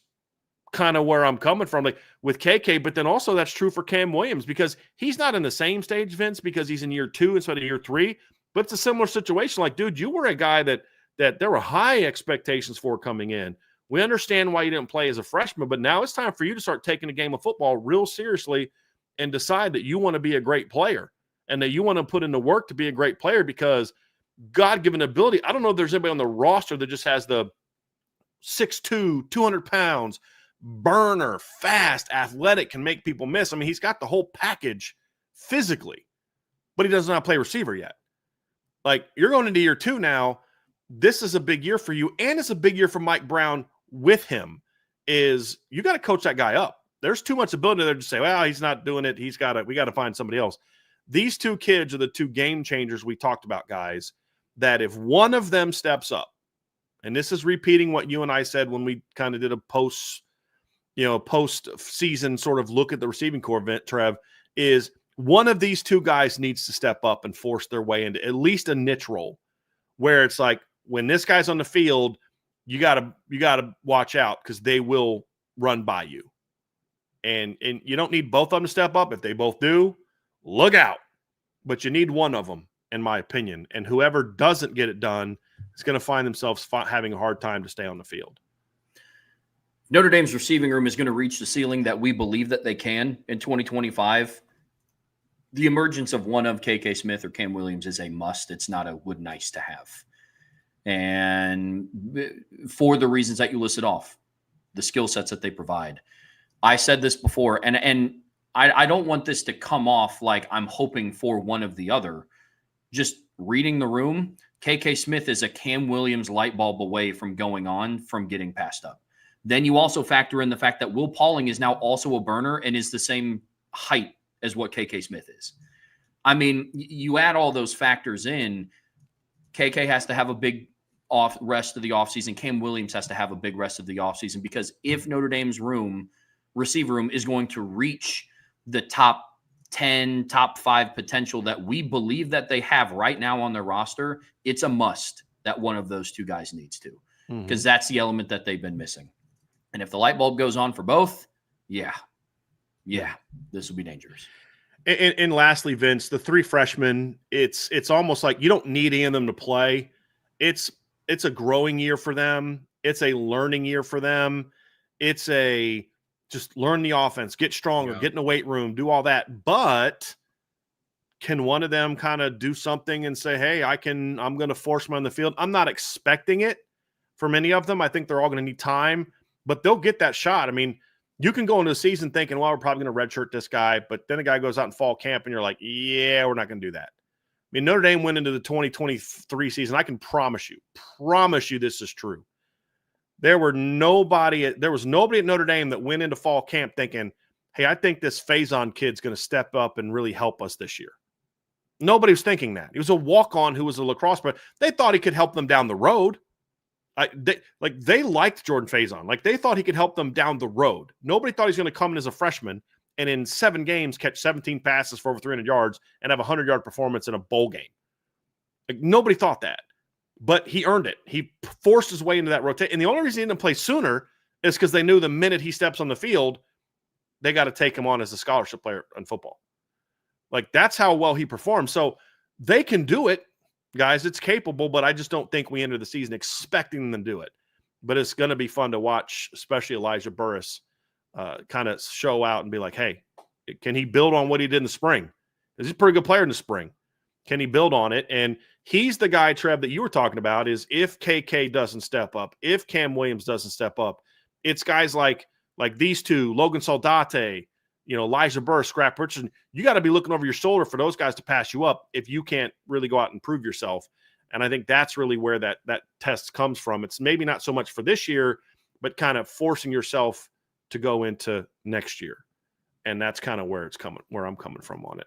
kind of where I'm coming from, like with KK, but then also that's true for Cam Williams because he's not in the same stage, Vince, because he's in year 2 instead of year 3, but it's a similar situation. Like, dude, you were a guy that there were high expectations for coming in. We understand why you didn't play as a freshman, but now it's time for you to start taking the game of football real seriously and decide that you want to be a great player and that you want to put in the work to be a great player because God-given ability. I don't know if there's anybody on the roster that just has the 6'2", 200 pounds, burner, fast, athletic, can make people miss. I mean, he's got the whole package physically, but he does not play receiver yet. Like, you're going into year 2 now. This is a big year for you, and it's a big year for Mike Brown with him. Is you got to coach that guy up. There's too much ability there to say, well, he's not doing it. We got to find somebody else. These 2 kids are the 2 game changers we talked about, guys, that if one of them steps up, and this is repeating what you and I said when we kind of did a post-season sort of look at the receiving corps event, Trev, is one of these 2 guys needs to step up and force their way into at least a niche role where it's like, when this guy's on the field, you gotta watch out because they will run by you. And you don't need both of them to step up. If they both do, look out. But you need one of them, in my opinion. And whoever doesn't get it done is going to find themselves having a hard time to stay on the field. Notre Dame's receiving room is going to reach the ceiling that we believe that they can in 2025. The emergence of one of KK Smith or Cam Williams is a must. It's not a would nice to have. And for the reasons that you listed off, the skill sets that they provide. I said this before, and I don't want this to come off like I'm hoping for one of the other. Just reading the room, KK Smith is a Cam Williams light bulb away from getting passed up. Then you also factor in the fact that Will Pauling is now also a burner and is the same height as what KK Smith is. I mean, you add all those factors in, KK has to have a big rest of the offseason. Cam Williams has to have a big rest of the offseason because if Notre Dame's receiver room is going to reach the top 10, top 5 potential that we believe that they have right now on their roster, it's a must that one of those two guys needs to, because that's the element that they've been missing. And if the light bulb goes on for both, yeah, this will be dangerous. And lastly, Vince, the three freshmen, it's almost like you don't need any of them to play. It's a growing year for them. It's a learning year for them. It's a just learn the offense, get stronger, get in the weight room, do all that. But can one of them kind of do something and say, hey, I'm going to force them on the field? I'm not expecting it from any of them. I think they're all going to need time, but they'll get that shot. I mean, you can go into the season thinking, well, we're probably going to redshirt this guy, but then the guy goes out in fall camp and you're like, yeah, we're not going to do that. I mean, Notre Dame went into the 2023 season. I can promise you this is true. There was nobody at Notre Dame that went into fall camp thinking, hey, I think this Faison kid's going to step up and really help us this year. Nobody was thinking that. He was a walk-on who was a lacrosse player. They thought he could help them down the road. They liked Jordan Faison. Like, they thought he could help them down the road. Nobody thought he was going to come in as a freshman and in 7 games catch 17 passes for over 300 yards and have a 100-yard performance in a bowl game. Like, nobody thought that. But he earned it. He forced his way into that rotation. And the only reason he didn't play sooner is because they knew the minute he steps on the field, they got to take him on as a scholarship player in football. Like, that's how well he performed. So they can do it, guys. It's capable, but I just don't think we enter the season expecting them to do it. But it's going to be fun to watch, especially Elijah Burris kind of show out and be like, hey, can he build on what he did in the spring? He's a pretty good player in the spring. Can he build on it? And he's the guy, Trev, that you were talking about, is if KK doesn't step up, if Cam Williams doesn't step up, it's guys like these two, Logan Saldate, Elijah Burris, Scrap Richardson. You got to be looking over your shoulder for those guys to pass you up if you can't really go out and prove yourself. And I think that's really where that test comes from. It's maybe not so much for this year, but kind of forcing yourself to go into next year. And that's kind of where I'm coming from on it.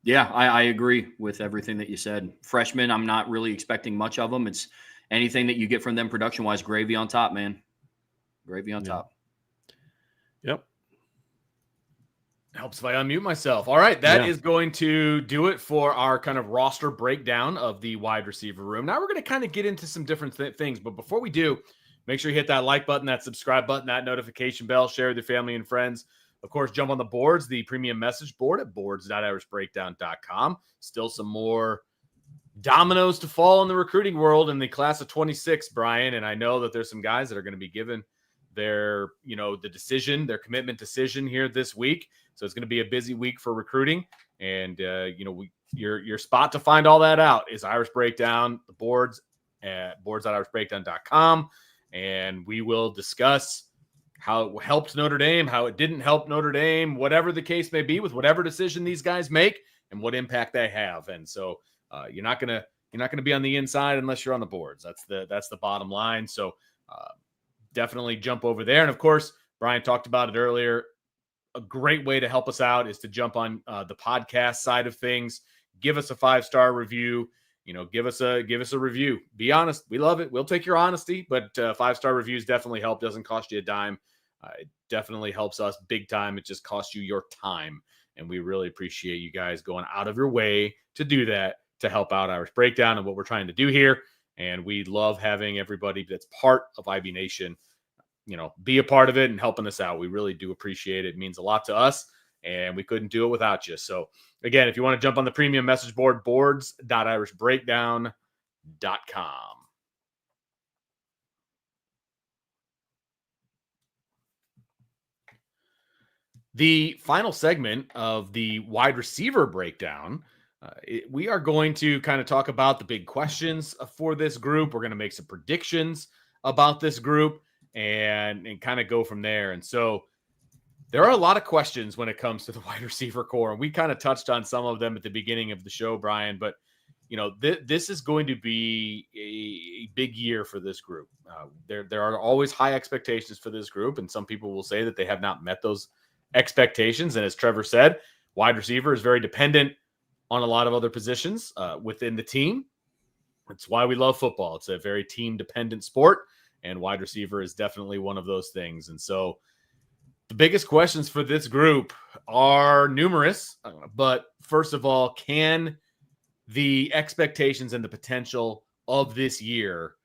Yeah, I agree with everything that you said. Freshmen, I'm not really expecting much of them. It's anything that you get from them production-wise, gravy on top, man. Gravy on top. Yep. Helps if I unmute myself. All right, that is going to do it for our kind of roster breakdown of the wide receiver room. Now we're going to kind of get into some different things, but before we do, make sure you hit that like button, that subscribe button, that notification bell, share with your family and friends. Of course, jump on the boards, the premium message board at boards.irishbreakdown.com. Still some more dominoes to fall in the recruiting world in the class of 26, Brian. And I know that there's some guys that are going to be given their, the decision, their commitment decision here this week. So it's going to be a busy week for recruiting. And, your spot to find all that out is Irish Breakdown, the boards at boards.irishbreakdown.com. And we will discuss how it helped Notre Dame, how it didn't help Notre Dame, whatever the case may be with whatever decision these guys make and what impact they have. And so you're not going to be on the inside unless you're on the boards. That's the bottom line. So definitely jump over there. And of course, Brian talked about it earlier. A great way to help us out is to jump on the podcast side of things. Give us a 5-star review. Give us a review. Be honest. We love it. We'll take your honesty, but 5-star reviews definitely help. Doesn't cost you a dime. It definitely helps us big time. It just costs you your time. And we really appreciate you guys going out of your way to do that, to help out Irish Breakdown and what we're trying to do here. And we love having everybody that's part of IB Nation, be a part of it and helping us out. We really do appreciate it. It means a lot to us, and we couldn't do it without you. So again, if you want to jump on the premium message board, boards.irishbreakdown.com. The final segment of the wide receiver breakdown, we are going to kind of talk about the big questions for this group. We're going to make some predictions about this group and kind of go from there. And so there are a lot of questions when it comes to the wide receiver core, and we kind of touched on some of them at the beginning of the show, Brian, but this is going to be a big year for this group. There are always high expectations for this group, and some people will say that they have not met those expectations. And as Trevor said, wide receiver is very dependent on a lot of other positions within the team. That's why we love football. It's a very team-dependent sport, and wide receiver is definitely one of those things. And so the biggest questions for this group are numerous. But first of all, can the expectations and the potential of this year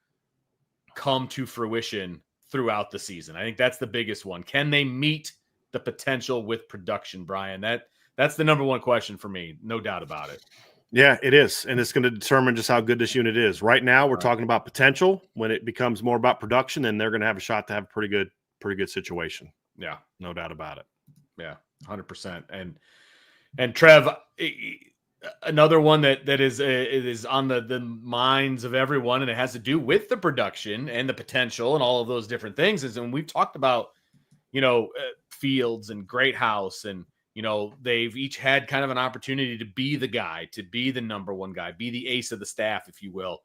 come to fruition throughout the season. I think that's the biggest one. Can they meet the potential with production, Brian? That's the number one question for me. No doubt about it. Yeah, it is. And it's going to determine just how good this unit is. Right now, we're talking about potential. When it becomes more about production, then they're going to have a shot to have a pretty good situation. Yeah, no doubt about it. Yeah, 100%. And Trev, another one that is on the minds of everyone, and it has to do with the production and the potential and all of those different things. Is, and we've talked about, Fields and Greathouse, and they've each had kind of an opportunity to be the guy, to be the number one guy, be the ace of the staff, if you will.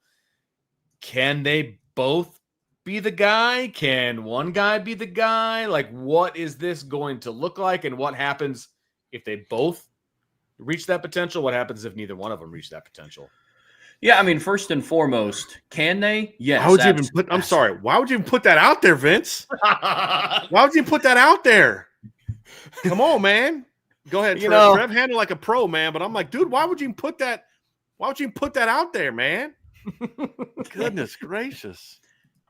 Can they both be the guy? Can one guy be the guy? Like, what is this going to look like? And what happens if they both reach that potential? What happens if neither one of them reach that potential? Yeah, I mean, first and foremost, can they? Yes. Why would you even put? I'm sorry. Why would you even put that out there, Vince? Why would you put that out there? Come on, man. Go ahead, Trev. Trev handled like a pro, man. But I'm like, dude, why would you put that? Why would you put that out there, man? Goodness gracious.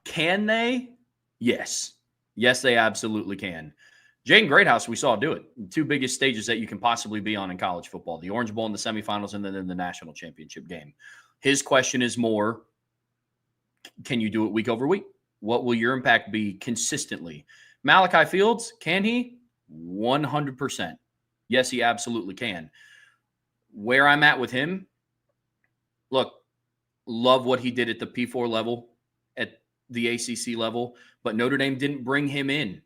Can they? Yes. Yes, they absolutely can. Jaden Greathouse, we saw do it. The two biggest stages that you can possibly be on in college football, the Orange Bowl in the semifinals and then in the national championship game. His question is more, can you do it week over week? What will your impact be consistently? Malachi Fields, can he? 100%. Yes, he absolutely can. Where I'm at with him, look, love what he did at the P4 level, at the ACC level, but Notre Dame didn't bring him in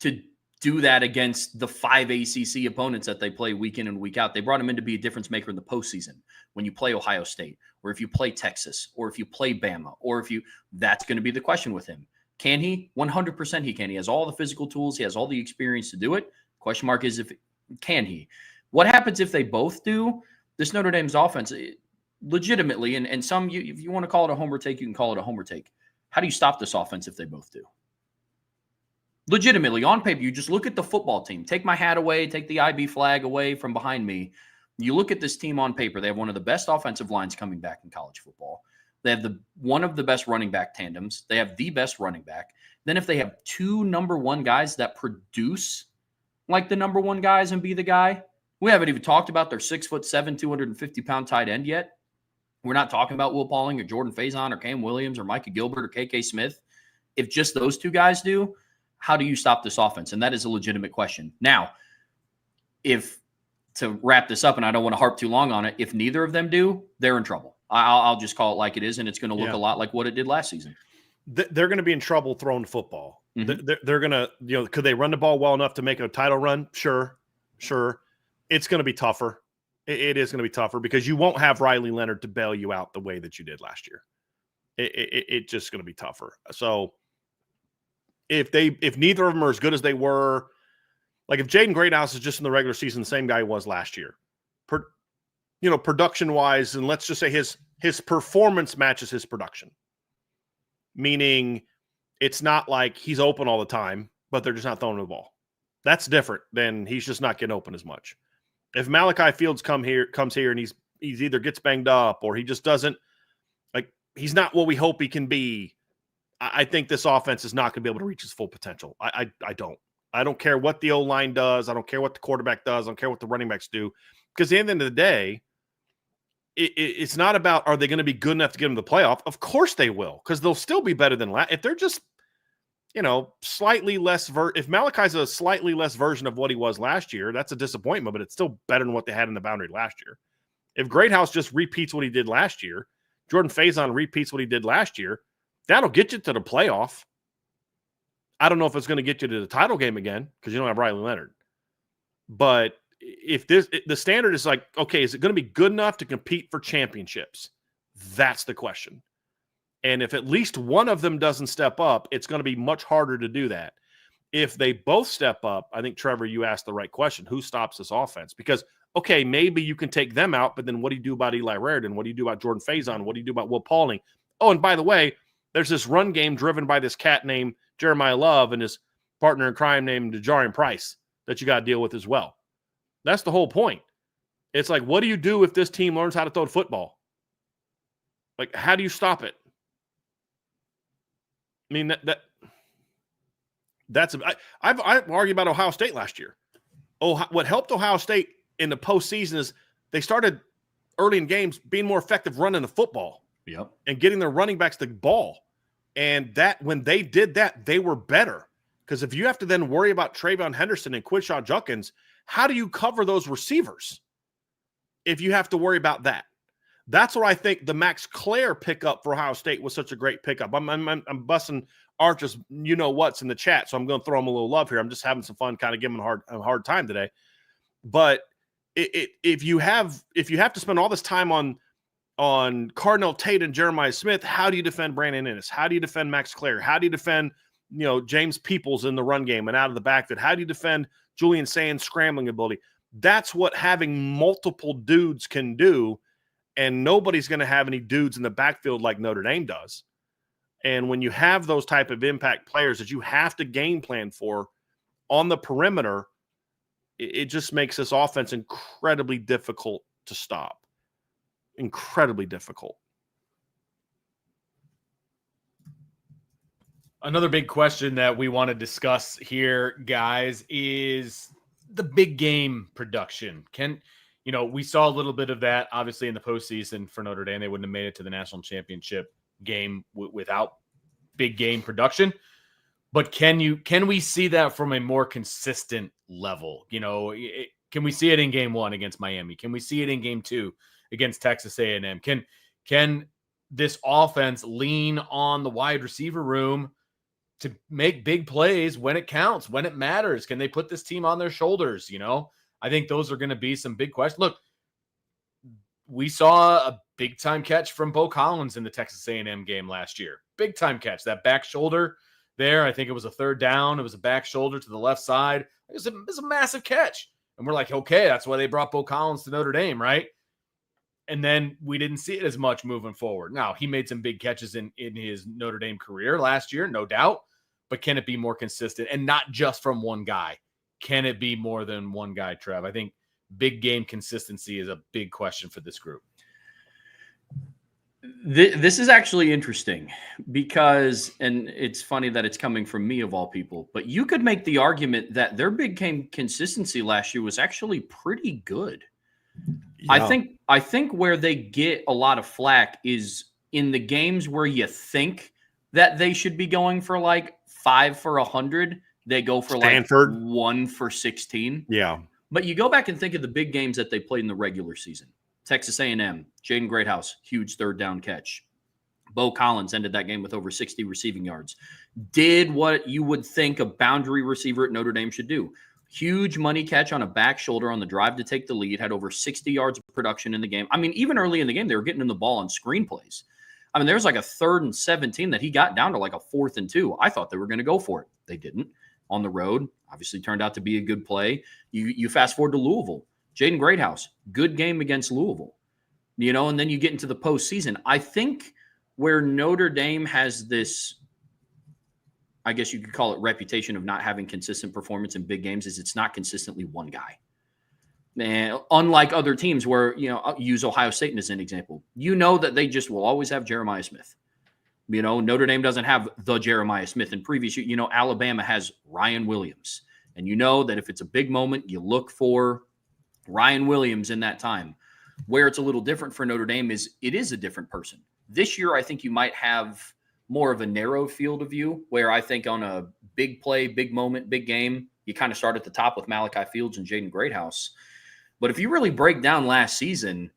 to do that against the 5 ACC opponents that they play week in and week out. They brought him in to be a difference maker in the postseason when you play Ohio State, or if you play Texas, or if you play Bama, or if you – that's going to be the question with him. Can he? 100% he can. He has all the physical tools. He has all the experience to do it. Question mark is, can he? What happens if they both do? This Notre Dame's offense, legitimately, and some, if you want to call it a homer take, you can call it a homer take. How do you stop this offense if they both do? Legitimately, on paper, you just look at the football team. Take my hat away, take the IB flag away from behind me. You look at this team on paper. They have one of the best offensive lines coming back in college football. They have one of the best running back tandems. They have the best running back. Then if they have two number one guys that produce like the number one guys and be the guy, we haven't even talked about their 6'7", 250-pound tight end yet. We're not talking about Will Pauling or Jordan Faison or Cam Williams or Micah Gilbert or KK Smith. If just those two guys do, how do you stop this offense? And that is a legitimate question. Now, to wrap this up, and I don't want to harp too long on it, if neither of them do, they're in trouble. I'll just call it like it is, and it's going to look a lot like what it did last season. They're going to be in trouble throwing the football. Mm-hmm. They're going to, could they run the ball well enough to make a title run? Sure. It's going to be tougher. It is going to be tougher because you won't have Riley Leonard to bail you out the way that you did last year. It's just going to be tougher. So if neither of them are as good as they were, like if Jaden Greathouse is just in the regular season, the same guy he was last year, production wise, and let's just say his performance matches his production, meaning it's not like he's open all the time, but they're just not throwing the ball. That's different than he's just not getting open as much. If Malachi Fields comes here and he's either gets banged up or he just doesn't, like, he's not what we hope he can be, I think this offense is not going to be able to reach its full potential. I don't care what the O-line does. I don't care what the quarterback does. I don't care what the running backs do. Because at the end of the day, it's not about, are they going to be good enough to get them to the playoff? Of course they will, because they'll still be better than last. If they're just, slightly less, if Malachi's a slightly less version of what he was last year, that's a disappointment, but it's still better than what they had in the boundary last year. If Greathouse just repeats what he did last year, Jordan Faison repeats what he did last year, that'll get you to the playoff. I don't know if it's going to get you to the title game again because you don't have Riley Leonard. But if the standard is like, okay, is it going to be good enough to compete for championships? That's the question. And if at least one of them doesn't step up, it's going to be much harder to do that. If they both step up, I think, Trevor, you asked the right question. Who stops this offense? Because, okay, maybe you can take them out, but then what do you do about Eli Raridan? What do you do about Jordan Faison? What do you do about Will Pauling? Oh, and by the way, there's this run game driven by this cat named Jeremiah Love and his partner in crime named Jarian Price that you got to deal with as well. That's the whole point. It's like, what do you do if this team learns how to throw the football? Like, how do you stop it? I mean, I've argued about Ohio State last year. What helped Ohio State in the postseason is they started early in games being more effective running the football. Yep. And getting their running backs the ball. And that when they did that, they were better. Because if you have to then worry about Travion Henderson and Quinshon Judkins, how do you cover those receivers if you have to worry about that? That's what I think the Max Clare pickup for Ohio State was such a great pickup. I'm busting Arch's what's in the chat, so I'm going to throw him a little love here. I'm just having some fun, kind of giving him a hard time today. But if you have to spend all this time on Cardinal Tate and Jeremiah Smith, how do you defend Brandon Ennis? How do you defend Max Clare? How do you defend James Peoples in the run game and out of the backfield? How do you defend Julian Sands' scrambling ability? That's what having multiple dudes can do. And nobody's going to have any dudes in the backfield like Notre Dame does. And when you have those type of impact players that you have to game plan for on the perimeter, it just makes this offense incredibly difficult to stop. Incredibly difficult. Another big question that we want to discuss here, guys, is the big game production. We saw a little bit of that, obviously, in the postseason for Notre Dame. They wouldn't have made it to the national championship game without big game production. But can we see that from a more consistent level? Can we see it in game 1 against Miami? Can we see it in game 2 against Texas A&M? Can this offense lean on the wide receiver room to make big plays when it counts, when it matters? Can they put this team on their shoulders? I think those are going to be some big questions. Look, we saw a big-time catch from Bo Collins in the Texas A&M game last year. Big-time catch. That back shoulder there, I think it was a third down. It was a back shoulder to the left side. It was a massive catch. And we're like, okay, that's why they brought Bo Collins to Notre Dame, right? And then we didn't see it as much moving forward. Now, he made some big catches in his Notre Dame career last year, no doubt. But can it be more consistent? And not just from one guy. Can it be more than one guy, Trev? I think big game consistency is a big question for this group. This is actually interesting because, and it's funny that it's coming from me of all people, but you could make the argument that their big game consistency last year was actually pretty good. Yeah. I think where they get a lot of flack is in the games where you think that they should be going for like 5 for 100. They go for Stanford. Like 1 for 16. Yeah. But you go back and think of the big games that they played in the regular season. Texas A&M, Jaden Greathouse, huge third down catch. Bo Collins ended that game with over 60 receiving yards. Did what you would think a boundary receiver at Notre Dame should do. Huge money catch on a back shoulder on the drive to take the lead, had over 60 yards of production in the game. I mean, even early in the game, they were getting in the ball on screenplays. I mean, there was like a 3rd and 17 that he got down to like a 4th and 2. I thought they were going to go for it. They didn't. On the road, obviously turned out to be a good play. You fast forward to Louisville. Jaden Greathouse, good game against Louisville. And then you get into the postseason. I think where Notre Dame has this, I guess you could call it reputation of not having consistent performance in big games is it's not consistently one guy. And unlike other teams where, I'll use Ohio State as an example. That they just will always have Jeremiah Smith. Notre Dame doesn't have the Jeremiah Smith in previous year. Alabama has Ryan Williams. And that if it's a big moment, you look for Ryan Williams in that time. Where it's a little different for Notre Dame is it is a different person. This year, I think you might have more of a narrow field of view where I think on a big play, big moment, big game, you kind of start at the top with Malachi Fields and Jaden Greathouse. But if you really break down last season,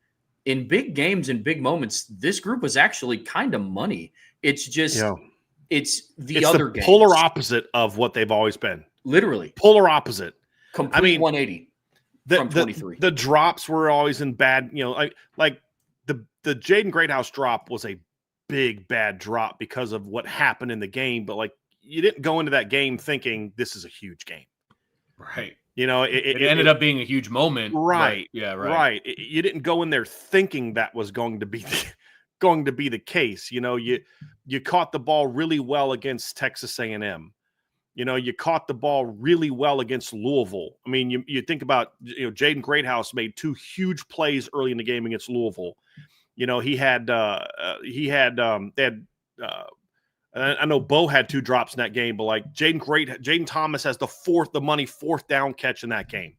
in big games and big moments, this group was actually kind of money. It's just, it's the other games. Polar opposite of what they've always been. Literally. Polar opposite. Complete 180 from 23. The drops were always in bad, like the Jaden Greathouse drop was a big, bad drop because of what happened in the game. But like, you didn't go into that game thinking this is a huge game. Right. It ended up being a huge moment. Right. Yeah. Right. Right. You didn't go in there thinking that was going to be the case. You caught the ball really well against Texas A&M. You caught the ball really well against Louisville. I mean, you think about, Jaden Greathouse made 2 huge plays early in the game against Louisville. I know Bo had 2 drops in that game, but like Jaden Thomas has the money 4th down catch in that game.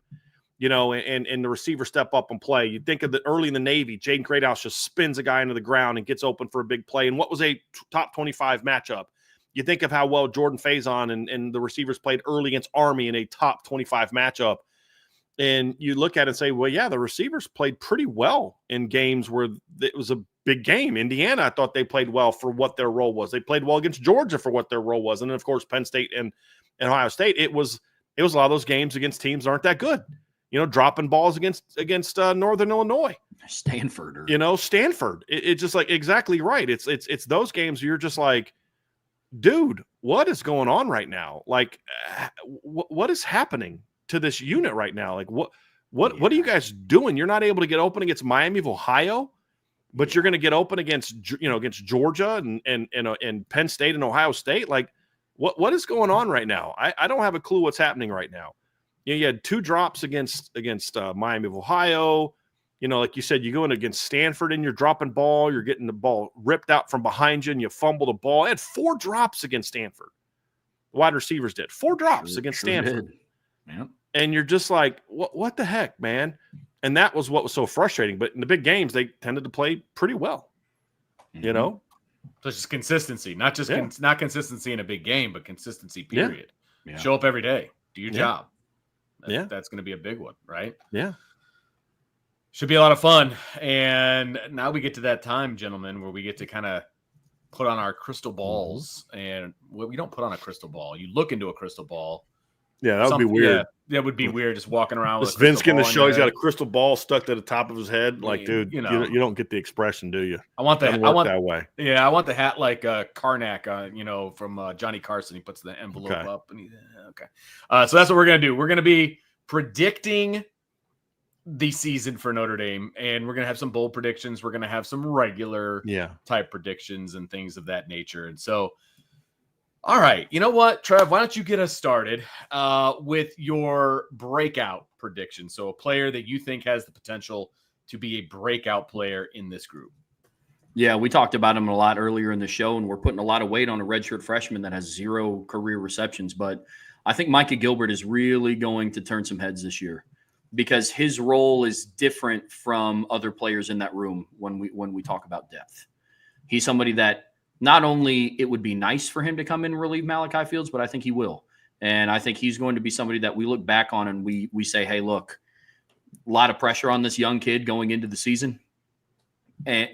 And the receiver step up and play. You think of early in the Navy, Jaden Greathouse just spins a guy into the ground and gets open for a big play. And what was a top 25 matchup? You think of how well Jordan Faison and the receivers played early against Army in a top 25 matchup. And you look at it and say, well, yeah, the receivers played pretty well in games where it was a big game. Indiana, I thought they played well for what their role was. They played well against Georgia for what their role was. And then, of course, Penn State and Ohio State, it was a lot of those games against teams that aren't that good. Dropping balls against Northern Illinois. Stanford. Stanford. It's just like exactly right. It's those games where you're just like, dude, what is going on right now? Like, what is happening to this unit right now? Like, what are you guys doing? You're not able to get open against Miami of Ohio, but you're going to get open against Georgia and Penn State and Ohio State. Like, what is going on right now? I don't have a clue what's happening right now. You had 2 drops against Miami of Ohio. Like you said, you go in against Stanford and you're dropping ball. You're getting the ball ripped out from behind you and you fumble the ball. I had 4 drops against Stanford. The wide receivers did 4 drops against Stanford. Yeah. And you're just like, what the heck, man? And that was what was so frustrating. But in the big games, they tended to play pretty well. Mm-hmm. So it's just consistency, not just not consistency in a big game, but consistency, period. Yeah. Show up every day. Do your job. That's going to be a big one, right? Yeah. Should be a lot of fun. And now we get to that time, gentlemen, where we get to kind of put on our crystal balls. And we don't put on a crystal ball. You look into a crystal ball. Yeah, that would be weird. Yeah, that would be weird just walking around with Vince getting the show. He's got a crystal ball stuck to the top of his head. Like, dude, you don't get the expression, do you? I want that way. Yeah, I want the hat like Karnak, from Johnny Carson. He puts the envelope up. And so that's what we're going to do. We're going to be predicting the season for Notre Dame, and we're going to have some bold predictions. We're going to have some regular type predictions and things of that nature. And so, all right, you know what, Trev, why don't you get us started with your breakout prediction? So a player that you think has the potential to be a breakout player in this group. Yeah, we talked about him a lot earlier in the show, and we're putting a lot of weight on a redshirt freshman that has 0 career receptions. But I think Micah Gilbert is really going to turn some heads this year because his role is different from other players in that room when we talk about depth. He's somebody that not only it would be nice for him to come in and relieve Malachi Fields, but I think he will. And I think he's going to be somebody that we look back on and we say, hey, look, a lot of pressure on this young kid going into the season.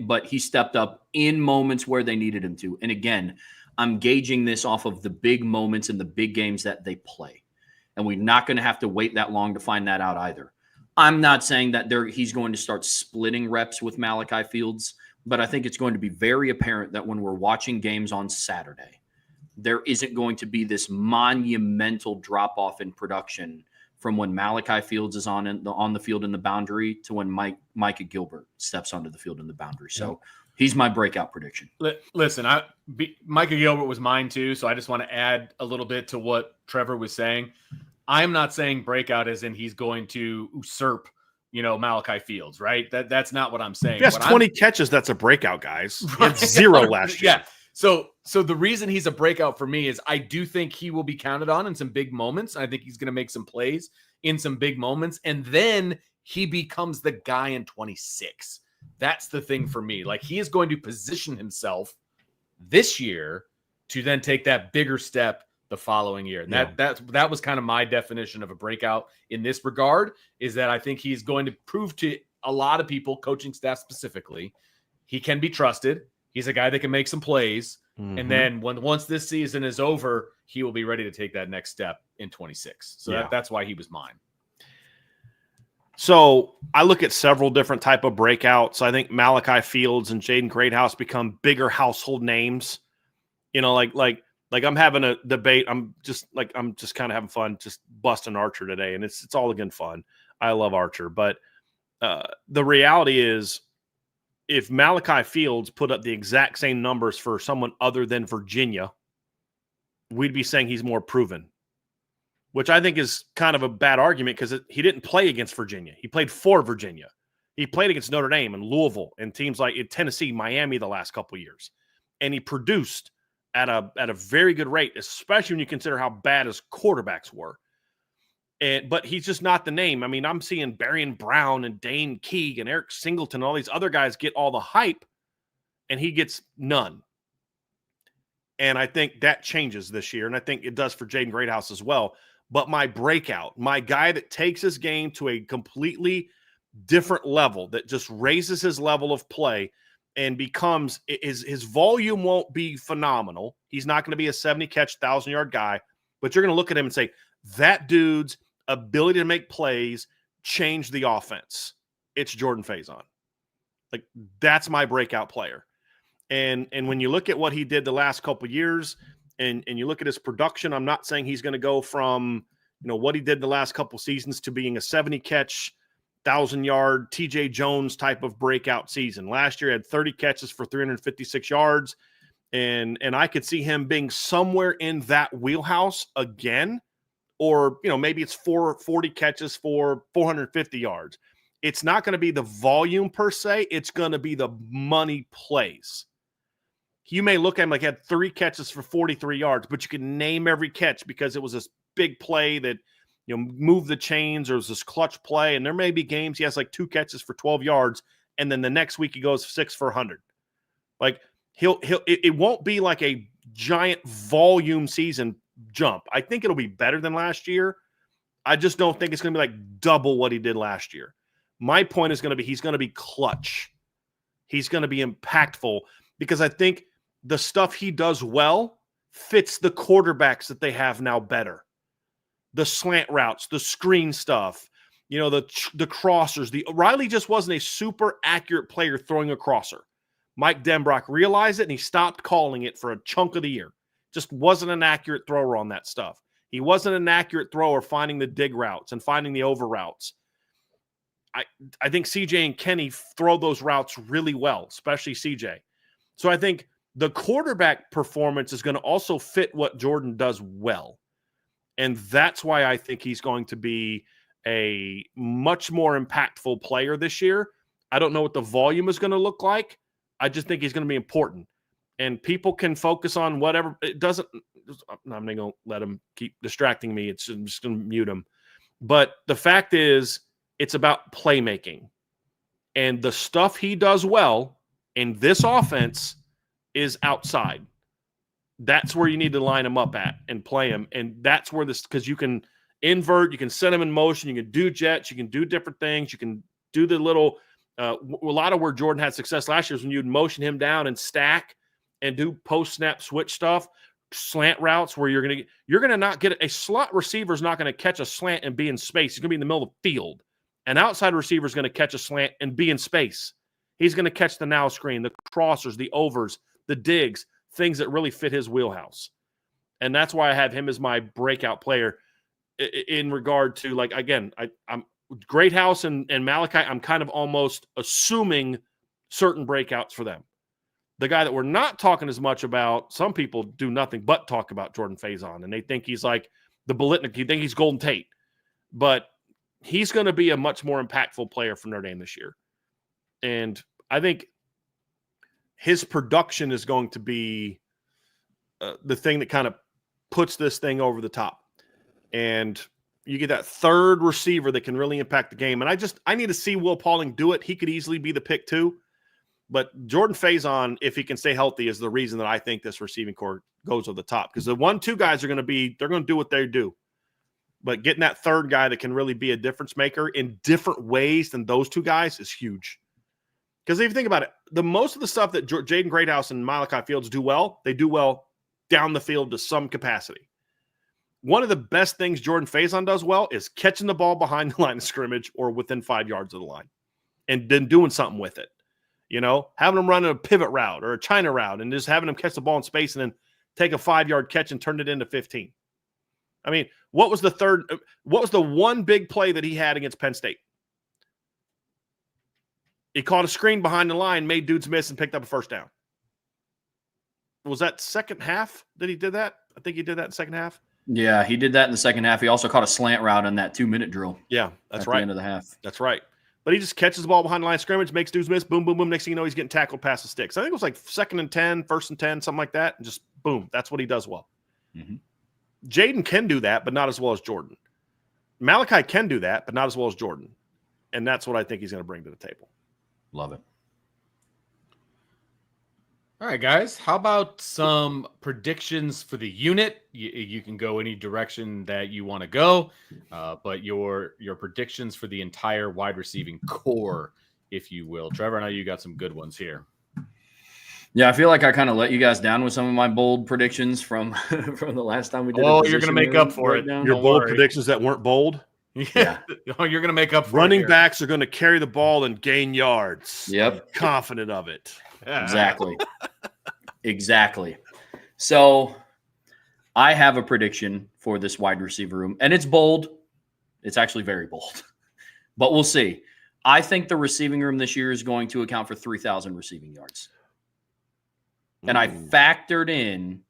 But he stepped up in moments where they needed him to. And again, I'm gauging this off of the big moments and the big games that they play. And we're not going to have to wait that long to find that out either. I'm not saying that he's going to start splitting reps with Malachi Fields, but I think it's going to be very apparent that when we're watching games on Saturday, there isn't going to be this monumental drop-off in production from when Malachi Fields is on the field in the boundary to when Micah Gilbert steps onto the field in the boundary. So he's my breakout prediction. Listen, Micah Gilbert was mine too, so I just want to add a little bit to what Trevor was saying. I'm not saying breakout as in he's going to usurp, Malachi Fields, right? That's not what I'm saying. He has 20 catches. That's a breakout, guys. He had 0 last year. Yeah. So the reason he's a breakout for me is I do think he will be counted on in some big moments. I think he's going to make some plays in some big moments. And then he becomes the guy in 26. That's the thing for me. Like, he is going to position himself this year to then take that bigger step the following year. And that was kind of my definition of a breakout in this regard, is that I think he's going to prove to a lot of people, coaching staff specifically, he can be trusted. He's a guy that can make some plays. Mm-hmm. And then once this season is over, he will be ready to take that next step in 26. So that's why he was mine. So I look at several different type of breakouts. I think Malachi Fields and Jaden Greathouse become bigger household names. Like I'm having a debate. I'm just kind of having fun, just busting Archer today. And it's all again fun. I love Archer. But the reality is, if Malachi Fields put up the exact same numbers for someone other than Virginia, we'd be saying he's more proven which I think is kind of a bad argument because he didn't play against Virginia. He played for Virginia. He played against Notre Dame and Louisville and teams like Tennessee, Miami the last couple of years. And he produced at a very good rate, especially when you consider how bad his quarterbacks were. But he's just not the name. I mean, I'm seeing Barian Brown and Dane Keeg and Eric Singleton and all these other guys get all the hype, and he gets none. And I think that changes this year, and I think it does for Jaden Greathouse as well. But my breakout, my guy that takes his game to a completely different level, that just raises his level of play and becomes his volume won't be phenomenal. He's not going to be a 70-catch, 1,000-yard guy, but you're going to look at him and say, that dude's ability to make plays changed the offense. It's Jordan Faison. Like, that's my breakout player. And when you look at what he did the last couple of years and you look at his production, I'm not saying he's going to go from, what he did the last couple of seasons to being a 70-catch, 1,000-yard TJ Jones type of breakout season. Last year, he had 30 catches for 356 yards. And I could see him being somewhere in that wheelhouse again. Or, maybe it's 40 catches for 450 yards. It's not going to be the volume per se. It's going to be the money plays. You may look at him like he had 3 catches for 43 yards, but you can name every catch because it was this big play that, moved the chains, or it was this clutch play. And there may be games he has like 2 catches for 12 yards, and then the next week he goes 6 for 100. Like it won't be like a giant volume season jump. I think it'll be better than last year. I just don't think it's going to be like double what he did last year. My point is going to be he's going to be clutch. He's going to be impactful because I think the stuff he does well fits the quarterbacks that they have now better. The slant routes, the screen stuff, the crossers. Riley just wasn't a super accurate player throwing a crosser. Mike Denbrock realized it, and he stopped calling it for a chunk of the year. Just wasn't an accurate thrower on that stuff. He wasn't an accurate thrower finding the dig routes and finding the over routes. I think CJ and Kenny throw those routes really well, especially CJ. So I think the quarterback performance is going to also fit what Jordan does well. And that's why I think he's going to be a much more impactful player this year. I don't know what the volume is going to look like. I just think he's going to be important. And people can focus on whatever. It doesn't – I'm not going to let him keep distracting me. I'm just going to mute him. But the fact is, it's about playmaking. And the stuff he does well in this offense is outside. That's where you need to line him up at and play him. And that's where this – because you can invert, you can set him in motion, you can do jets, you can do different things, you can do the little a lot of where Jordan had success last year is when you'd motion him down and stack and do post-snap switch stuff, slant routes where you're going to not get – a slot receiver is not going to catch a slant and be in space. He's going to be in the middle of the field. An outside receiver is going to catch a slant and be in space. He's going to catch the now screen, the crossers, the overs, the digs, things that really fit his wheelhouse. And that's why I have him as my breakout player in regard to, like, again, I'm Greathouse and Malachi, I'm kind of almost assuming certain breakouts for them. The guy that we're not talking as much about, some people do nothing but talk about Jordan Faison, and they think he's like the Bolitnik. You think he's Golden Tate. But he's going to be a much more impactful player for Notre Dame this year. And I think his production is going to be the thing that kind of puts this thing over the top. And you get that third receiver that can really impact the game. And I need to see Will Pauling do it. He could easily be the pick too. But Jordan Faison, if he can stay healthy, is the reason that I think this receiving corps goes over the top. Because the 1-2 guys they're going to do what they do. But getting that third guy that can really be a difference maker in different ways than those two guys is huge. Because if you think about it, the most of the stuff that Jaden Greathouse and Malachi Fields do well, they do well down the field to some capacity. One of the best things Jordan Faison does well is catching the ball behind the line of scrimmage or within 5 yards of the line and then doing something with it. You know, having them run a pivot route or a China route and just having them catch the ball in space and then take a 5-yard catch and turn it into 15. I mean, what was the one big play that he had against Penn State? He caught a screen behind the line, made dudes miss, and picked up a first down. Was that second half that he did that? I think he did that in the second half. Yeah, he did that in the second half. He also caught a slant route on that 2-minute drill. Yeah, that's at right. the end of the half. That's right. But he just catches the ball behind the line of scrimmage, makes dudes miss, boom, boom, boom. Next thing you know, he's getting tackled past the sticks. I think it was like 2nd and 10, 1st and 10, something like that. And just boom, that's what he does well. Mm-hmm. Jaden can do that, but not as well as Jordan. Malachi can do that, but not as well as Jordan. And that's what I think he's going to bring to the table. Love it. All right, guys. How about some predictions for the unit? You can go any direction that you want to go, but your predictions for the entire wide receiving core, if you will. Trevor, I know you got some good ones here. Yeah, I feel like I kind of let you guys down with some of my bold predictions from the last time we did. Oh, you're going to make up for it. Your bold predictions that weren't bold? Yeah. Oh, you're going to make up for it. Running backs are going to carry the ball and gain yards. Yep. I'm confident of it. Exactly. Exactly. So I have a prediction for this wide receiver room, and it's bold. It's actually very bold, but we'll see. I think the receiving room this year is going to account for 3,000 receiving yards. And I factored in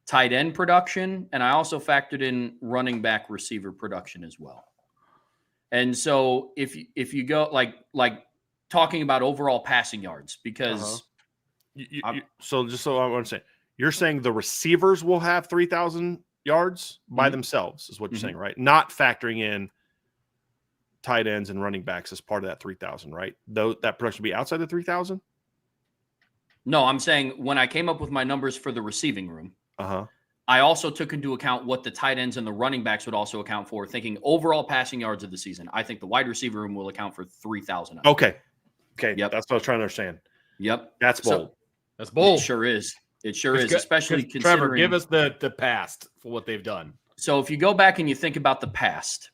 tight end production, and I also factored in running back receiver production as well. And so if you go like talking about overall passing yards, because so just so I want to say, you're saying the receivers will have 3,000 yards by themselves, is what you're saying, right? Not factoring in tight ends and running backs as part of that 3,000, right? Though that production will be outside the 3,000. No, I'm saying when I came up with my numbers for the receiving room, I also took into account what the tight ends and the running backs would also account for, thinking overall passing yards of the season. I think the wide receiver room will account for 3,000. Okay. Yep. That's what I was trying to understand. Yep. That's bold. That's bold. It sure is. It sure is, especially considering. Trevor, give us the past for what they've done. So if you go back and you think about the past,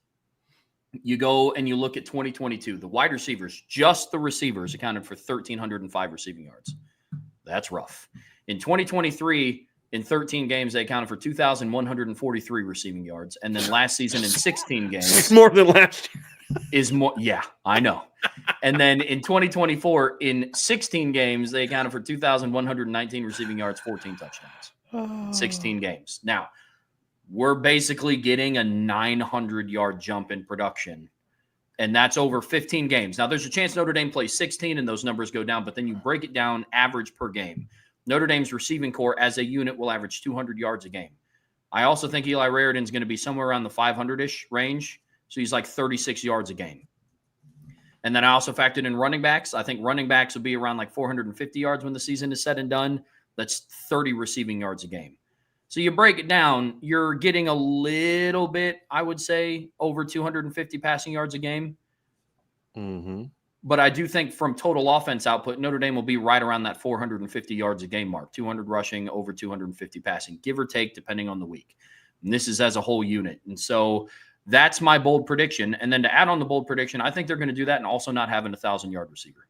you go and you look at 2022, the wide receivers, just the receivers, accounted for 1,305 receiving yards. That's rough. In 2023, in 13 games, they accounted for 2,143 receiving yards. And then last season in 16 games. It's more than last year. Is more. Yeah, I know. And then in 2024, in 16 games, they accounted for 2,119 receiving yards, 14 touchdowns. 16 games. Now, we're basically getting a 900-yard jump in production. And that's over 15 games. Now, there's a chance Notre Dame plays 16 and those numbers go down, but then you break it down average per game. Notre Dame's receiving core as a unit will average 200 yards a game. I also think Eli Raridan's going to be somewhere around the 500-ish range. So he's like 36 yards a game. And then I also factored in running backs. I think running backs will be around like 450 yards when the season is said and done. That's 30 receiving yards a game. So you break it down, you're getting a little bit, I would say, over 250 passing yards a game. But I do think from total offense output, Notre Dame will be right around that 450 yards a game mark, 200 rushing, over 250 passing, give or take, depending on the week. And this is as a whole unit. And so that's my bold prediction. And then to add on the bold prediction, I think they're going to do that and also not having a 1,000-yard receiver.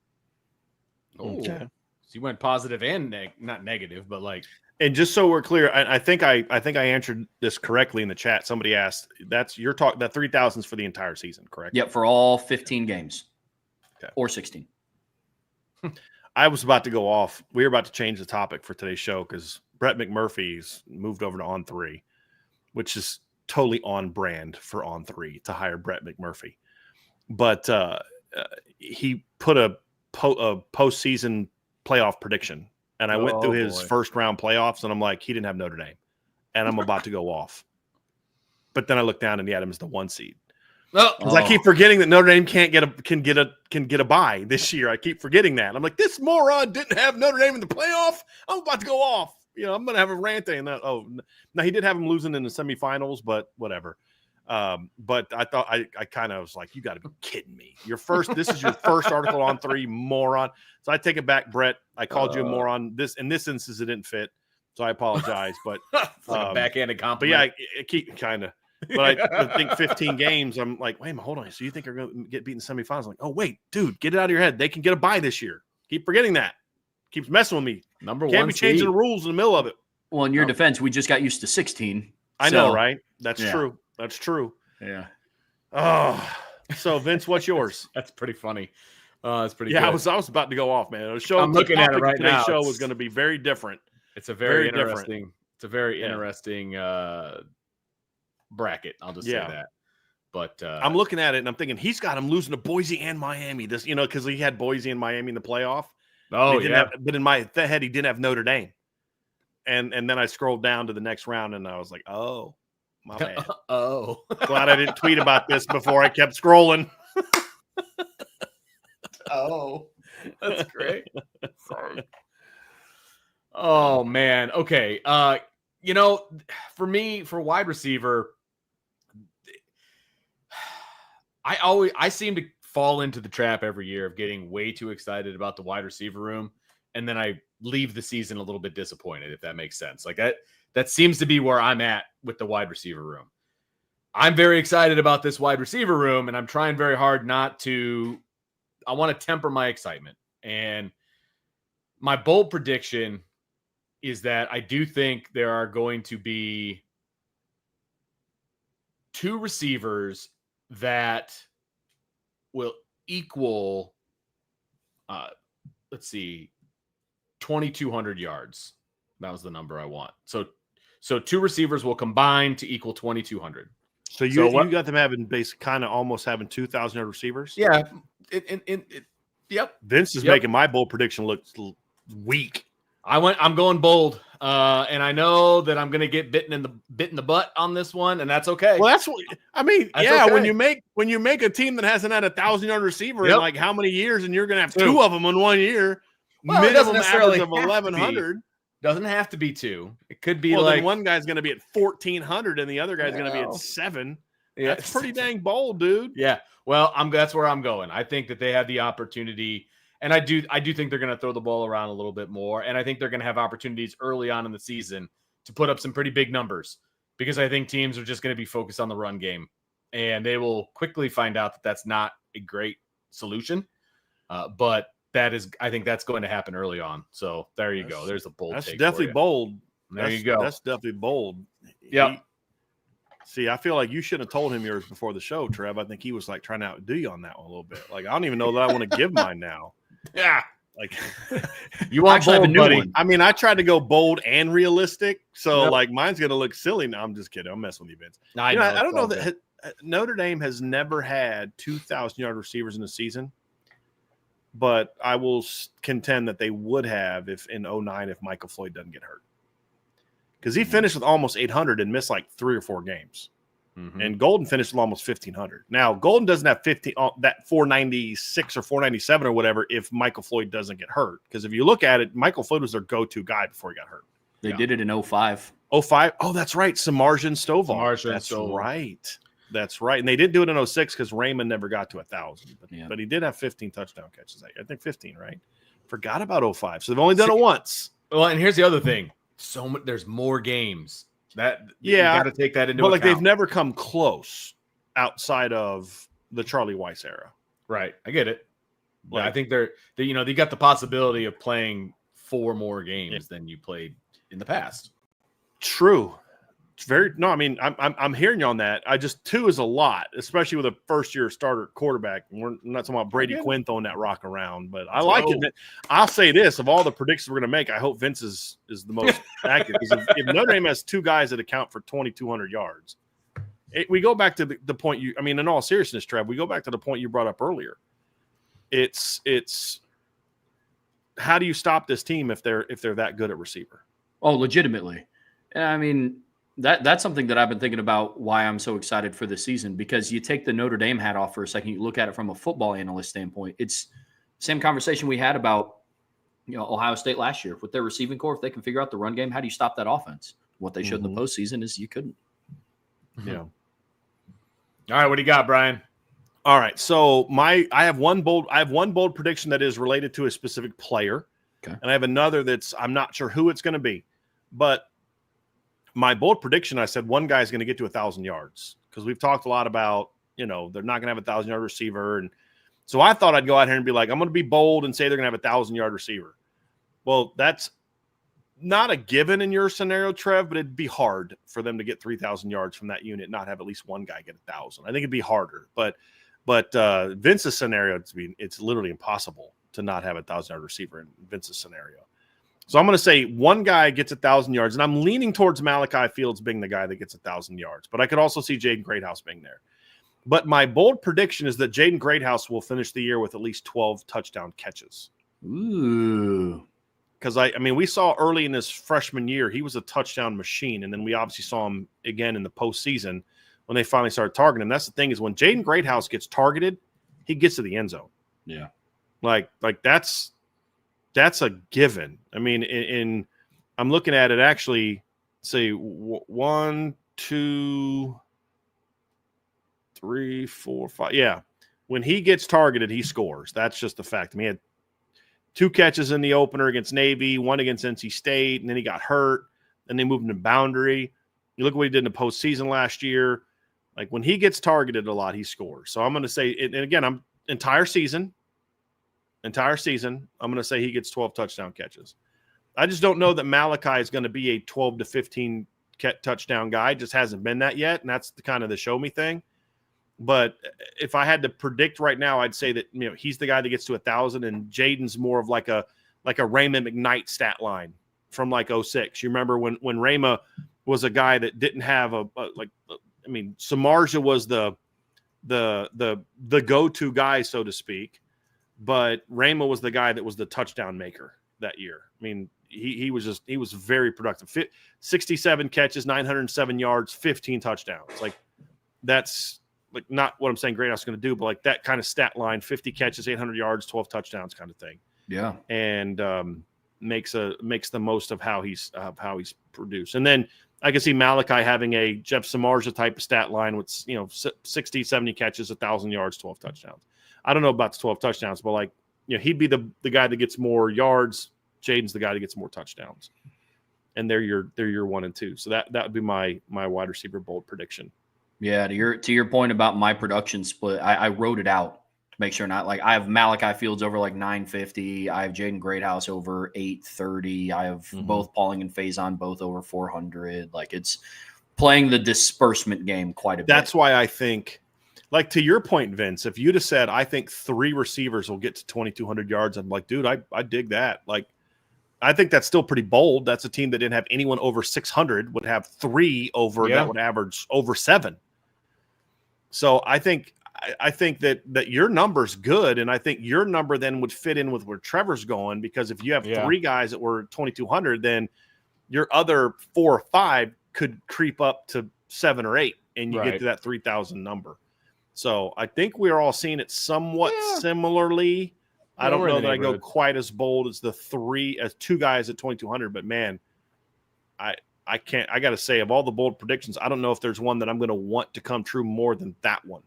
Okay. So you went positive and not negative, but like. And just so we're clear, I think I answered this correctly in the chat. Somebody asked, you're talking that 3,000 is for the entire season, correct? Yep, for all 15 games. Okay. Or 16. I was about to go off. We were about to change the topic for today's show because Brett McMurphy's moved over to On3, which is totally on brand for On3 to hire Brett McMurphy. But he put a postseason playoff prediction. And I went through his first round playoffs, and I'm like, he didn't have Notre Dame. And I'm about to go off. But then I look down, and he had him as the 1 seed. Because I keep forgetting that Notre Dame can get a bye this year. I keep forgetting that. I'm like, this moron didn't have Notre Dame in the playoff. I'm about to go off. I'm going to have a rant and that. Oh, now he did have him losing in the semifinals, but whatever. But I thought I kind of was like, you got to be kidding me. This is your first article on 3, moron. So I take it back, Brett. I called you a moron. In this instance, it didn't fit. So I apologize. But it's like a backhanded compliment. But yeah, I keep kind of. But I think 15 games, I'm like, wait a minute, hold on. So you think they're going to get beaten in the semifinals? I'm like, oh, wait, dude, get it out of your head. They can get a bye this year. Keep forgetting that. Keeps messing with me. Number Can't one be changing the rules in the middle of it. Well, in your defense, we just got used to 16. I know, right? That's true. That's true. Yeah. Oh, so Vince, what's yours? That's pretty funny. That's pretty good. I was about to go off, man. The show, I'm looking at it right now. Today's show was going to be very different. It's a very different. interesting It's a very interesting bracket. I'll just say that. But I'm looking at it and I'm thinking he's got him losing to Boise and Miami. This, because he had Boise and Miami in the playoff. Oh, but in my head, he didn't have Notre Dame. And then I scrolled down to the next round and I was like, oh, my bad. Oh, glad I didn't tweet about this before I kept scrolling. Oh, that's great. Sorry. Oh man. Okay. For me, for wide receiver, I seem to fall into the trap every year of getting way too excited about the wide receiver room, and then I leave the season a little bit disappointed, if that makes sense. Like that seems to be where I'm at with the wide receiver room. I'm very excited about this wide receiver room, and I'm trying very hard not to. I want to temper my excitement. And my bold prediction is that I do think there are going to be 2 receivers that will equal, 2,200 yards. That was the number I want. So 2 receivers will combine to equal 2,200. So you got them having kind of almost having 2,000 yard receivers. Yeah. Yep. Vince is making my bold prediction look weak. I'm going bold, and I know that I'm going to get bit in the butt on this one, and that's okay. Well, that's what I mean. That's yeah, okay. when you make a team that hasn't had a 1,000-yard receiver in like how many years, and you're going to have 2 of them in 1 year, minimum average of 1,100. Doesn't have to be 2. It could be then one guy's going to be at 1,400, and the other guy's going to be at 7. Yeah, that's pretty dang bold, dude. Yeah. Well, that's where I'm going. I think that they have the opportunity. And I do think they're going to throw the ball around a little bit more. And I think they're going to have opportunities early on in the season to put up some pretty big numbers, because I think teams are just going to be focused on the run game, and they will quickly find out that that's not a great solution. But I think that's going to happen early on. So there you go. There's a bold That's take definitely bold. There you go. That's definitely bold. Yeah. See, I feel like you shouldn't have told him yours before the show, Trev. I think he was like trying to outdo you on that one a little bit. Like, I don't even know that I want to give mine now. Yeah. Like, you want actually have a new buddy. one. I mean, I tried to go bold and realistic. So, like, mine's going to look silly. No, I'm just kidding. I'm messing with you, Vince. I don't know that Notre Dame has never had 2,000-yard receivers in a season. But I will contend that they would have if in 2009 if Michael Floyd doesn't get hurt. Because he finished with almost 800 and missed like 3 or 4 games. Mm-hmm. And Golden finished with almost 1,500. Now, Golden doesn't have that 496 or 497 or whatever if Michael Floyd doesn't get hurt. Because if you look at it, Michael Floyd was their go-to guy before he got hurt. They did it in 2005. 2005? Oh, that's right. Samarjan Stovall. That's right. That's right. And they didn't do it in 2006 because Raymond never got to 1,000. But he did have 15 touchdown catches. I think 15, right? Forgot about 2005. So they've only done it once. Well, and here's the other thing. There's more games. You got to take that into account. But they've never come close outside of the Charlie Weiss era. Right. I get it. I think they got the possibility of playing 4 more games than you played in the past. True. It's I'm hearing you on that. 2 is a lot, especially with a first-year starter quarterback. And we're not talking about Brady Quinn throwing that rock around, but I like it. I'll say this: of all the predictions we're going to make, I hope Vince is the most accurate. Because if Notre Dame has 2 guys that account for 2,200 yards, we go back to the point in all seriousness, Trev, we go back to the point you brought up earlier. It's how do you stop this team if they're that good at receiver? Oh, legitimately. I mean, that's something that I've been thinking about why I'm so excited for this season, because you take the Notre Dame hat off for a second, you look at it from a football analyst standpoint. It's the same conversation we had about Ohio State last year with their receiving core. If they can figure out the run game, how do you stop that offense? What they showed in the postseason is you couldn't. Yeah. All right, what do you got, Brian? All right, so I have one bold prediction that is related to a specific player, and I have another that's I'm not sure who it's going to be, but my bold prediction, I said one guy's going to get to 1,000 yards, because we've talked a lot about, they're not going to have a 1,000-yard receiver. And so I thought I'd go out here and be like, I'm going to be bold and say they're going to have a 1,000-yard receiver. Well, that's not a given in your scenario, Trev, but it'd be hard for them to get 3,000 yards from that unit, not have at least one guy get 1,000. I think it'd be harder. But Vince's scenario, it's literally impossible to not have a 1,000-yard receiver in Vince's scenario. So I'm going to say one guy gets 1,000 yards, and I'm leaning towards Malachi Fields being the guy that gets 1,000 yards, but I could also see Jaden Greathouse being there. But my bold prediction is that Jaden Greathouse will finish the year with at least 12 touchdown catches. Ooh. Because, I mean, we saw early in his freshman year, he was a touchdown machine, and then we obviously saw him again in the postseason when they finally started targeting him. That's the thing is when Jaden Greathouse gets targeted, he gets to the end zone. Yeah. Like that's a given. I mean, I'm looking at it actually, say 1, 2, 3, 4, 5. Yeah. When he gets targeted, he scores. That's just the fact. I mean, he had 2 catches in the opener against Navy, 1 against NC State, and then he got hurt, and they moved him to boundary. You look what he did in the postseason last year. Like when he gets targeted a lot, he scores. So I'm going to say, and again, entire season, I'm going to say he gets 12 touchdown catches. I just don't know that Malachi is going to be a 12 to 15 touchdown guy. Just hasn't been that yet, and that's the kind of the show me thing. But if I had to predict right now, I'd say that he's the guy that gets to 1,000, and Jaden's more of like a Raymond McKnight stat line from like 06. You remember when Rama was a guy that didn't have Samardzija was the go-to guy, so to speak. But Rama was the guy that was the touchdown maker that year. I mean, he was very productive. 67 catches, 907 yards, 15 touchdowns. Like that's like not what I'm saying Greathouse is going to do, but like that kind of stat line, 50 catches, 800 yards, 12 touchdowns kind of thing. Yeah. And makes the most of how he's produced. And then I can see Malachi having a Jeff Samardzija type of stat line with 60, 70 catches, 1,000 yards, 12 touchdowns. I don't know about the 12 touchdowns, but he'd be the guy that gets more yards. Jaden's the guy that gets more touchdowns, and they're your 1 and 2. So that would be my wide receiver bold prediction. Yeah, to your point about my production split, I wrote it out to make sure not like I have Malachi Fields over like 950. I have Jaden Greathouse over 830. I have both Pauling and Faison both over 400. Like it's playing the disbursement game quite a bit. That's why I think. Like to your point, Vince, if you'd have said, I think 3 receivers will get to 2,200 yards, I'm like, dude, I dig that. Like, I think that's still pretty bold. That's a team that didn't have anyone over 600 would have 3 over that would average over 7. So I think that your number's good, and I think your number then would fit in with where Trevor's going, because if you have 3 guys that were 2,200, then your other 4 or 5 could creep up to 7 or 8, and you get to that 3,000 number. So I think we're all seeing it somewhat similarly. I don't know that I go quite as bold as 2 guys at 2,200, but man, I can't. I got to say, of all the bold predictions, I don't know if there's one that I'm going to want to come true more than that one.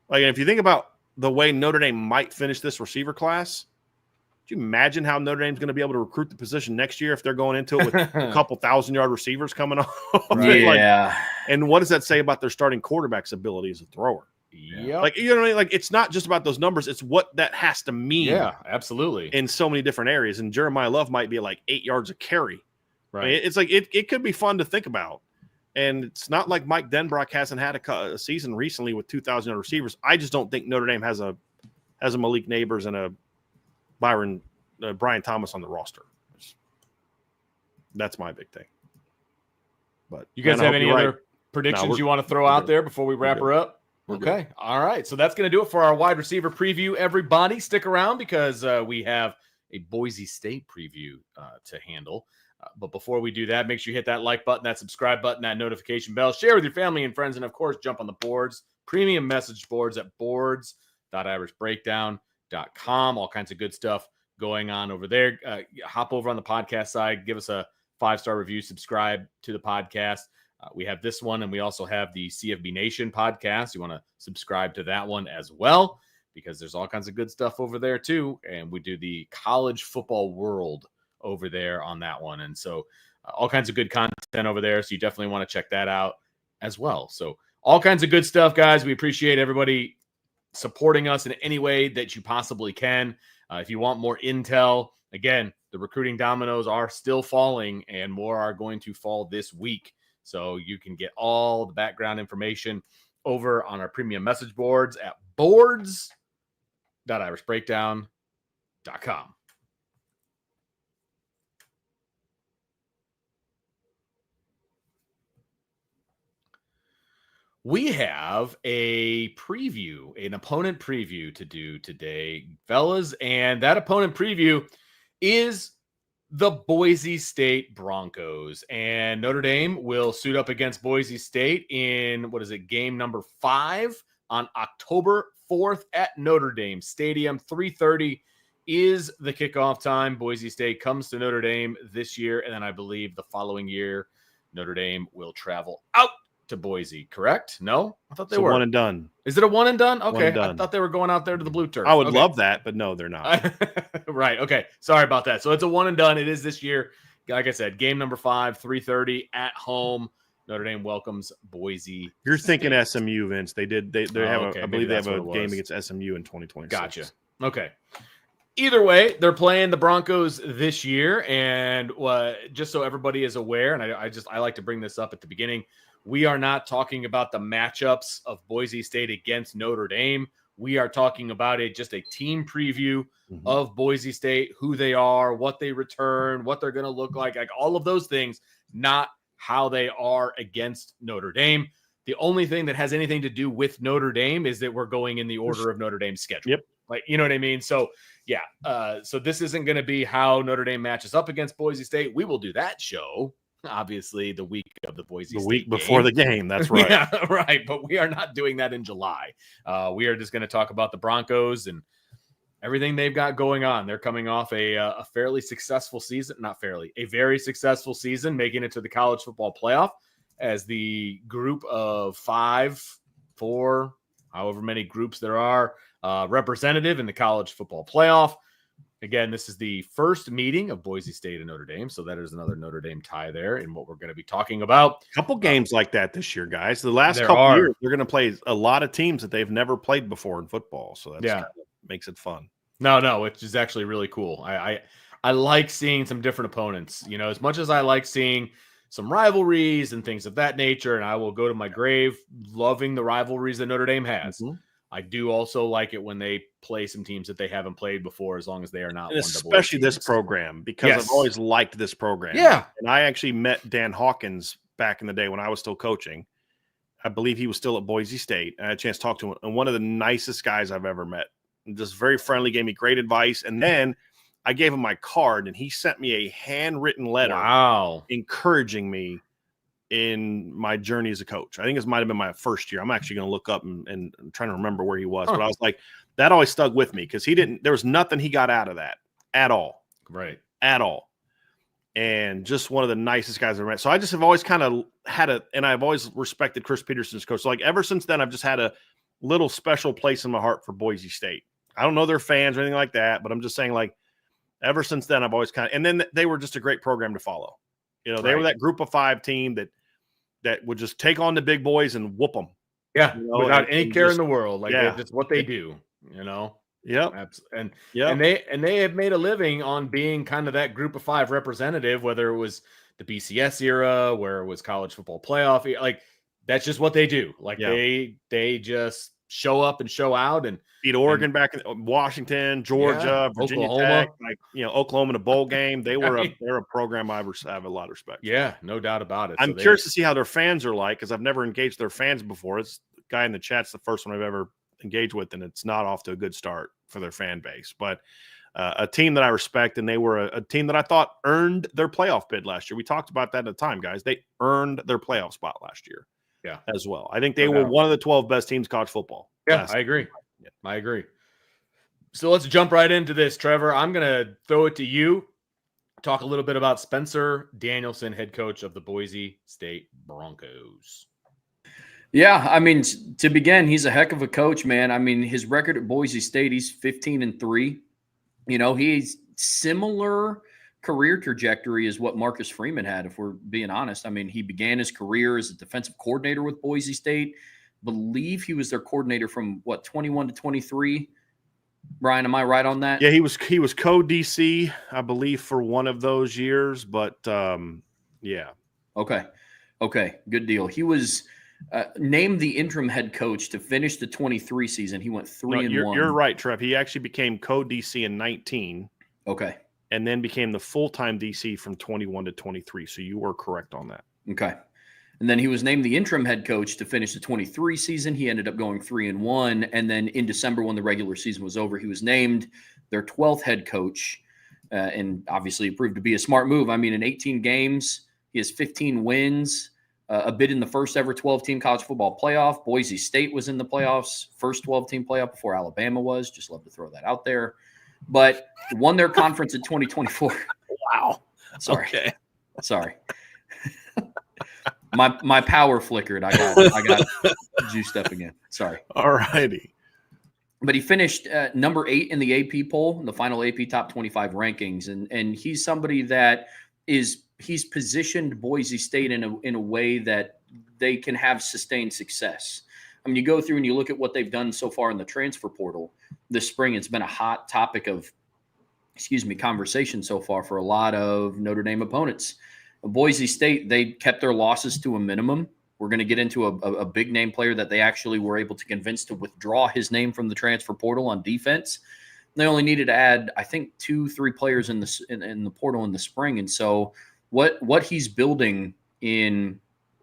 Like, if you think about the way Notre Dame might finish this receiver class, do you imagine how Notre Dame's going to be able to recruit the position next year if they're going into it with a couple 1,000-yard receivers coming off? Yeah. And what does that say about their starting quarterback's ability as a thrower? Yeah. Like, you know what I mean? Like, it's not just about those numbers. It's what that has to mean. Yeah, absolutely. In so many different areas. And Jeremiah Love might be like 8 yards a carry. Right. I mean, it's like it could be fun to think about. And it's not like Mike Denbrock hasn't had a season recently with 2,000 receivers. I just don't think Notre Dame has a Malik Neighbors and a Brian Thomas on the roster. That's my big thing. But you guys have any other predictions you want to throw out there before we wrap her up? Okay. All right. So that's going to do it for our wide receiver preview, everybody. Stick around because we have a Boise State preview to handle. But before we do that, make sure you hit that like button, that subscribe button, that notification bell. Share with your family and friends. And, of course, jump on the boards, premium message boards at boards.irishbreakdown.com. All kinds of good stuff going on over there. Hop over on the podcast side. Give us a 5-star review. Subscribe to the podcast. We have this one, and we also have the CFB Nation podcast. You want to subscribe to that one as well, because there's all kinds of good stuff over there too. And we do the college football world over there on that one. And so all kinds of good content over there. So you definitely want to check that out as well. So all kinds of good stuff, guys. We appreciate everybody supporting us in any way that you possibly can. If you want more intel, again, the recruiting dominoes are still falling, and more are going to fall this week. So you can get all the background information over on our premium message boards at boards.irishbreakdown.com. we have a preview, an opponent preview to do today, fellas. And that opponent preview is the Boise State Broncos. And Notre Dame will suit up against Boise State in, game number 5 on October 4th at Notre Dame Stadium. 3:30 is the kickoff time. Boise State comes to Notre Dame this year. And then I believe the following year, Notre Dame will travel out to Boise, correct? No? I thought they were. One and done. Is it a one and done? Okay. And done. I thought they were going out there to the blue turf. I would love that, but no, they're not. Right. Okay. Sorry about that. So it's a one and done. It is this year. Like I said, game number 5, 3:30 at home. Notre Dame welcomes Boise. You're thinking State. SMU, Vince. They have okay. I believe they have a game against SMU in 2026. Gotcha. Okay. Either way, they're playing the Broncos this year. And just so everybody is aware, and I like to bring this up at the beginning, we are not talking about the matchups of Boise State against Notre Dame. We are talking about just a team preview of Boise State, who they are, what they return, what they're going to look like all of those things, not how they are against Notre Dame. The only thing that has anything to do with Notre Dame is that we're going in the order of Notre Dame's schedule. Yep. Like, you know what I mean? So, yeah. So this isn't going to be how Notre Dame matches up against Boise State. We will do that show, obviously, the week of the Boise State week before the game. That's right. Yeah, right. But we are not doing that in July. We are just going to talk about the Broncos and everything they've got going on. They're coming off a fairly successful season. Not fairly, a very successful season, making it to the college football playoff as the group of 5, 4, however many groups there are, representative in the college football playoff. Again, this is the first meeting of Boise State and Notre Dame, so that is another Notre Dame tie there in what we're going to be talking about. A couple games like that this year, guys. The last couple years, they're going to play a lot of teams that they've never played before in football, so that kind of makes it fun. No, which is actually really cool. I like seeing some different opponents. You know, as much as I like seeing some rivalries and things of that nature, and I will go to my grave loving the rivalries that Notre Dame has. I do also like it when they play some teams that they haven't played before, as long as they are not. And especially this program, because I've always liked this program. Yeah. And I actually met Dan Hawkins back in the day when I was still coaching. I believe he was still at Boise State. I had a chance to talk to him, and one of the nicest guys I've ever met. Just very friendly, gave me great advice. And then I gave him my card, and he sent me a handwritten letter encouraging me in my journey as a coach. I think this might have been my first year. I'm actually going to look up and I'm trying to remember where he was, but I was like, that always stuck with me because there was nothing he got out of that at all. Right. At all. And just one of the nicest guys I've met. So I just have always kind of and I've always respected Chris Peterson's coach. So like ever since then, I've just had a little special place in my heart for Boise State. I don't know their fans or anything like that, but I'm just saying like ever since then, I've always and then they were just a great program to follow. You know, they were that group of 5 team that would just take on the big boys and whoop them. Yeah, you know, without any care in the world. Like that's what they do, you know? Yep. And they have made a living on being kind of that group of 5 representative, whether it was the BCS era, where it was college football playoff. Like that's just what they do. Like they just show up and show out and beat Oregon back in Washington, Georgia, Virginia Oklahoma. Tech, Oklahoma in a bowl game. They're a program I have a lot of respect for. Yeah, no doubt about it. I'm curious to see how their fans are like because I've never engaged their fans before. It's the guy in the chat's the first one I've ever engaged with, and it's not off to a good start for their fan base. But a team that I respect, and they were a team that I thought earned their playoff bid last year. We talked about that at the time, guys. They earned their playoff spot last year. Yeah, as well. I think they were one of the 12 best teams in college football. Yeah, I agree. Yeah. I agree. So let's jump right into this, Trevor. I'm going to throw it to you. Talk a little bit about Spencer Danielson, head coach of the Boise State Broncos. Yeah, I mean, to begin, he's a heck of a coach, man. I mean, his record at Boise State, he's 15-3. You know, he's similar career trajectory as what Marcus Freeman had, if we're being honest. I mean, he began his career as a defensive coordinator with Boise State. Believe he was their coordinator from 21 to 23. Brian, am I right on that? Yeah, he was co-DC, I believe, for one of those years, but yeah. Okay, good deal. He was named the interim head coach to finish the 23 season. He went 3-1. You're right, Trev. He actually became co-DC in 19. Okay. And then became the full-time DC from 21 to 23. So you were correct on that. Okay. And then he was named the interim head coach to finish the 23 season. He ended up going 3-1. And then in December, when the regular season was over, he was named their 12th head coach. And obviously it proved to be a smart move. I mean, in 18 games, he has 15 wins, a bid in the first ever 12-team college football playoff. Boise State was in the playoffs, first 12-team playoff before Alabama was. Just love to throw that out there. But won their conference in 2024. Wow. Sorry. Okay. Sorry. My power flickered. I got juiced up again. Sorry. All righty. But he finished number 8 in the AP poll, in the final AP top 25 rankings, and he's somebody that he's positioned Boise State in a way that they can have sustained success. I mean, you go through and you look at what they've done so far in the transfer portal this spring. It's been a hot topic of, conversation so far for a lot of Notre Dame opponents. Boise State, they kept their losses to a minimum. We're going to get into a big name player that they actually were able to convince to withdraw his name from the transfer portal on defense. They only needed to add, I think, 2-3 players in the portal in the spring. And so what he's building in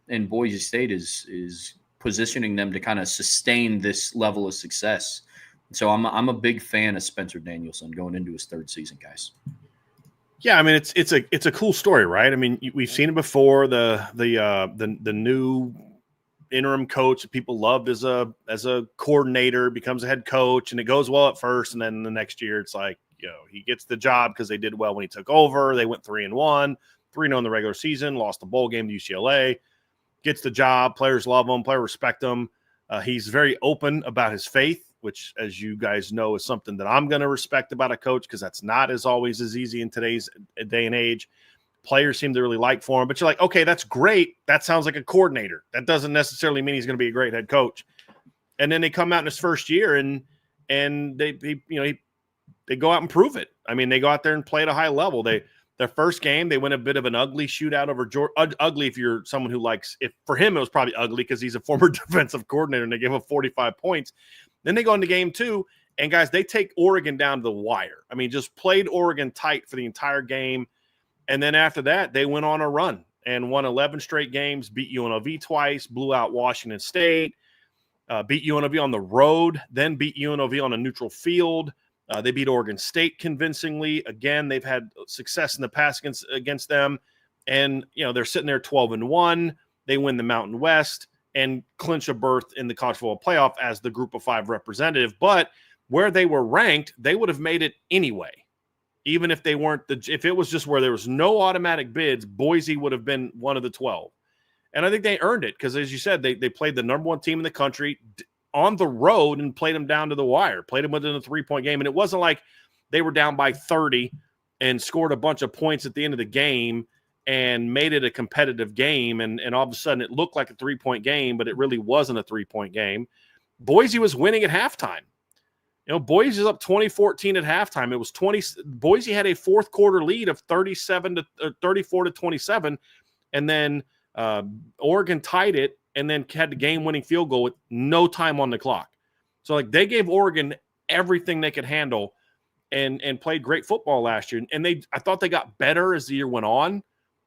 Boise State is positioning them to kind of sustain this level of success. So I'm a big fan of Spencer Danielson going into his 3rd season, guys. Yeah, I mean it's a cool story, right? I mean, we've seen it before. The new interim coach that people loved as a coordinator becomes a head coach, and it goes well at first, and then the next year it's like, he gets the job because they did well when he took over. They went 3-1, 3-0 in the regular season, lost the bowl game to UCLA. Gets the job. Players love him. Players respect him. He's very open about his faith, which, as you guys know, is something that I'm going to respect about a coach, because that's not always as easy in today's day and age. Players seem to really like for him, but you're like, okay, that's great. That sounds like a coordinator. That doesn't necessarily mean he's going to be a great head coach. And then they come out in his first year and they go out and prove it. I mean, they go out there and play at a high level. Their first game, they win a bit of an ugly shootout over Georgia. Ugly if you're someone who likes it. For him, it was probably ugly because he's a former defensive coordinator, and they gave him 45 points. Then they go into game 2, and guys, they take Oregon down to the wire. I mean, just played Oregon tight for the entire game. And then after that, they went on a run and won 11 straight games, beat UNLV twice, blew out Washington State, beat UNLV on the road, then beat UNLV on a neutral field. They beat Oregon State convincingly. Again, they've had success in the past against them. And, they're sitting there 12-1. They win the Mountain West and clinch a berth in the college football playoff as the Group of 5 representative. But where they were ranked, they would have made it anyway. Even if they weren't if it was just where there was no automatic bids, Boise would have been one of the 12. And I think they earned it because, as you said, they played the number 1 team in the country on the road and played them down to the wire, played them within a 3-point game. And it wasn't like they were down by 30 and scored a bunch of points at the end of the game and made it a competitive game. And all of a sudden it looked like a 3-point game, but it really wasn't a 3-point game. Boise was winning at halftime. Boise is up 20-14 at halftime. It was Boise had a fourth quarter lead of 34-27. And then Oregon tied it and then had the game-winning field goal with no time on the clock. So, they gave Oregon everything they could handle and played great football last year. And I thought they got better as the year went on.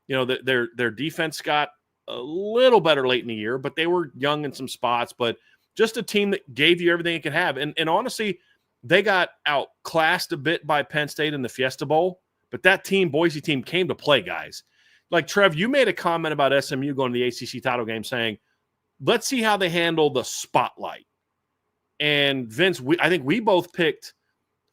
Their defense got a little better late in the year, but they were young in some spots. But just a team that gave you everything it could have. And honestly, they got outclassed a bit by Penn State in the Fiesta Bowl. But that Boise team, came to play, guys. Like, Trev, you made a comment about SMU going to the ACC title game saying, let's see how they handle the spotlight. And Vince, I think we both picked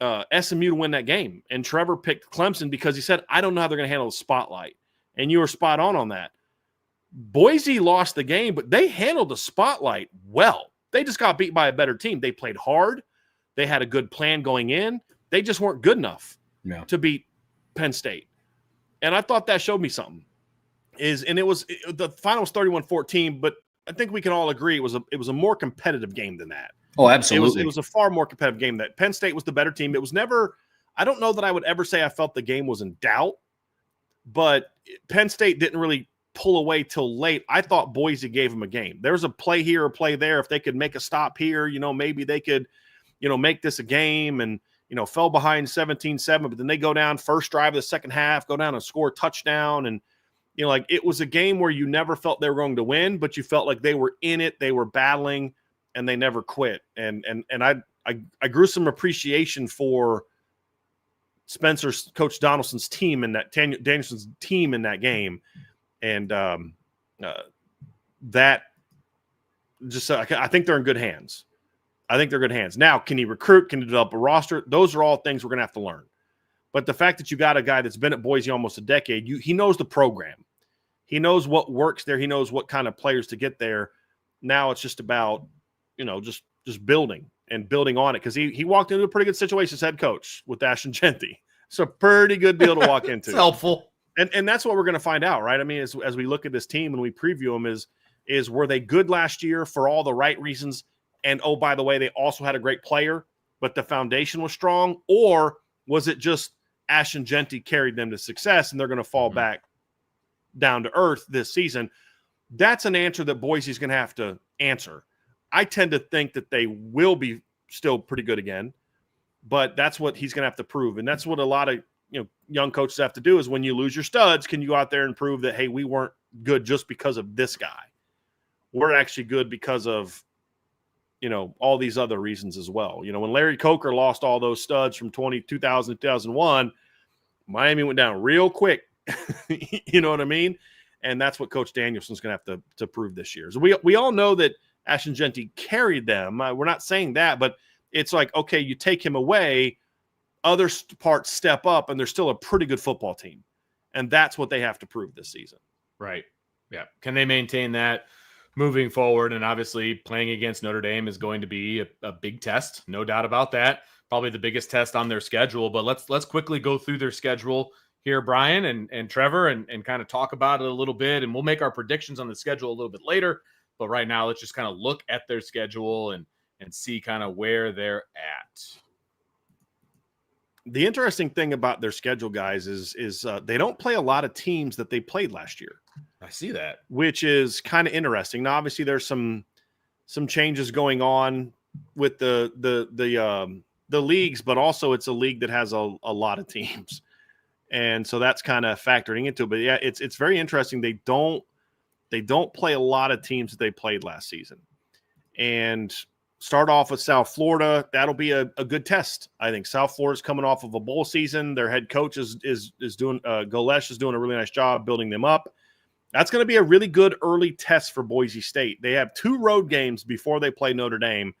SMU to win that game. And Trevor picked Clemson because he said, I don't know how they're going to handle the spotlight. And you were spot on that. Boise lost the game, but they handled the spotlight well. They just got beat by a better team. They played hard. They had a good plan going in. They just weren't good enough to beat Penn State. And I thought that showed me something. The final was 31-14, but I think we can all agree it was a more competitive game than that. Oh, absolutely. It was a far more competitive game. That Penn State was the better team. It was never – I don't know that I would ever say I felt the game was in doubt, but Penn State didn't really pull away till late. I thought Boise gave them a game. There was a play here or play there. If they could make a stop here, maybe they could, make this a game and, fell behind 17-7, but then they go down first drive of the second half, go down and score a touchdown. And, like it was a game where you never felt they were going to win, but you felt like they were in it, they were battling, and they never quit. And I grew some appreciation for Spencer's Coach Donaldson's team in that Danielson's team in that game, and that just I think they're in good hands. I think they're good hands. Now, can he recruit? Can he develop a roster? Those are all things we're going to have to learn. But the fact that you got a guy that's been at Boise almost a decade, he knows the program. He knows what works there. He knows what kind of players to get there. Now it's just about, just building and building on it, because he walked into a pretty good situation as head coach with Ashton Genty. It's a pretty good deal to walk into. It's helpful. And that's what we're going to find out, right? I mean, as we look at this team and we preview them, is were they good last year for all the right reasons? And, oh, by the way, they also had a great player, but the foundation was strong? Or was it just Ashton Genty carried them to success and they're going to fall back down to earth this season? That's an answer that Boise's going to have to answer. I tend to think that they will be still pretty good again, but that's what he's going to have to prove. And that's what a lot of young coaches have to do, is when you lose your studs, can you go out there and prove that, hey, we weren't good just because of this guy. We're actually good because of all these other reasons as well. When Larry Coker lost all those studs from 2000 to 2001, Miami went down real quick. You know what I mean? And that's what Coach Danielson's going to have to prove this year. So we all know that Ashton Genty carried them. We're not saying that, but it's like, okay, you take him away, other parts step up, and they're still a pretty good football team. And that's what they have to prove this season. Right. Yeah. Can they maintain that moving forward? And obviously playing against Notre Dame is going to be a big test. No doubt about that. Probably the biggest test on their schedule. But let's quickly go through their schedule here, Brian and Trevor, and kind of talk about it a little bit. And we'll make our predictions on the schedule a little bit later. But right now, let's just kind of look at their schedule and see kind of where they're at. The interesting thing about their schedule, guys, is they don't play a lot of teams that they played last year. I see that, which is kind of interesting. Now, obviously, there's some changes going on with the leagues, but also it's a league that has a lot of teams, and so that's kind of factoring into it. But yeah, it's very interesting. They don't play a lot of teams that they played last season, and start off with South Florida. That'll be a good test. I think South Florida's coming off of a bowl season. Their head coach is doing Golesh is doing a really nice job building them up. That's going to be a really good early test for Boise State. They have 2 road games before they play Notre Dame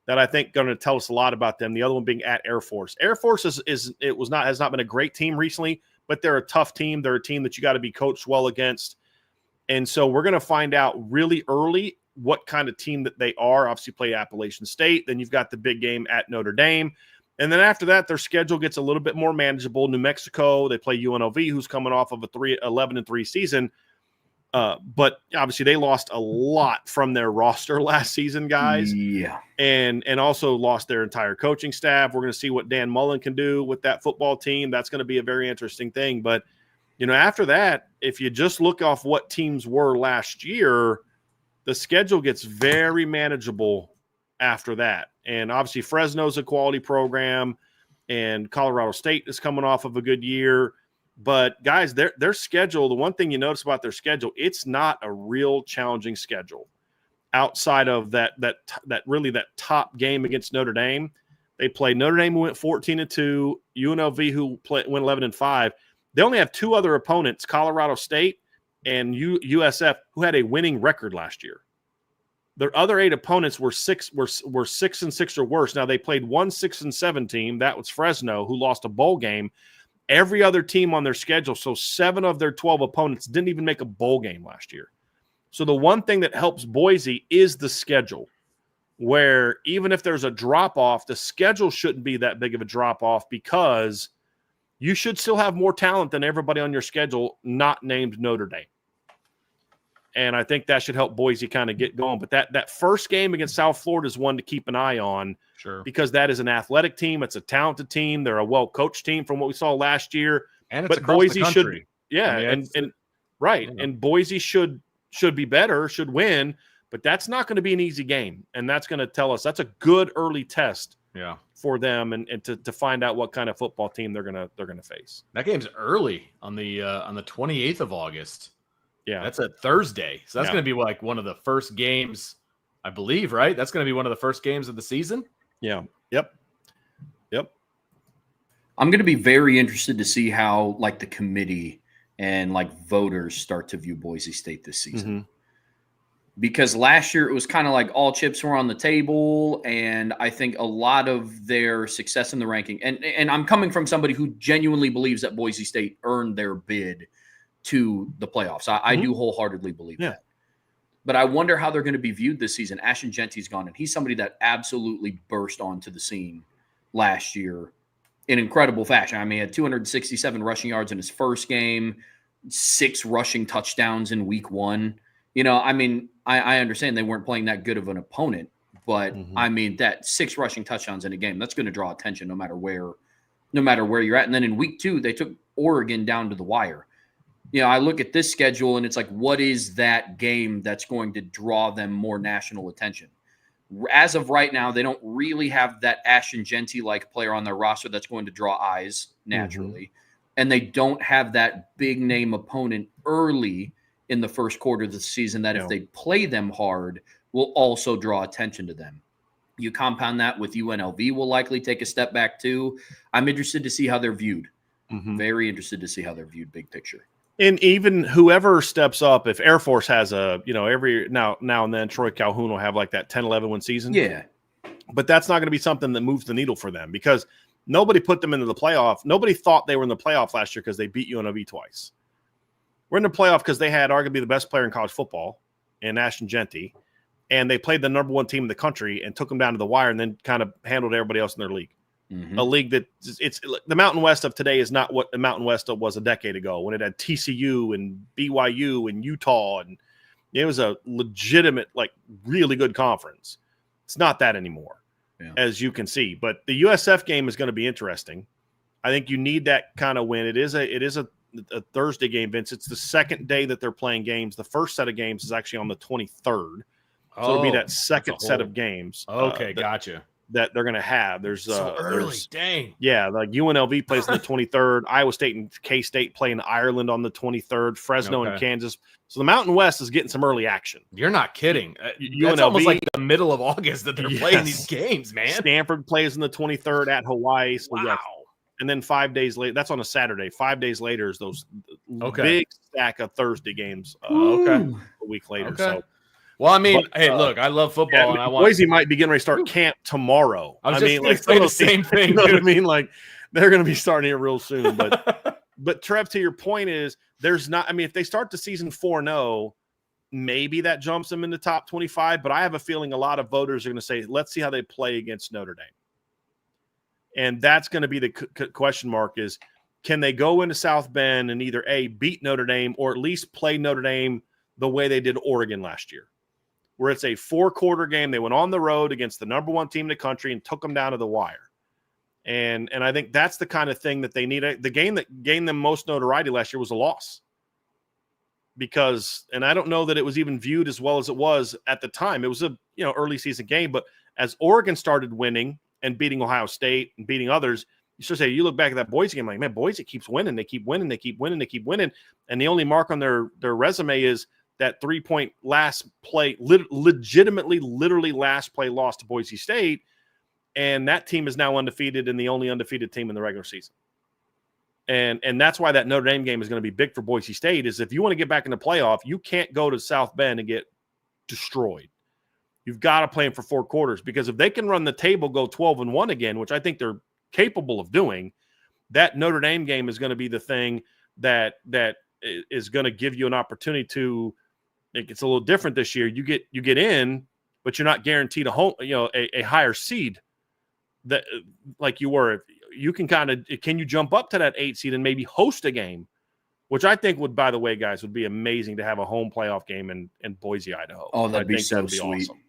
that I think going to tell us a lot about them. The other one being at Air Force. Air Force has not been a great team recently, but they're a tough team. They're a team that you got to be coached well against. And so we're going to find out really early what kind of team that they are. Obviously play Appalachian State. Then you've got the big game at Notre Dame. And then after that, their schedule gets a little bit more manageable. New Mexico, they play UNLV, who's coming off of a 11-3 season. But obviously they lost a lot from their roster last season, guys. Yeah. And also lost their entire coaching staff. We're going to see what Dan Mullen can do with that football team. That's going to be a very interesting thing. But, after that, if you just look off what teams were last year, the schedule gets very manageable after that. And obviously Fresno's a quality program, and Colorado State is coming off of a good year. But guys, their schedule, the one thing you notice about their schedule, it's not a real challenging schedule outside of that top game against Notre Dame. They played Notre Dame, who went 14-2, UNLV, who went 11-5. They only have 2 other opponents, Colorado State and USF, who had a winning record last year. Their other 8 opponents were 6-6 or worse. Now they played 1 6-7 team. That was Fresno, who lost a bowl game. Every other team on their schedule, so 7 of their 12 opponents didn't even make a bowl game last year. So the one thing that helps Boise is the schedule, where even if there's a drop-off, the schedule shouldn't be that big of a drop-off, because you should still have more talent than everybody on your schedule not named Notre Dame. And I think that should help Boise kind of get going. But that first game against South Florida is one to keep an eye on. Sure. Because that is an athletic team. It's a talented team. They're a well-coached team from what we saw last year. And it's across the country. And Boise should be better, should win, but that's not going to be an easy game. And that's going to tell us that's a good early test for them and to find out what kind of football team they're gonna face. That game's early on the 28th of August. Yeah. That's a Thursday. So that's going to be like one of the first games, I believe, right? That's going to be one of the first games of the season. Yeah. Yep. I'm going to be very interested to see how like the committee and like voters start to view Boise State this season. Mm-hmm. Because last year it was kind of like all chips were on the table, and I think a lot of their success in the ranking, and I'm coming from somebody who genuinely believes that Boise State earned their bid to the playoffs. I do wholeheartedly believe that. But I wonder how they're going to be viewed this season. Ashton Genty's gone, and he's somebody that absolutely burst onto the scene last year in incredible fashion. I mean, he had 267 rushing yards in his first game, 6 rushing touchdowns in week 1. You know, I mean, I understand they weren't playing that good of an opponent, but I mean, that 6 rushing touchdowns in a game, that's going to draw attention no matter where you're at. And then in week 2, they took Oregon down to the wire. You know, I look at this schedule and it's like, what is that game that's going to draw them more national attention? As of right now, they don't really have that Ashton Genty-like player on their roster that's going to draw eyes naturally. And they don't have that big name opponent early in the first quarter of the season that if they play them hard will also draw attention to them. You compound that with UNLV will likely take a step back too. I'm interested to see how they're viewed. Very interested to see how they're viewed big picture. And even whoever steps up, if Air Force has every now and then Troy Calhoun will have like that 10-11 win season. Yeah. But that's not going to be something that moves the needle for them because nobody put them into the playoff. Nobody thought they were in the playoff last year because they beat UNLV twice. We're in the playoff because they had arguably the best player in college football in Ashton Genty, and they played the number 1 team in the country and took them down to the wire and then kind of handled everybody else in their league. A league that it's the Mountain West of today is not what the Mountain West was a decade ago when it had TCU and BYU and Utah, and it was a legitimate, like really good conference. It's not that anymore, as you can see. But the USF game is going to be interesting. I think you need that kind of win. It is a Thursday game, Vince. It's the second day that they're playing games. The first set of games is actually on the 23rd. So it'll be that second set of games. Okay, gotcha. That they're going to have. There's so early. Dang. Yeah, like UNLV plays on the 23rd. Iowa State and K-State play in Ireland on the 23rd. Fresno and Kansas. So the Mountain West is getting some early action. You're not kidding. It's almost like the middle of August that they're playing these games, man. Stanford plays on the 23rd at Hawaii. So wow. And then 5 days later, that's on a Saturday. 5 days later is those big stack of Thursday games. A week later. So. Well, I mean, hey, look, I love football, and I want Boise might be getting ready to start camp tomorrow. I mean, like say the same thing. You know what I mean? Like they're going to be starting it real soon. But Trev, to your point is, there's not. I mean, if they start the season 4-0, maybe that jumps them in the top 25. But I have a feeling a lot of voters are going to say, let's see how they play against Notre Dame, and that's going to be the question mark: is can they go into South Bend and either beat Notre Dame or at least play Notre Dame the way they did Oregon last year? Where it's a 4-quarter game. They went on the road against the number 1 team in the country and took them down to the wire. And I think that's the kind of thing that they need. The game that gained them most notoriety last year was a loss. Because, and I don't know that it was even viewed as well as it was at the time. It was a early season game, but as Oregon started winning and beating Ohio State and beating others, you sort of say, you look back at that Boise game, like, man, Boise keeps winning. They keep winning. They keep winning. They keep winning. And the only mark on their resume is that 3-point last play, literally last play loss to Boise State. And that team is now undefeated and the only undefeated team in the regular season. And that's why that Notre Dame game is going to be big for Boise State is if you want to get back in the playoff, you can't go to South Bend and get destroyed. You've got to play them for 4 quarters because if they can run the table, go 12-1 again, which I think they're capable of doing, that Notre Dame game is going to be the thing that is going to give you an opportunity to. It's a little different this year. You get in, but you're not guaranteed a higher seed that like you were. You can can you jump up to that 8 seed and maybe host a game, which I think would, by the way, guys, would be amazing to have a home playoff game in Boise, Idaho. Oh, that'd be so sweet. Awesome.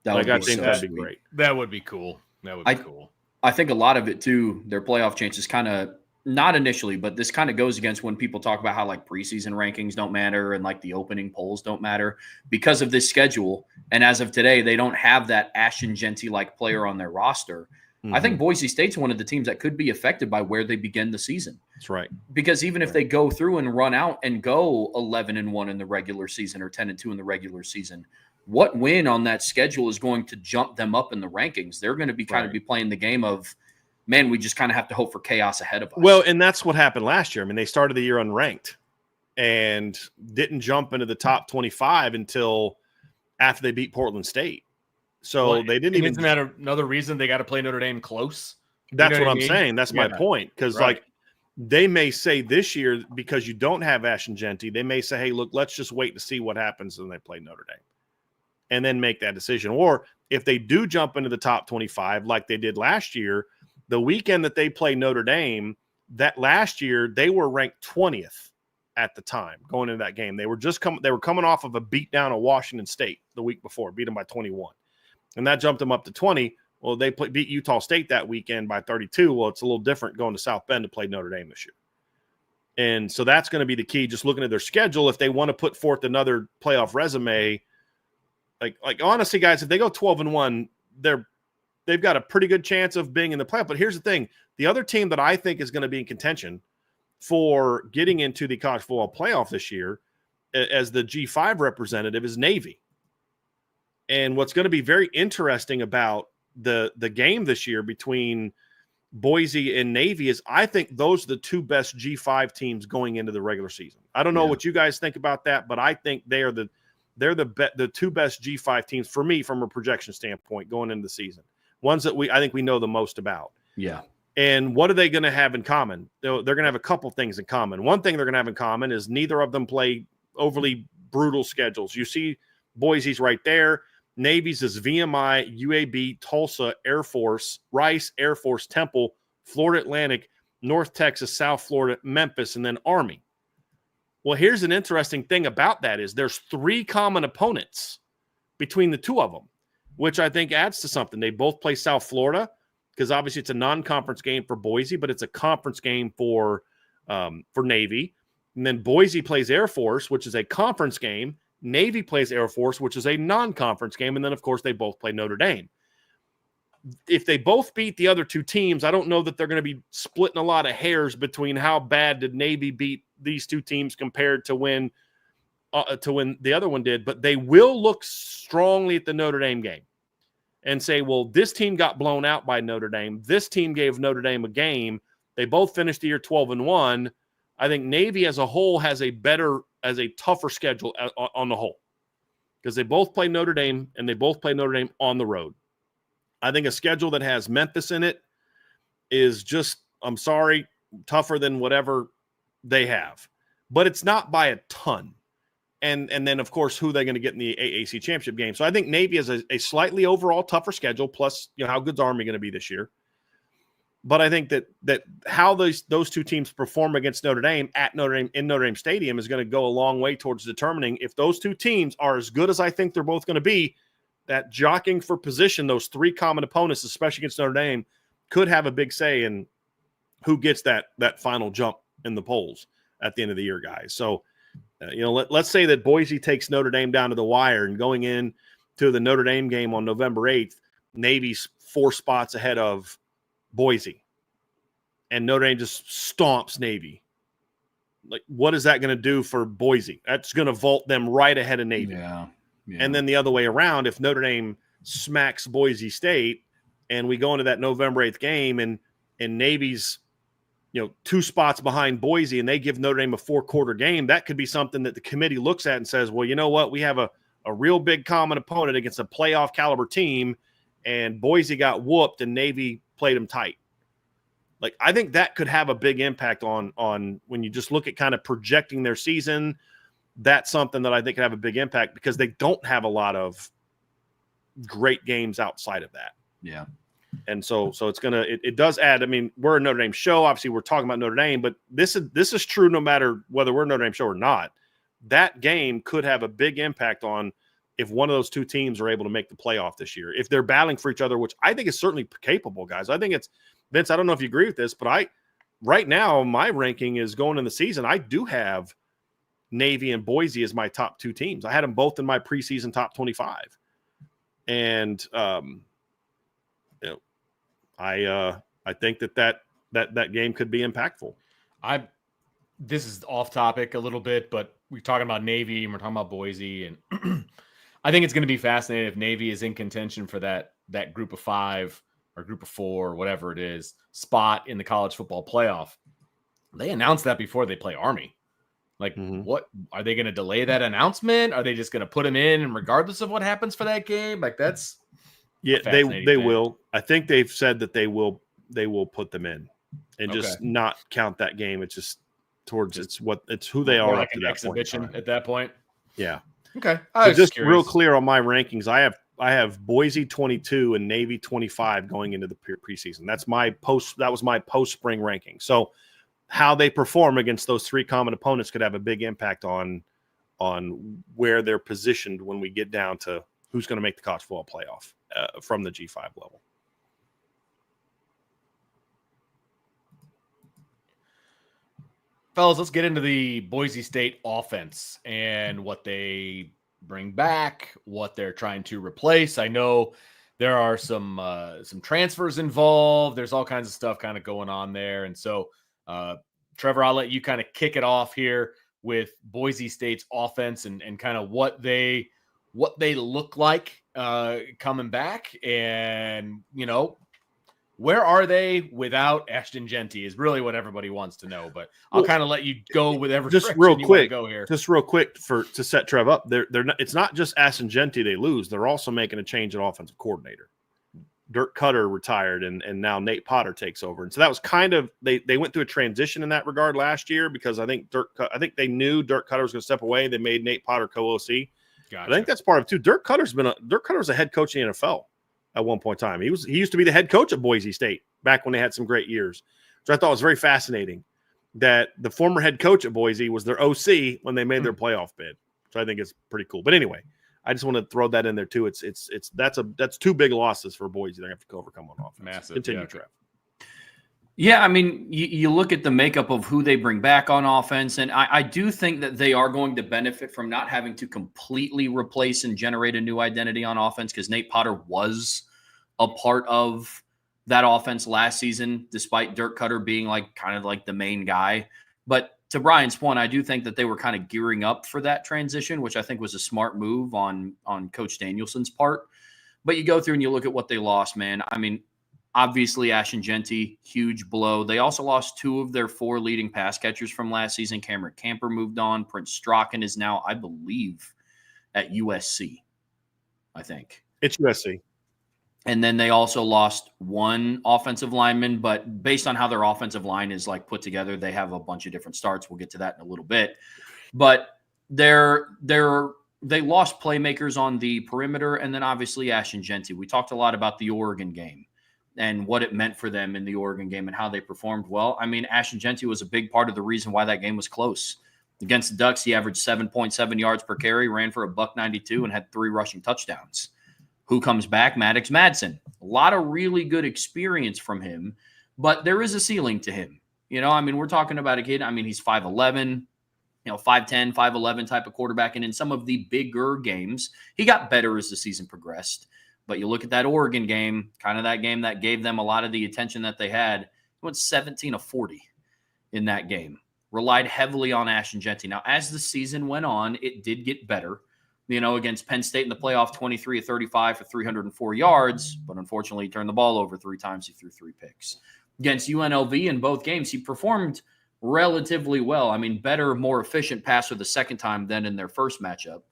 I think that'd be great. That would be cool. Cool. I think a lot of it too, their playoff chances kind of not initially, but this kind of goes against when people talk about how like preseason rankings don't matter and like the opening polls don't matter because of this schedule. And as of today, they don't have that Ashton Genty like player on their roster. I think Boise State's one of the teams that could be affected by where they begin the season. That's right. Because even if they go through and run out and go 11-1 in the regular season or 10-2 in the regular season, what win on that schedule is going to jump them up in the rankings? They're going to be kind of be playing the game of, man, we just kind of have to hope for chaos ahead of us. Well, and that's what happened last year. I mean, they started the year unranked and didn't jump into the top 25 until after they beat Portland State. So they didn't even. Isn't that another reason they got to play Notre Dame close? That's what I'm saying. That's my point. Because like they may say this year, because you don't have Ashton Genty, they may say, hey, look, let's just wait to see what happens when they play Notre Dame and then make that decision. Or if they do jump into the top 25 like they did last year, the weekend that they play Notre Dame, that last year they were ranked 20th at the time going into that game. They were coming off of a beatdown of Washington State the week before, beat them by 21. And that jumped them up to 20. Well, they beat Utah State that weekend by 32. Well, it's a little different going to South Bend to play Notre Dame this year. And so that's going to be the key, just looking at their schedule. If they want to put forth another playoff resume, like honestly, guys, if they go 12-1, they've got a pretty good chance of being in the playoff. But here's the thing. The other team that I think is going to be in contention for getting into the college football playoff this year as the G5 representative is Navy. And what's going to be very interesting about the game this year between Boise and Navy is I think those are the two best G5 teams going into the regular season. I don't know what you guys think about that, but I think they're the two best G5 teams for me from a projection standpoint going into the season. Ones that I think we know the most about. Yeah. And what are they going to have in common? They're going to have a couple things in common. One thing they're going to have in common is neither of them play overly brutal schedules. You see Boise's right there. Navy's is VMI, UAB, Tulsa, Air Force, Rice, Air Force, Temple, Florida Atlantic, North Texas, South Florida, Memphis, and then Army. Well, here's an interesting thing about that is there's 3 common opponents between the two of them, which I think adds to something. They both play South Florida because obviously it's a non-conference game for Boise, but it's a conference game for Navy. And then Boise plays Air Force, which is a conference game. Navy plays Air Force, which is a non-conference game. And then, of course, they both play Notre Dame. If they both beat the other two teams, I don't know that they're going to be splitting a lot of hairs between how bad did Navy beat these two teams compared to when the other one did. But they will look strongly at the Notre Dame game and say, well, this team got blown out by Notre Dame. This team gave Notre Dame a game. They both finished the year 12-1. I think Navy as a whole has a tougher schedule on the whole because they both play Notre Dame and they both play Notre Dame on the road. I think a schedule that has Memphis in it is just, I'm sorry, tougher than whatever they have, but it's not by a ton. And then of course, who they're going to get in the AAC championship game. So I think Navy has a slightly overall tougher schedule. Plus, how good's Army going to be this year? But I think that how those two teams perform against Notre Dame at Notre Dame in Notre Dame Stadium is going to go a long way towards determining if those two teams are as good as I think they're both going to be. That jockeying for position, those 3 common opponents, especially against Notre Dame, could have a big say in who gets that final jump in the polls at the end of the year, guys. So, let's say that Boise takes Notre Dame down to the wire, and going in to the Notre Dame game on November 8th, Navy's 4 spots ahead of Boise, and Notre Dame just stomps Navy. Like, what is that going to do for Boise? That's going to vault them right ahead of Navy. Yeah. And then the other way around, if Notre Dame smacks Boise State and we go into that November 8th game and Navy's, 2 spots behind Boise and they give Notre Dame a 4-quarter game, that could be something that the committee looks at and says, well, you know what? We have a real big common opponent against a playoff caliber team, and Boise got whooped and Navy played them tight. Like, I think that could have a big impact on when you just look at kind of projecting their season. That's something that I think could have a big impact because they don't have a lot of great games outside of that. Yeah. And so it does add. I mean, we're a Notre Dame show. Obviously, we're talking about Notre Dame, but this is true no matter whether we're a Notre Dame show or not. That game could have a big impact on if one of those two teams are able to make the playoff this year. If they're battling for each other, which I think is certainly capable, guys. I think it's Vince. I don't know if you agree with this, but right now my ranking is going in the season. I do have Navy and Boise as my top 2 teams. I had them both in my preseason top 25. And, I think that game could be impactful. This is off topic a little bit, but we're talking about Navy and we're talking about Boise, and I think it's going to be fascinating if Navy is in contention for that group of 5 or group of 4 or whatever it is spot in the college football playoff. They announced that before they play Army. Like, what are they going to delay that announcement? Are they just going to put them in regardless of what happens for that game? Like, that's they will. I think they've said that they will put them in and just not count that game. It's just it's who they are like up to an that exhibition at that point. Yeah. Okay. So just real clear on my rankings, I have Boise 22 and Navy 25 going into the preseason. That was my post spring ranking. So how they perform against those 3 common opponents could have a big impact on where they're positioned when we get down to who's going to make the college football playoff from the G5 level. Fellas, let's get into the Boise State offense and what they bring back, what they're trying to replace. I know there are some transfers involved. There's all kinds of stuff kind of going on there. And so, Trevor, I'll let you kind of kick it off here with Boise State's offense and kind of what they look like coming back. And, where are they without Ashton Jeanty is really what everybody wants to know. But I'll kind of let you go with every just real quick. Go here. Just real quick to set Trev up. They're not. It's not just Ashton Jeanty they lose. They're also making a change at offensive coordinator. Dirk Cutter retired, and now Nate Potter takes over. And so that was kind of they went through a transition in that regard last year because I think they knew Dirk Cutter was going to step away. They made Nate Potter co-OC. Gotcha. I think that's part of it too. Dirk Cutter was a head coach in the NFL at one point in time. He used to be the head coach at Boise State back when they had some great years. So I thought it was very fascinating that the former head coach at Boise was their OC when they made their playoff bid. So I think it's pretty cool. But anyway, I just want to throw that in there too. That's 2 big losses for Boise they have to overcome on offense. Massive. Continue, Trev. Yeah, I mean, you look at the makeup of who they bring back on offense, and I do think that they are going to benefit from not having to completely replace and generate a new identity on offense because Nate Potter was a part of that offense last season, despite Dirk Cutter being kind of like the main guy. But to Brian's point, I do think that they were kind of gearing up for that transition, which I think was a smart move on Coach Danielson's part. But you go through and you look at what they lost, man. I mean, obviously, Ashton Jeanty, huge blow. They also lost 2 of their 4 leading pass catchers from last season. Cameron Camper moved on. Prince Strachan is now, I believe, at USC, I think. It's USC. And then they also lost 1 offensive lineman, but based on how their offensive line is put together, they have a bunch of different starts. We'll get to that in a little bit. But they lost playmakers on the perimeter, and then obviously Ashton Jeanty. We talked a lot about the Oregon game and what it meant for them in the Oregon game and how they performed well. I mean, Ashton Jeanty was a big part of the reason why that game was close. Against the Ducks, he averaged 7.7 yards per carry, ran for $192, and had 3 rushing touchdowns. Who comes back? Maddox Madsen. A lot of really good experience from him, but there is a ceiling to him. I mean, we're talking about a kid. I mean, he's 5'11", 5'10", 5'11" type of quarterback. And in some of the bigger games, he got better as the season progressed. But you look at that Oregon game, kind of that game that gave them a lot of the attention that they had. He went 17 of 40 in that game. Relied heavily on Ashton Jeanty. Now, as the season went on, it did get better. Against Penn State in the playoff, 23 of 35 for 304 yards. But unfortunately, he turned the ball over 3 times. He threw 3 picks. Against UNLV in both games, he performed relatively well. I mean, better, more efficient passer the second time than in their first matchup.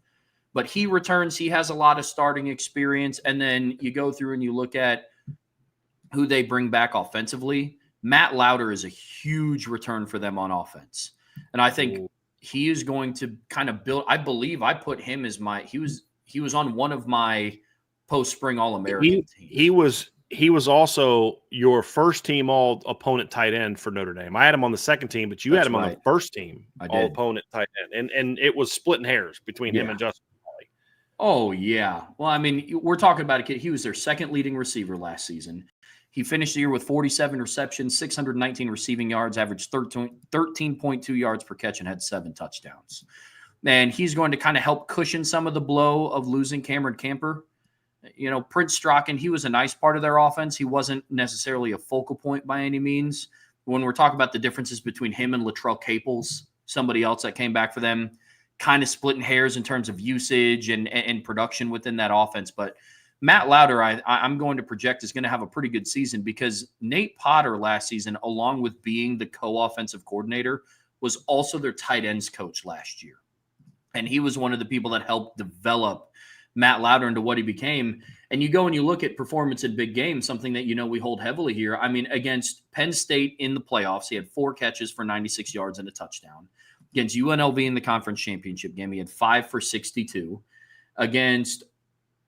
But he returns. He has a lot of starting experience. And then you go through and you look at who they bring back offensively. Matt Lauder is a huge return for them on offense. And I think he is going to kind of build. I believe I put him as he was on one of my post-spring All-American teams. He was also your first team all opponent tight end for Notre Dame. I had him on the second team, but you had him on the first team all opponent tight end. And it was splitting hairs between him and Justin. Oh, yeah. Well, I mean, we're talking about a kid. He was their second leading receiver last season. He finished the year with 47 receptions, 619 receiving yards, averaged 13.2 yards per catch, and had 7 touchdowns. And he's going to kind of help cushion some of the blow of losing Cameron Camper Prince Strachan, he was a nice part of their offense. He wasn't necessarily a focal point by any means. When we're talking about the differences between him and Latrell Caples, somebody else that came back for them, kind of splitting hairs in terms of usage and production within that offense. But Matt Lauder, I'm going to project, is going to have a pretty good season because Nate Potter last season, along with being the co-offensive coordinator, was also their tight ends coach last year. And he was one of the people that helped develop Matt Lauder into what he became. And you go and you look at performance in big games, something that we hold heavily here. I mean, against Penn State in the playoffs, he had 4 catches for 96 yards and a touchdown. Against UNLV in the conference championship game, he had 5 for 62. Against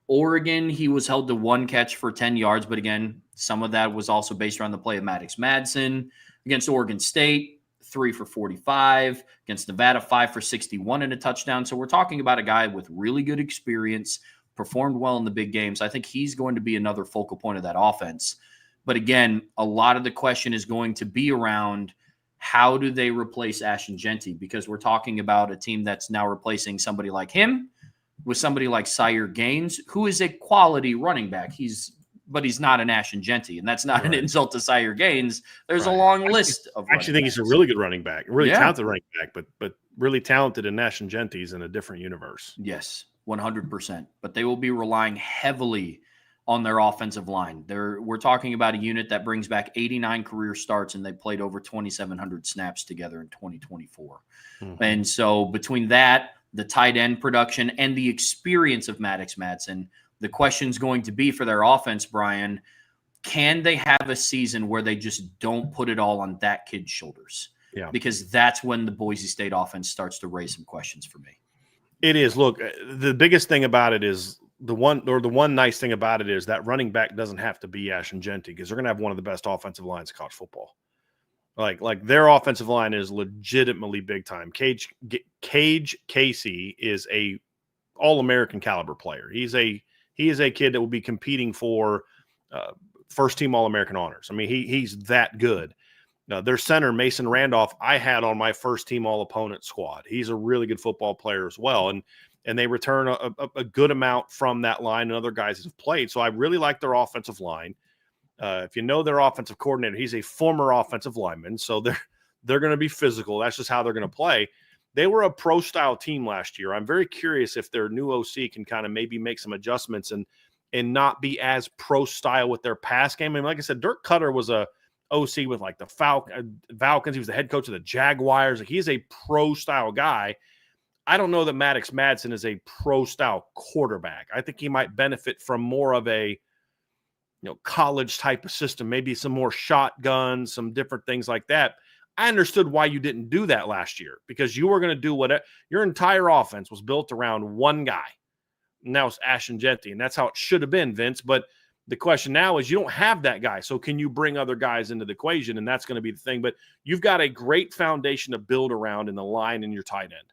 Oregon, he was held to 1 catch for 10 yards. But again, some of that was also based around the play of Maddox Madsen. Against Oregon State, 3 for 45. Against Nevada, 5 for 61 and a touchdown. So we're talking about a guy with really good experience, performed well in the big games. I think he's going to be another focal point of that offense. But again, a lot of the question is going to be around how do they replace Ashton Jeanty? Because we're talking about a team that's now replacing somebody like him with somebody like Sire Gaines, who is a quality running back. But he's not an Ashton Jeanty, and that's not an insult to Sire Gaines. There's a long list of I actually think he's a really good running back, really talented running back, but really talented in Ashton Jeanty's in a different universe. Yes, 100%. But they will be relying heavily on their offensive line. We're talking about a unit that brings back 89 career starts, and they played over 2,700 snaps together in 2024. Mm-hmm. And so between that, the tight end production, and the experience of Maddox Madsen, the question's going to be for their offense, Brian, can they have a season where they just don't put it all on that kid's shoulders? Yeah. Because that's when the Boise State offense starts to raise some questions for me. It is. Look, the biggest thing about it is the one nice thing about it is that running back doesn't have to be Ashton Jeanty because they're going to have one of the best offensive lines in college football. Like their offensive line is legitimately big time. Cage Casey is a All-American caliber player. He is a kid that will be competing for first team All-American honors. I mean, he's that good. Their center, Mason Randolph, I had on my first team All-Opponent squad. He's a really good football player as well. And they return a good amount from that line and other guys that have played. So I really like their offensive line. If you know their offensive coordinator, he's a former offensive lineman. So they're going to be physical. That's just how they're going to play. They were a pro-style team last year. I'm very curious if their new OC can kind of maybe make some adjustments and not be as pro-style with their pass game. I mean, like I said, Dirk Cutter was a OC with like the Falcons. He was the head coach of the Jaguars. Like, he's a pro-style guy. I don't know that Maddox Madsen is a pro-style quarterback. I think he might benefit from more of a college type of system, maybe some more shotguns, some different things like that. I understood why you didn't do that last year because you were going to do whatever. Your entire offense was built around one guy. And that was Ashton Jeanty, and that's how it should have been, Vince. But the question now is you don't have that guy, so can you bring other guys into the equation? And that's going to be the thing. But you've got a great foundation to build around in the line and your tight end,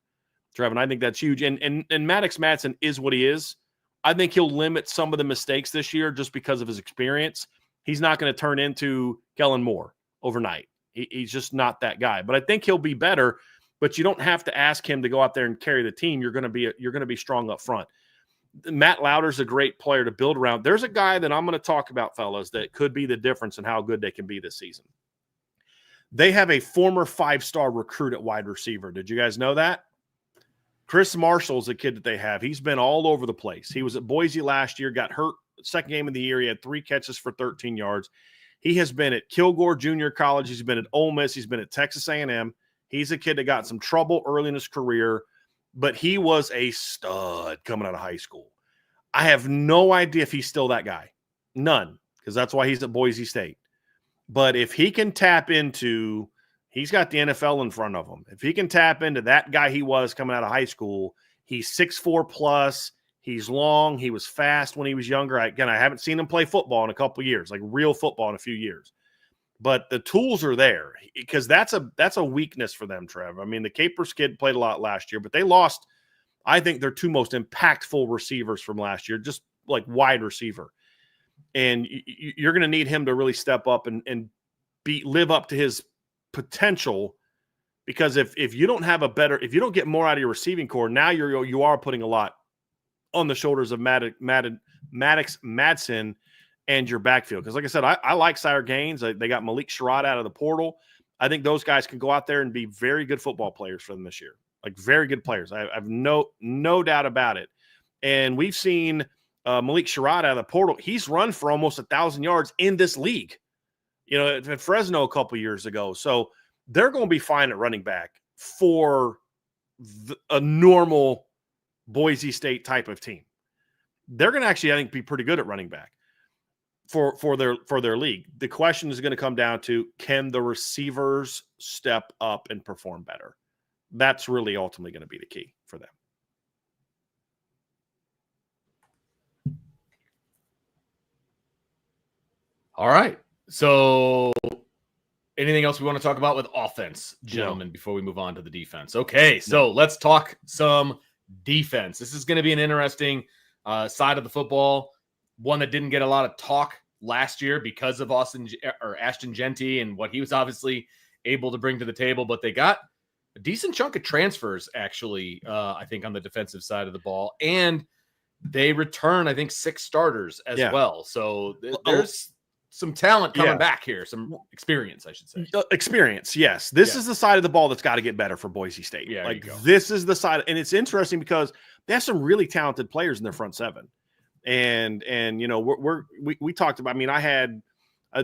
Trevor, and I think that's huge. And Maddox Madsen is what he is. I think he'll limit some of the mistakes this year just because of his experience. He's not going to turn into Kellen Moore overnight. He's just not that guy. But I think he'll be better. But you don't have to ask him to go out there and carry the team. You're going to be strong up front. Matt Lauder's a great player to build around. There's a guy that I'm going to talk about, fellas, that could be the difference in how good they can be this season. They have a former 5-star recruit at wide receiver. Did you guys know that? Chris Marshall's a kid that they have. He's been all over the place. He was at Boise last year, got hurt second game of the year. He had 3 catches for 13 yards. He has been at Kilgore Junior College. He's been at Ole Miss. He's been at Texas A&M. He's a kid that got some trouble early in his career, but he was a stud coming out of high school. I have no idea if he's still that guy. None, because that's why he's at Boise State. But if he can tap into – he's got the NFL in front of him. If he can tap into that guy he was coming out of high school, he's 6'4 plus. He's long. He was fast when he was younger. I haven't seen him play football in a couple of years, like real football in a few years. But the tools are there because that's a weakness for them, Trev. I mean, the Capers kid played a lot last year, but they lost, I think, their 2 most impactful receivers from last year, just like wide receiver. And you're going to need him to really step up and live up to his potential, because if you don't have if you don't get more out of your receiving core, now you are putting a lot on the shoulders of Maddox Maddox, Madsen, and your backfield. Because like I said, I like Sire Gaines. They got Malik Sherrod out of the portal. I think those guys can go out there and be very good football players for them this year. Like very good players. I've no doubt about it. And we've seen Malik Sherrod out of the portal. He's run for almost 1,000 yards in this league, at Fresno a couple years ago. So they're going to be fine at running back for a normal Boise State type of team. They're going to actually, I think, be pretty good at running back for their league. The question is going to come down to, can the receivers step up and perform better? That's really ultimately going to be the key for them. All right. So anything else we want to talk about with offense, gentlemen, before we move on to the defense? Okay, so let's talk some defense. This is going to be an interesting side of the football, one that didn't get a lot of talk last year because of Ashton Genty and what he was obviously able to bring to the table, but they got a decent chunk of transfers, actually, I think, on the defensive side of the ball, and they return, I think, 6 starters as well. So there's some talent coming back here, some experience, I should say. Experience, yes. This is the side of the ball that's got to get better for Boise State. Yeah, like this is the side, and it's interesting because they have some really talented players in their front seven. And we talked about. I mean, I had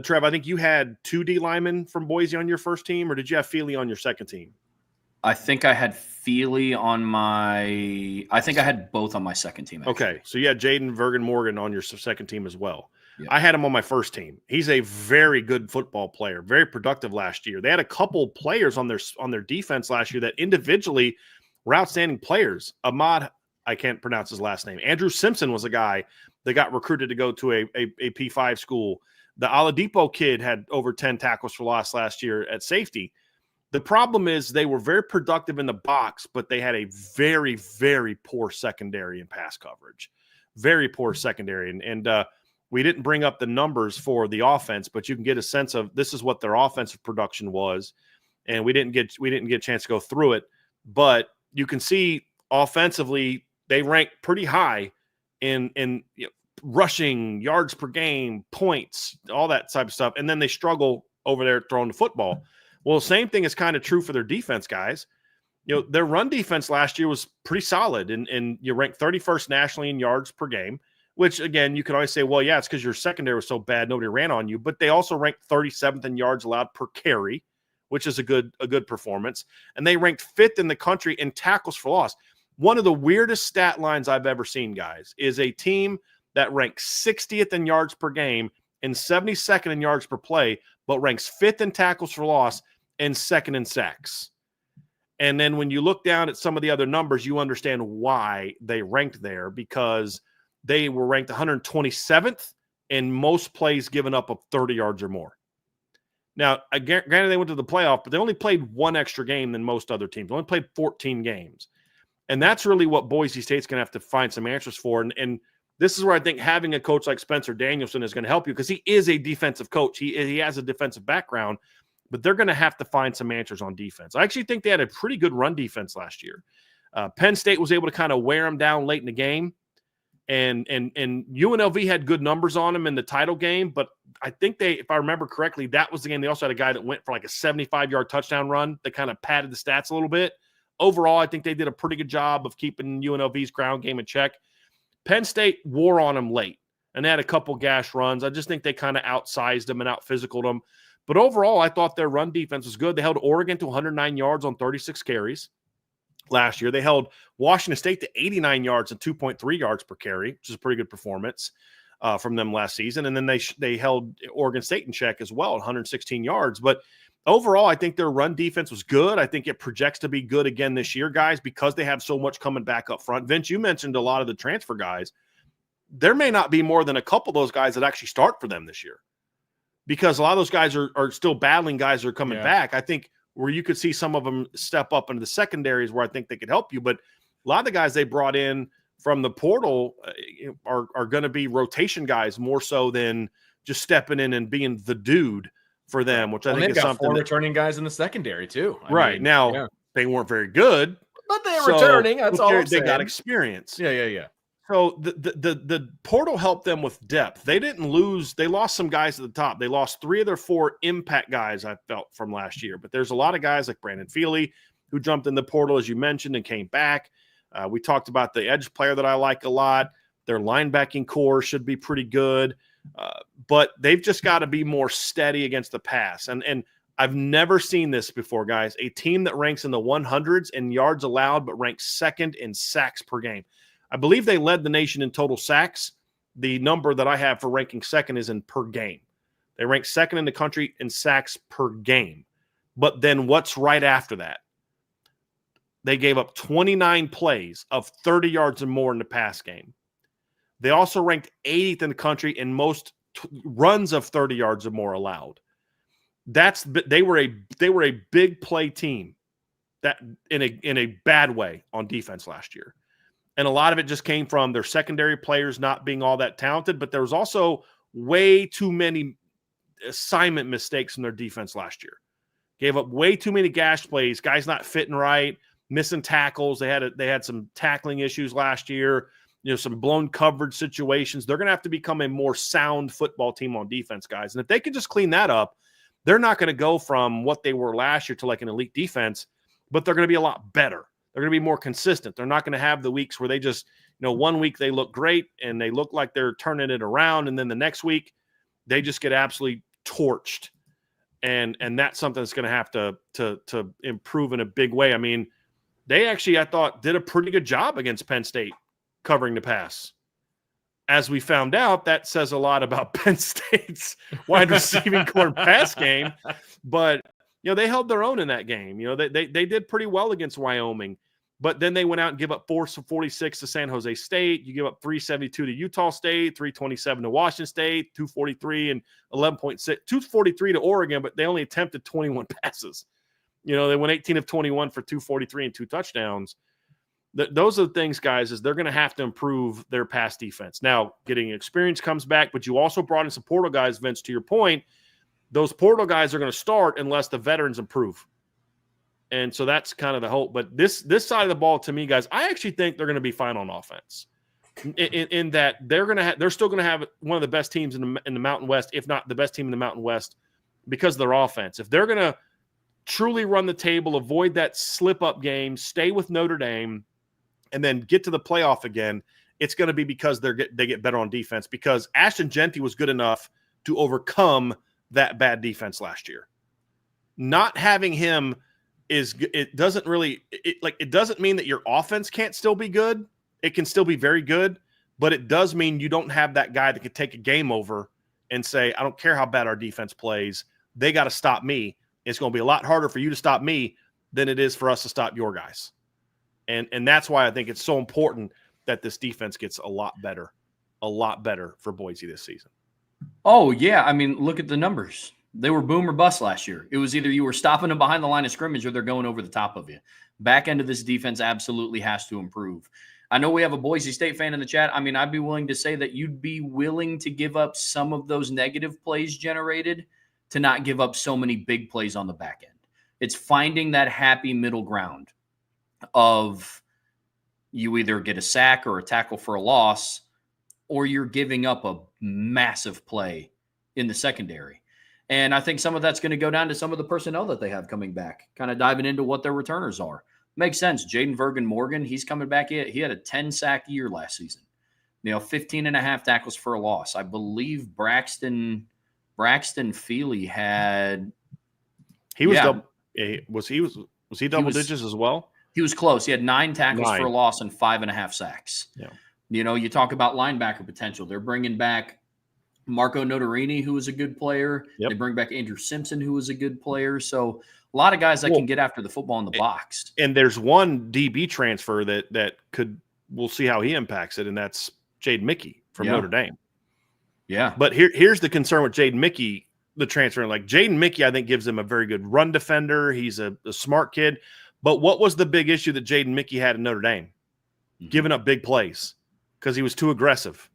Trev. I think you had 2 D linemen from Boise on your first team, or did you have Feely on your second team? I think I had Feely on my. I think I had both on my second team. Actually. Okay, so you had Jaden Vergen Morgan on your second team as well. Yeah. I had him on my first team. He's a very good football player, very productive last year. They had a couple players on their defense last year that individually were outstanding players. Ahmad, I can't pronounce his last name. Andrew Simpson was a guy that got recruited to go to a P5 school. The Oladipo kid had over 10 tackles for loss last year at safety. The problem is they were very productive in the box, but they had a very, very poor secondary and pass coverage. Very poor secondary. And we didn't bring up the numbers for the offense, but you can get a sense of this is what their offensive production was. And we didn't get a chance to go through it, but you can see offensively they rank pretty high in rushing, yards per game, points, all that type of stuff. And then they struggle over there throwing the football. Well, the same thing is kind of true for their defense, guys. Their run defense last year was pretty solid, and you ranked 31st nationally in yards per game, which, again, you can always say, well, yeah, it's because your secondary was so bad, nobody ran on you. But they also ranked 37th in yards allowed per carry, which is a good performance. And they ranked 5th in the country in tackles for loss. One of the weirdest stat lines I've ever seen, guys, is a team that ranks 60th in yards per game and 72nd in yards per play, but ranks 5th in tackles for loss and 2nd in sacks. And then when you look down at some of the other numbers, you understand why they ranked there, because they were ranked 127th in most plays given up of 30 yards or more. Now, granted, they went to the playoff, but they only played one extra game than most other teams. They only played 14 games. And that's really what Boise State's going to have to find some answers for. And this is where I think having a coach like Spencer Danielson is going to help you, because he is a defensive coach. He has a defensive background, but they're going to have to find some answers on defense. I actually think they had a pretty good run defense last year. Penn State was able to kind of wear them down late in the game. And UNLV had good numbers on them in the title game, but I think if I remember correctly, that was the game. They also had a guy that went for like a 75-yard touchdown run that kind of padded the stats a little bit. Overall, I think they did a pretty good job of keeping UNLV's ground game in check. Penn State wore on them late, and they had a couple gash runs. I just think they kind of outsized them and out-physicaled them. But overall, I thought their run defense was good. They held Oregon to 109 yards on 36 carries last year. They held Washington State to 89 yards and 2.3 yards per carry, which is a pretty good performance from them last season. And then they held Oregon State in check as well at 116 yards. But overall, I think their run defense was good. I think it projects to be good again this year, guys, because they have so much coming back up front. Vince, you mentioned a lot of the transfer guys. There may not be more than a couple of those guys that actually start for them this year, because a lot of those guys are still battling guys that are coming back. I think where you could see some of them step up into the secondaries where I think they could help you. But a lot of the guys they brought in from the portal are going to be rotation guys more so than just stepping in and being the dude for them, which I think is something. 4 returning guys in the secondary too. I mean, they weren't very good, but they're returning. That's all I'm saying. They got experience. Yeah. So the portal helped them with depth. They didn't lose. They lost some guys at the top. They lost 3 of their 4 impact guys, I felt, from last year. But there's a lot of guys like Brandon Feely who jumped in the portal, as you mentioned, and came back. We talked about the edge player that I like a lot. Their linebacking core should be pretty good. But they've just got to be more steady against the pass. And I've never seen this before, guys. A team that ranks in the 100s in yards allowed, but ranks second in sacks per game. I believe they led the nation in total sacks. The number that I have for ranking second is in per game. They rank second in the country in sacks per game. But then what's right after that? They gave up 29 plays of 30 yards or more in the pass game. They also ranked 80th in the country in most runs of 30 yards or more allowed. They were a big play team that in a bad way on defense last year. And a lot of it just came from their secondary players not being all that talented, but there was also way too many assignment mistakes from their defense last year. Gave up way too many gash plays, guys not fitting right, missing tackles. They had some tackling issues last year, some blown coverage situations. They're going to have to become a more sound football team on defense, guys. And if they can just clean that up, they're not going to go from what they were last year to like an elite defense, but they're going to be a lot better. They're going to be more consistent. They're not going to have the weeks where they just, 1 week they look great and they look like they're turning it around, and then the next week they just get absolutely torched. And that's something that's going to have to improve in a big way. I mean, they actually, I thought, did a pretty good job against Penn State covering the pass. As we found out, that says a lot about Penn State's wide receiving core pass game. But they held their own in that game. They did pretty well against Wyoming. But then they went out and give up 446 to San Jose State. You give up 372 to Utah State, 327 to Washington State, 243 and 11.6, 243 to Oregon, but they only attempted 21 passes. They went 18 of 21 for 243 and 2 touchdowns. Those are the things, guys, is they're going to have to improve their pass defense. Now, getting experience comes back, but you also brought in some portal guys, Vince, to your point. Those portal guys are going to start unless the veterans improve. And so that's kind of the hope. But this side of the ball, to me, guys, I actually think they're going to be fine on offense. In that they're still going to have one of the best teams in the Mountain West, if not the best team in the Mountain West, because of their offense. If they're going to truly run the table, avoid that slip-up game, stay with Notre Dame, and then get to the playoff again, it's going to be because they get better on defense, because Ashton Genty was good enough to overcome that bad defense last year. Not having him doesn't mean that your offense can't still be good. It can still be very good, but it does mean you don't have that guy that can take a game over and say, I don't care how bad our defense plays. They got to stop me. It's going to be a lot harder for you to stop me than it is for us to stop your guys. And that's why I think it's so important that this defense gets a lot better for Boise this season. Oh, yeah. I mean, look at the numbers. They were boom or bust last year. It was either you were stopping them behind the line of scrimmage or they're going over the top of you. Back end of this defense absolutely has to improve. I know we have a Boise State fan in the chat. I mean, I'd be willing to say that you'd be willing to give up some of those negative plays generated to not give up so many big plays on the back end. It's finding that happy middle ground of you either get a sack or a tackle for a loss, or you're giving up a massive play in the secondary. And I think some of that's going to go down to some of the personnel that they have coming back, kind of diving into what their returners are. Makes sense. Jaden Vergen-Morgan, he's coming back. He had a 10-sack year last season. 15 and a half tackles for a loss. I believe Braxton Feely had. He was double. Was he double digits as well? He was close. He had 9 tackles for a loss and 5.5 sacks. Yeah. You talk about linebacker potential. They're bringing back Marco Notarini, who was a good player. Yep. They bring back Andrew Simpson, who was a good player. So a lot of guys that can get after the football in the box. And there's one DB transfer that we'll see how he impacts it, and that's Jaden Mickey from Notre Dame. Yeah. But here's the concern with Jaden Mickey, the transfer. Like Jaden Mickey, I think, gives him a very good run defender. He's a smart kid. But what was the big issue that Jaden Mickey had in Notre Dame? Mm-hmm. Giving up big plays because he was too aggressive.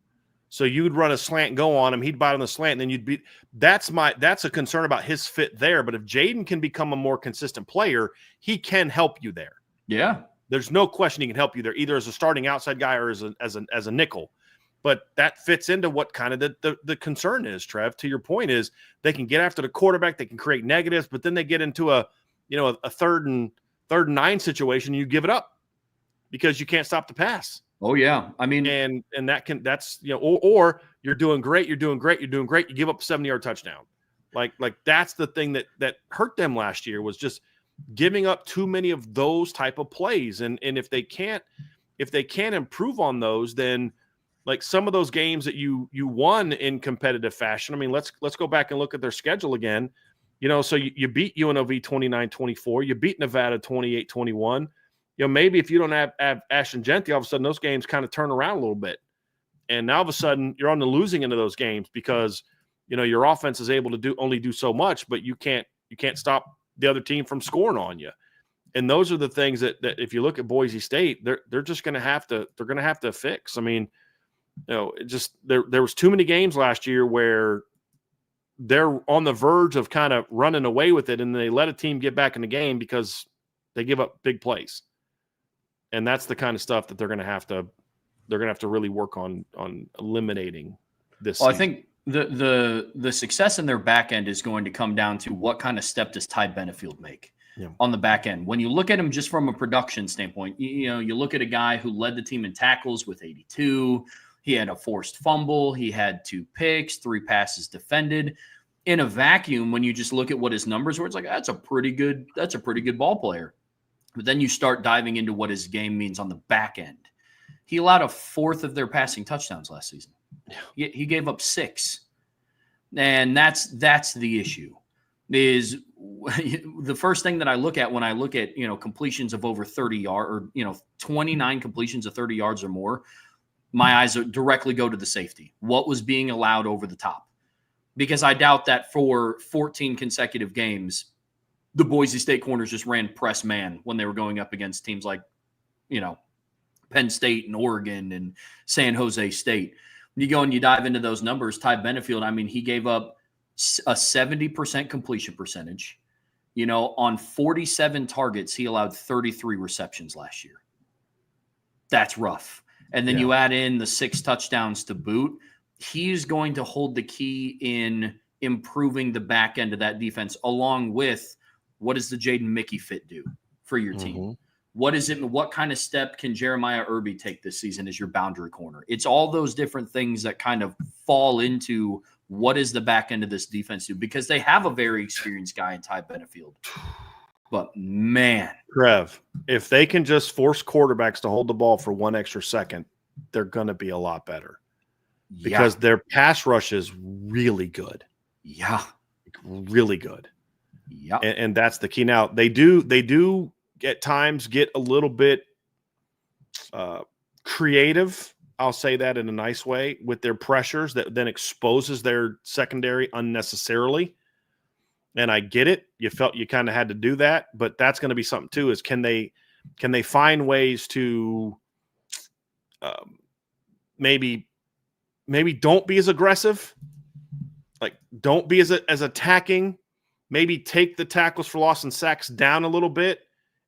So you'd run a slant, go on him, he'd bite on the slant, and then you'd beat. That's a concern about his fit there. But if Jaden can become a more consistent player, he can help you there. Yeah. There's no question he can help you there, either as a starting outside guy or as a nickel. But that fits into what kind of the concern is, Trev. To your point is they can get after the quarterback, they can create negatives, but then they get into a third and 9 situation, and you give it up because you can't stop the pass. Oh yeah, I mean, and that's or you're doing great, you give up a 70-yard touchdown. Like that's the thing that hurt them last year, was just giving up too many of those type of plays. And if they can't improve on those, then like some of those games that you won in competitive fashion. I mean, let's go back and look at their schedule again. So you beat UNLV 29-24, you beat Nevada 28-21. Maybe if you don't have Ashton Genty, all of a sudden those games kind of turn around a little bit. And now all of a sudden you're on the losing end of those games because your offense is able to only do so much, but you can't stop the other team from scoring on you. And those are the things that if you look at Boise State, they're just going to have to fix. I mean, there was too many games last year where they're on the verge of kind of running away with it, and they let a team get back in the game because they give up big plays. And that's the kind of stuff that they're going to have to really work on eliminating this. Well, I think the success in their back end is going to come down to what kind of step does Ty Benefield make on the back end. When you look at him just from a production standpoint, you look at a guy who led the team in tackles with 82. He had a forced fumble. He had 2 picks, 3 passes defended. In a vacuum, when you just look at what his numbers were, it's like, that's a pretty good ball player. But then you start diving into what his game means on the back end. He allowed 1/4 of their passing touchdowns last season. Yeah. He gave up 6. And that's the issue. Is the first thing that I look at when I look at, completions of over 30 yards or, 29 completions of 30 yards or more, my eyes directly go to the safety. What was being allowed over the top? Because I doubt that for 14 consecutive games, the Boise State corners just ran press man when they were going up against teams like, Penn State and Oregon and San Jose State. When you go and you dive into those numbers, Ty Benefield, I mean, he gave up a 70% completion percentage. On 47 targets, he allowed 33 receptions last year. That's rough. And then you add in the 6 touchdowns to boot. He's going to hold the key in improving the back end of that defense, along with what does the Jaden Mickey fit do for your team? What is it? What kind of step can Jeremiah Irby take this season as your boundary corner? It's all those different things that kind of fall into what is the back end of this defense do, because they have a very experienced guy in Ty Benefield. But man, Trev, if they can just force quarterbacks to hold the ball for 1 extra second, they're going to be a lot better because their pass rush is really good. Yeah. Really good. Yeah. And that's the key. Now they do at times get a little bit creative. I'll say that in a nice way with their pressures that then exposes their secondary unnecessarily. And I get it. You felt you kind of had to do that, but that's going to be something too, is can they find ways to maybe don't be as aggressive, like don't be as attacking, maybe take the tackles for loss and sacks down a little bit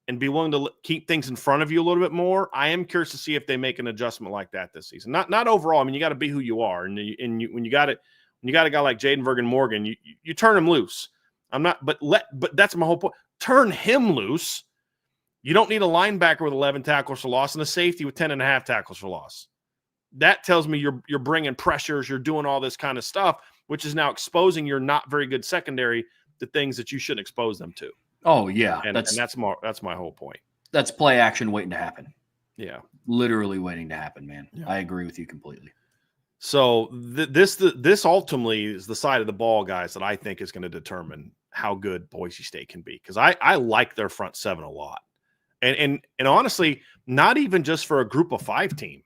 and be willing to keep things in front of you a little bit more. I am curious to see if they make an adjustment like that this season. Not overall. I mean, you got to be who you are. And when you got a guy like Jaden Vergen Morgan, you turn him loose. But that's my whole point. Turn him loose. You don't need a linebacker with 11 tackles for loss and a safety with 10.5 tackles for loss. That tells me you're bringing pressures, you're doing all this kind of stuff, which is now exposing your not very good secondary to things that you shouldn't expose them to. Oh yeah, and that's my whole point. That's play action waiting to happen. Yeah, literally waiting to happen, man. Yeah. I agree with you completely. So this ultimately is the side of the ball, guys, that I think is going to determine how good Boise State can be, because I like their front 7 a lot, and honestly, not even just for a group of 5 team.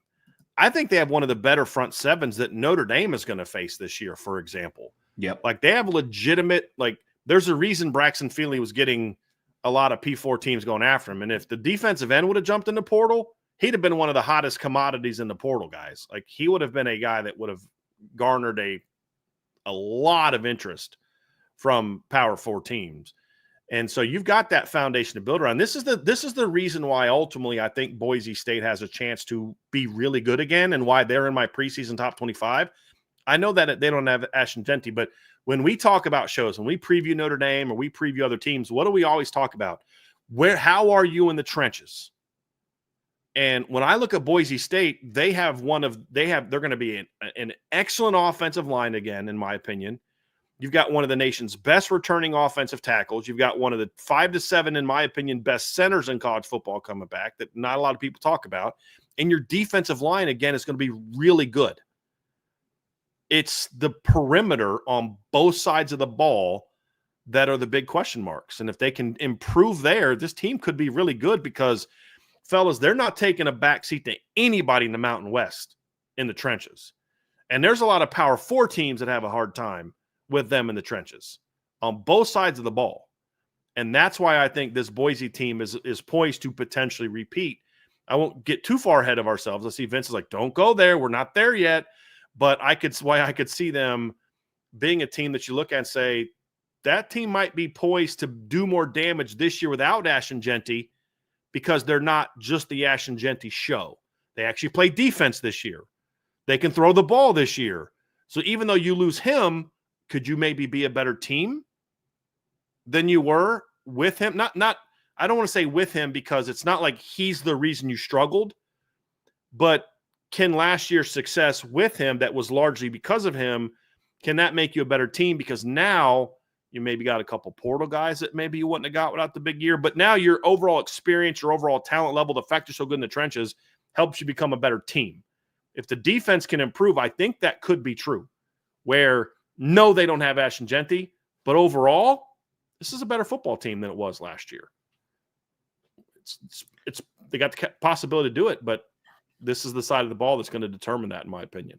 I think they have one of the better front 7s that Notre Dame is going to face this year, for example. Yep. Like they have legitimate, like there's a reason Braxton Feely was getting a lot of P4 teams going after him. And if the defensive end would have jumped in the portal, he'd have been one of the hottest commodities in the portal, guys. Like he would have been a guy that would have garnered a lot of interest from Power 4 teams. And so you've got that foundation to build around. This is the reason why ultimately I think Boise State has a chance to be really good again, and why they're in my preseason top 25. I know that they don't have Ashton Jeanty, but when we talk about shows, when we preview Notre Dame or we preview other teams, what do we always talk about? How are you in the trenches? And when I look at Boise State, they're going to be an excellent offensive line again, in my opinion. You've got one of the nation's best returning offensive tackles. You've got one of the 5 to 7, in my opinion, best centers in college football coming back that not a lot of people talk about. And your defensive line, again, is going to be really good. It's the perimeter on both sides of the ball that are the big question marks. And if they can improve there, this team could be really good because, fellas, they're not taking a backseat to anybody in the Mountain West in the trenches. And there's a lot of Power 4 teams that have a hard time with them in the trenches on both sides of the ball. And that's why I think this Boise team is poised to potentially repeat. I won't get too far ahead of ourselves. I see Vince is like, don't go there. We're not there yet. But I could see them being a team that you look at and say, that team might be poised to do more damage this year without Ashton Jeanty, because they're not just the Ashton Jeanty show. They actually play defense this year. They can throw the ball this year. So even though you lose him, could you maybe be a better team than you were with him? Not. I don't want to say with him, because it's not like he's the reason you struggled, but can last year's success with him, that was largely because of him, can that make you a better team? Because now you maybe got a couple portal guys that maybe you wouldn't have got without the big year, but now your overall experience, your overall talent level, the fact you're so good in the trenches helps you become a better team. If the defense can improve, I think that could be true, where no, they don't have Ashton Jeanty, but overall, this is a better football team than it was last year. It's they got the possibility to do it, but this is the side of the ball that's going to determine that, in my opinion.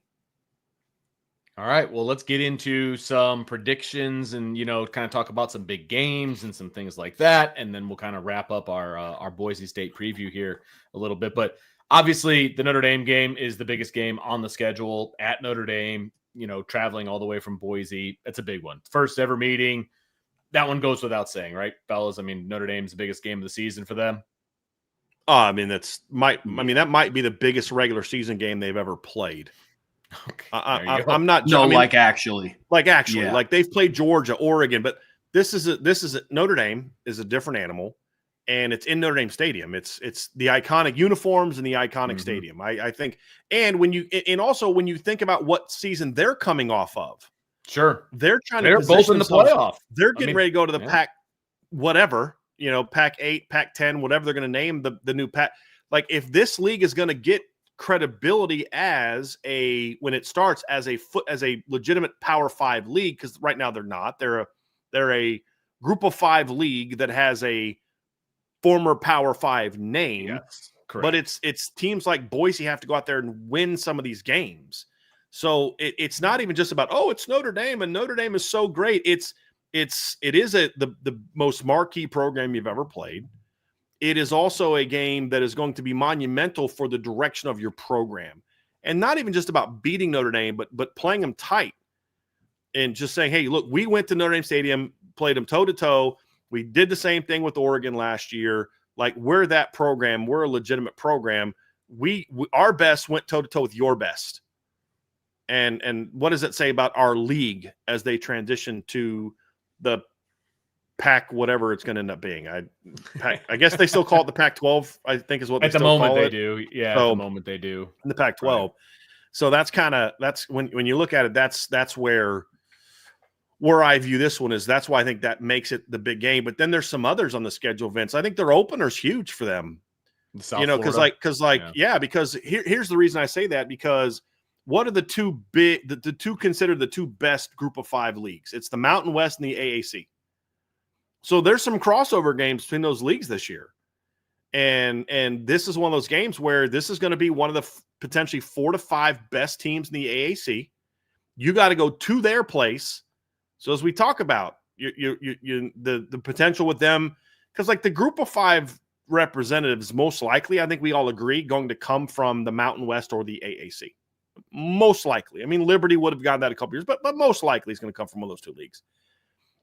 All right, well, let's get into some predictions and, kind of talk about some big games and some things like that, and then we'll kind of wrap up our Boise State preview here a little bit. But obviously, the Notre Dame game is the biggest game on the schedule at Notre Dame. Traveling all the way from Boise, it's a big one. First ever meeting. That one goes without saying, right, fellas? I mean, Notre Dame's the biggest game of the season for them. That might be the biggest regular season game they've ever played. Okay, I'm not. No, actually, yeah. Like they've played Georgia, Oregon, but this is Notre Dame is a different animal, and it's in Notre Dame Stadium. It's the iconic uniforms and the iconic stadium. I think, and when you think about what season they're coming off of, sure, they're both in the playoff. They're getting ready to go to the Pac, whatever, Pac 8, Pac 10, whatever they're going to name the new Pac. Like, if this league is going to get credibility when it starts as a legitimate Power 5 league, because right now they're not. They're a Group of 5 league that has a former Power 5 name. Yes, correct. But it's teams like Boise have to go out there and win some of these games. So it's not even just about, it's Notre Dame and Notre Dame is so great. It is the most marquee program you've ever played. It is also a game that is going to be monumental for the direction of your program, and not even just about beating Notre Dame, but playing them tight and just saying, hey, look, we went to Notre Dame Stadium, played them toe to toe. We did the same thing with Oregon last year. Like, we're that program. We're a legitimate program. Our best went toe to toe with your best. And what does it say about our league as they transition to the Pac, whatever it's going to end up being? I guess they still call it the Pac-12, I think is what they still call it. At the moment they do. Yeah, at the moment they do. In the Pac-12. Right. So that's when you look at it, that's where I view this one is. That's why I think that makes it the big game. But then there's some others on the schedule, Vince. I think their opener's huge for them. Because here's the reason I say that, because what are the two considered the two best Group of 5 leagues? It's the Mountain West and the AAC. So there's some crossover games between those leagues this year. And this is one of those games where this is going to be one of the potentially 4 to 5 best teams in the AAC. You got to go to their place. So as we talk about the potential with them, because like the Group of 5 representatives, most likely, I think we all agree, going to come from the Mountain West or the AAC. Most likely. I mean, Liberty would have gotten that a couple years, but most likely it's going to come from one of those two leagues.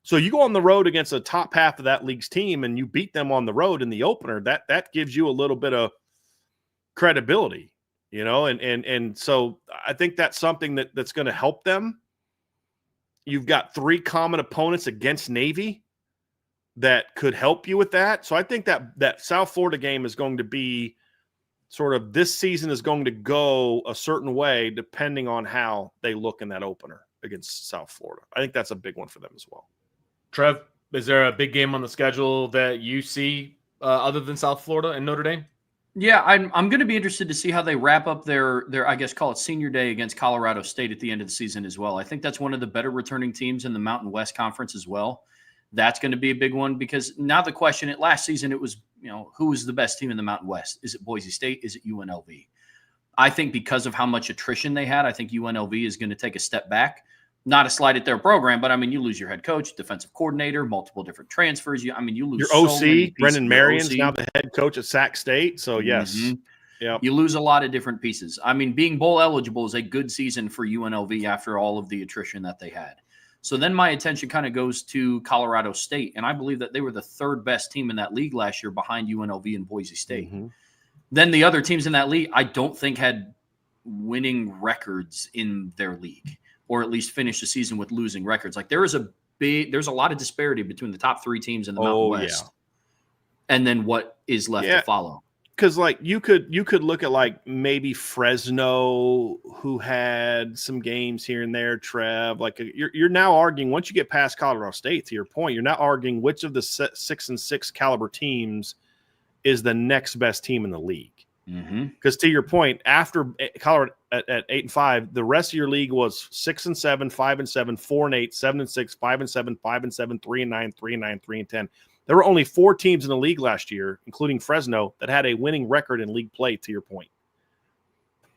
So you go on the road against a top half of that league's team and you beat them on the road in the opener, that gives you a little bit of credibility, and so I think that's something that's going to help them. You've got 3 common opponents against Navy that could help you with that. So I think that South Florida game is going to be sort of, this season is going to go a certain way depending on how they look in that opener against South Florida. I think that's a big one for them as well. Trev, is there a big game on the schedule that you see other than South Florida and Notre Dame? Yeah, I'm going to be interested to see how they wrap up their I guess call it senior day against Colorado State at the end of the season as well. I think that's one of the better returning teams in the Mountain West Conference as well. That's going to be a big one because now the question, last season it was, who was the best team in the Mountain West? Is it Boise State? Is it UNLV? I think because of how much attrition they had, I think UNLV is going to take a step back. Not a slight at their program, but I mean, you lose your head coach, defensive coordinator, multiple different transfers. You lose your so OC, many pieces. Brendan Marion's now the head coach at Sac State. So yes, yeah, you lose a lot of different pieces. I mean, being bowl eligible is a good season for UNLV after all of the attrition that they had. So then my attention kind of goes to Colorado State, and I believe that they were the 3rd best team in that league last year behind UNLV and Boise State. Then the other teams in that league, I don't think had winning records in their league, or at least finish the season with losing records. Like there's a lot of disparity between the top 3 teams in the Mountain West, and then what is left to follow. Because like you could look at like maybe Fresno, who had some games here and there. Trev, like you're now arguing once you get past Colorado State. To your point, you're now arguing which of the 6-6 caliber teams is the next best team in the league. Because to your point, after Colorado at 8-5, the rest of your league was 6-7, 5-7, 4-8, 7-6, 5-7, 5-7, 3-9, 3-9, 3-10. There were only 4 teams in the league last year, including Fresno, that had a winning record in league play. To your point,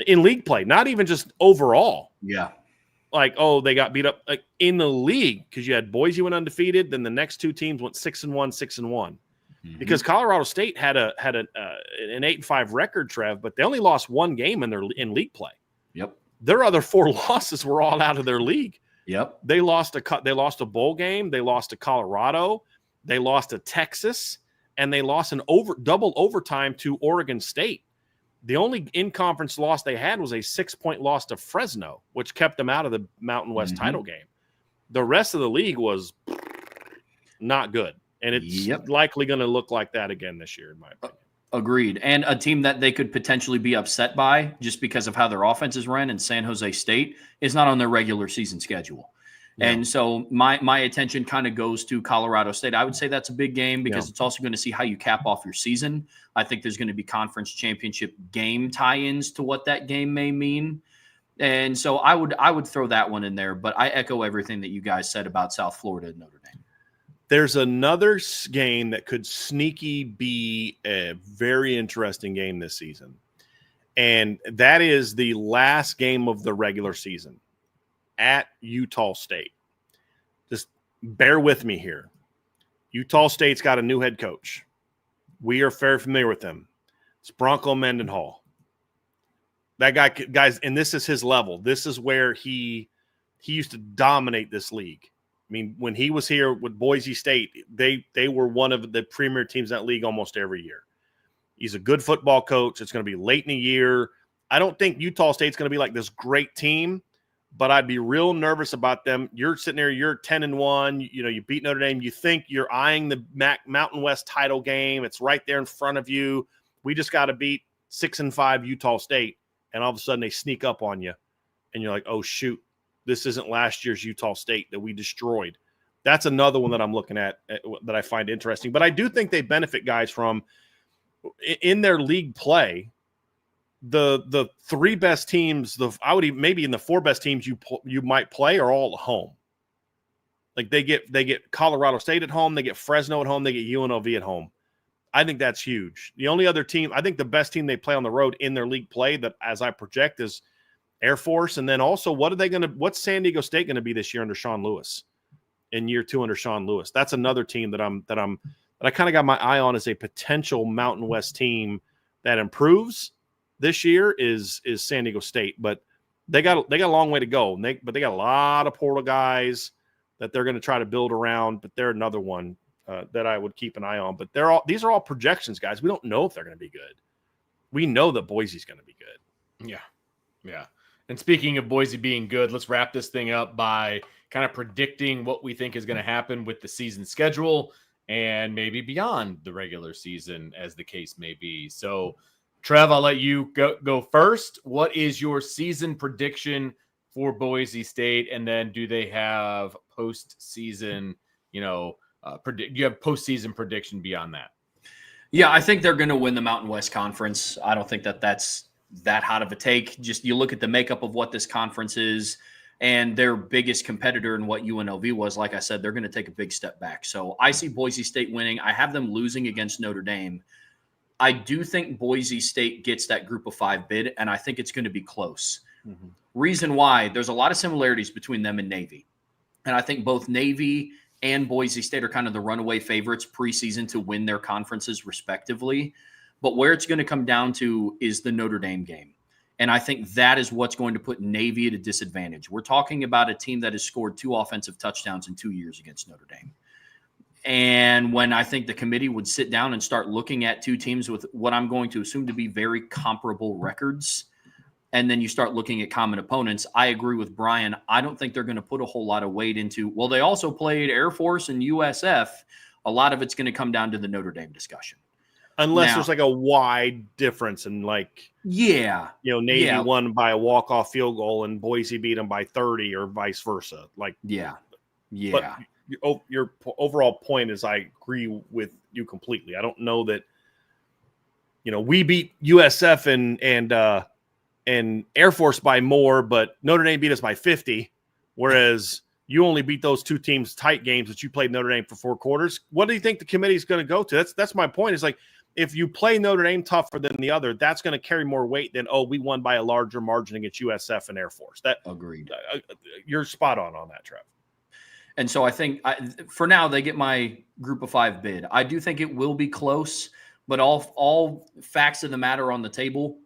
in league play, not even just overall. Yeah, like they got beat up like in the league because you had Boise went undefeated, then the next 2 teams went 6-1, 6-1. Because Colorado State had an 8-5 record, Trev, but they only lost 1 game in league play. Yep. Their other 4 losses were all out of their league. Yep. They lost a bowl game. They lost to Colorado. They lost to Texas, and they lost an double overtime to Oregon State. The only in-conference loss they had was a 6-point loss to Fresno, which kept them out of the Mountain West title game. The rest of the league was not good. And it's likely going to look like that again this year, in my opinion. Agreed. And a team that they could potentially be upset by just because of how their offenses ran in San Jose State is not on their regular season schedule. Yeah. And so my attention kind of goes to Colorado State. I would say that's a big game because it's also going to see how you cap off your season. I think there's going to be conference championship game tie-ins to what that game may mean. And so I would throw that one in there, but I echo everything that you guys said about South Florida and Notre Dame. There's another game that could sneaky be a very interesting game this season, and that is the last game of the regular season at Utah State. Just bear with me here. Utah State's got a new head coach. We are very familiar with him. It's Bronco Mendenhall. That guy, guys, and this is his level. This is where he used to dominate this league. I mean, when he was here with Boise State, they were one of the premier teams in that league almost every year. He's a good football coach. It's going to be late in the year. I don't think Utah State's going to be like this great team, but I'd be real nervous about them. You're sitting there, you're 10-1. You beat Notre Dame. You think you're eyeing the Mountain West title game. It's right there in front of you. We just got to beat 6-5 Utah State, and all of a sudden they sneak up on you, and you're like, oh, shoot. This isn't last year's Utah State that we destroyed. That's another one that I'm looking at that I find interesting. But I do think they benefit guys from in their league play. The 3 best teams, maybe in the 4 best teams you might play are all at home. Like they get Colorado State at home, they get Fresno at home, they get UNLV at home. I think that's huge. The only other team, I think the best team they play on the road in their league play that as I project is Air Force. And then also what's San Diego State going to be this year under Sean Lewis in year 2 under Sean Lewis? That's another team that I kind of got my eye on as a potential Mountain West team that improves this year is San Diego State, but they got a long way to go. But they got a lot of portal guys. that they're going to try to build around, but they're another one that I would keep an eye on. But these are all projections, guys. We don't know if they're going to be good. We know that Boise's going to be good. Yeah. Yeah. And speaking of Boise being good, let's wrap this thing up by kind of predicting what we think is going to happen with the season schedule and maybe beyond the regular season, as the case may be. So, Trev, I'll let you go first. What is your season prediction for Boise State? And then do they have postseason, you have postseason prediction beyond that? Yeah, I think they're going to win the Mountain West Conference. I don't think that's that hot of a take. Just you look at the makeup of what this conference is and their biggest competitor and what UNLV was, like I said, they're going to take a big step back. So I see Boise State winning. I have them losing against Notre Dame. I do think Boise State gets that group of 5 bid, and I think it's going to be close. Mm-hmm. Reason why, there's a lot of similarities between them and Navy. And I think both Navy and Boise State are kind of the runaway favorites preseason to win their conferences respectively. But where it's going to come down to is the Notre Dame game. And I think that is what's going to put Navy at a disadvantage. We're talking about a team that has scored 2 offensive touchdowns in 2 years against Notre Dame. And when I think the committee would sit down and start looking at 2 teams with what I'm going to assume to be very comparable records, and then you start looking at common opponents, I agree with Brian. I don't think they're going to put a whole lot of weight into, well, they also played Air Force and USF. A lot of it's going to come down to the Notre Dame discussion. Unless there's like a wide difference in Navy won by a walk-off field goal and Boise beat them by 30 or vice versa. But your overall point is I agree with you completely. I don't know that, we beat USF and Air Force by more, but Notre Dame beat us by 50, whereas you only beat those 2 teams tight games that you played Notre Dame for 4 quarters. What do you think the committee is going to go to? That's my point. It's like, if you play Notre Dame tougher than the other, that's going to carry more weight than, we won by a larger margin against USF and Air Force. Agreed. You're spot on that, Trev. And so I think for now they get my group of 5 bid. I do think it will be close, but all facts of the matter on the table,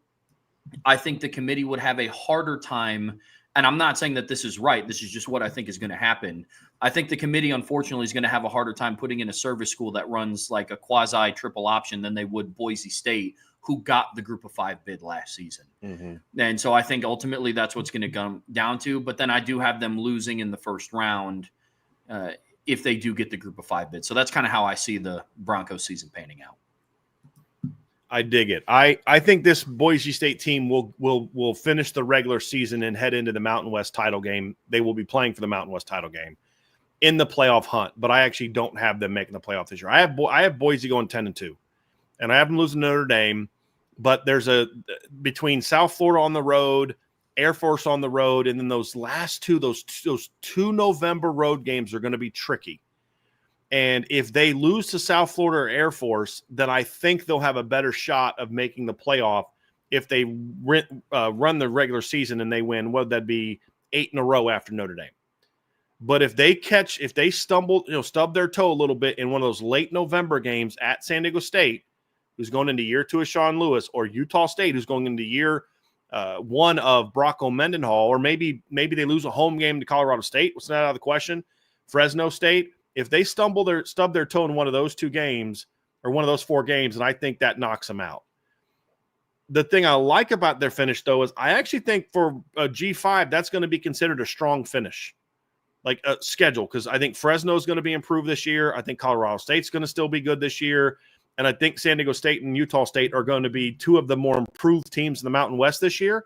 I think the committee would have a harder time. And I'm not saying that this is right. This is just what I think is going to happen. I think the committee, unfortunately, is going to have a harder time putting in a service school that runs like a quasi triple option than they would Boise State, who got the group of 5 bid last season. Mm-hmm. And so I think ultimately that's what's going to come down to. But then I do have them losing in the first round if they do get the group of 5 bid. So that's kind of how I see the Broncos season panning out. I dig it. I think this Boise State team will finish the regular season and head into the Mountain West title game. They will be playing for the Mountain West title game in the playoff hunt, but I actually don't have them making the playoff this year. I have Boise going 10-2, and I have them losing to Notre Dame. But there's between South Florida on the road, Air Force on the road, and then those last 2, those 2 November road games are going to be tricky. And if they lose to South Florida or Air Force, then I think they'll have a better shot of making the playoff if they run the regular season and they win. What would that be? 8 in a row after Notre Dame. But if they stumble, stub their toe a little bit in one of those late November games at San Diego State, who's going into year 2 of Sean Lewis, or Utah State, who's going into year 1 of Brocco Mendenhall, or maybe they lose a home game to Colorado State. What's not out of the question? Fresno State. If they stub their toe in one of those 2 games or one of those 4 games, then I think that knocks them out. The thing I like about their finish, though, is I actually think for a G5, that's going to be considered a strong finish, like a schedule, because I think Fresno is going to be improved this year. I think Colorado State's going to still be good this year. And I think San Diego State and Utah State are going to be 2 of the more improved teams in the Mountain West this year.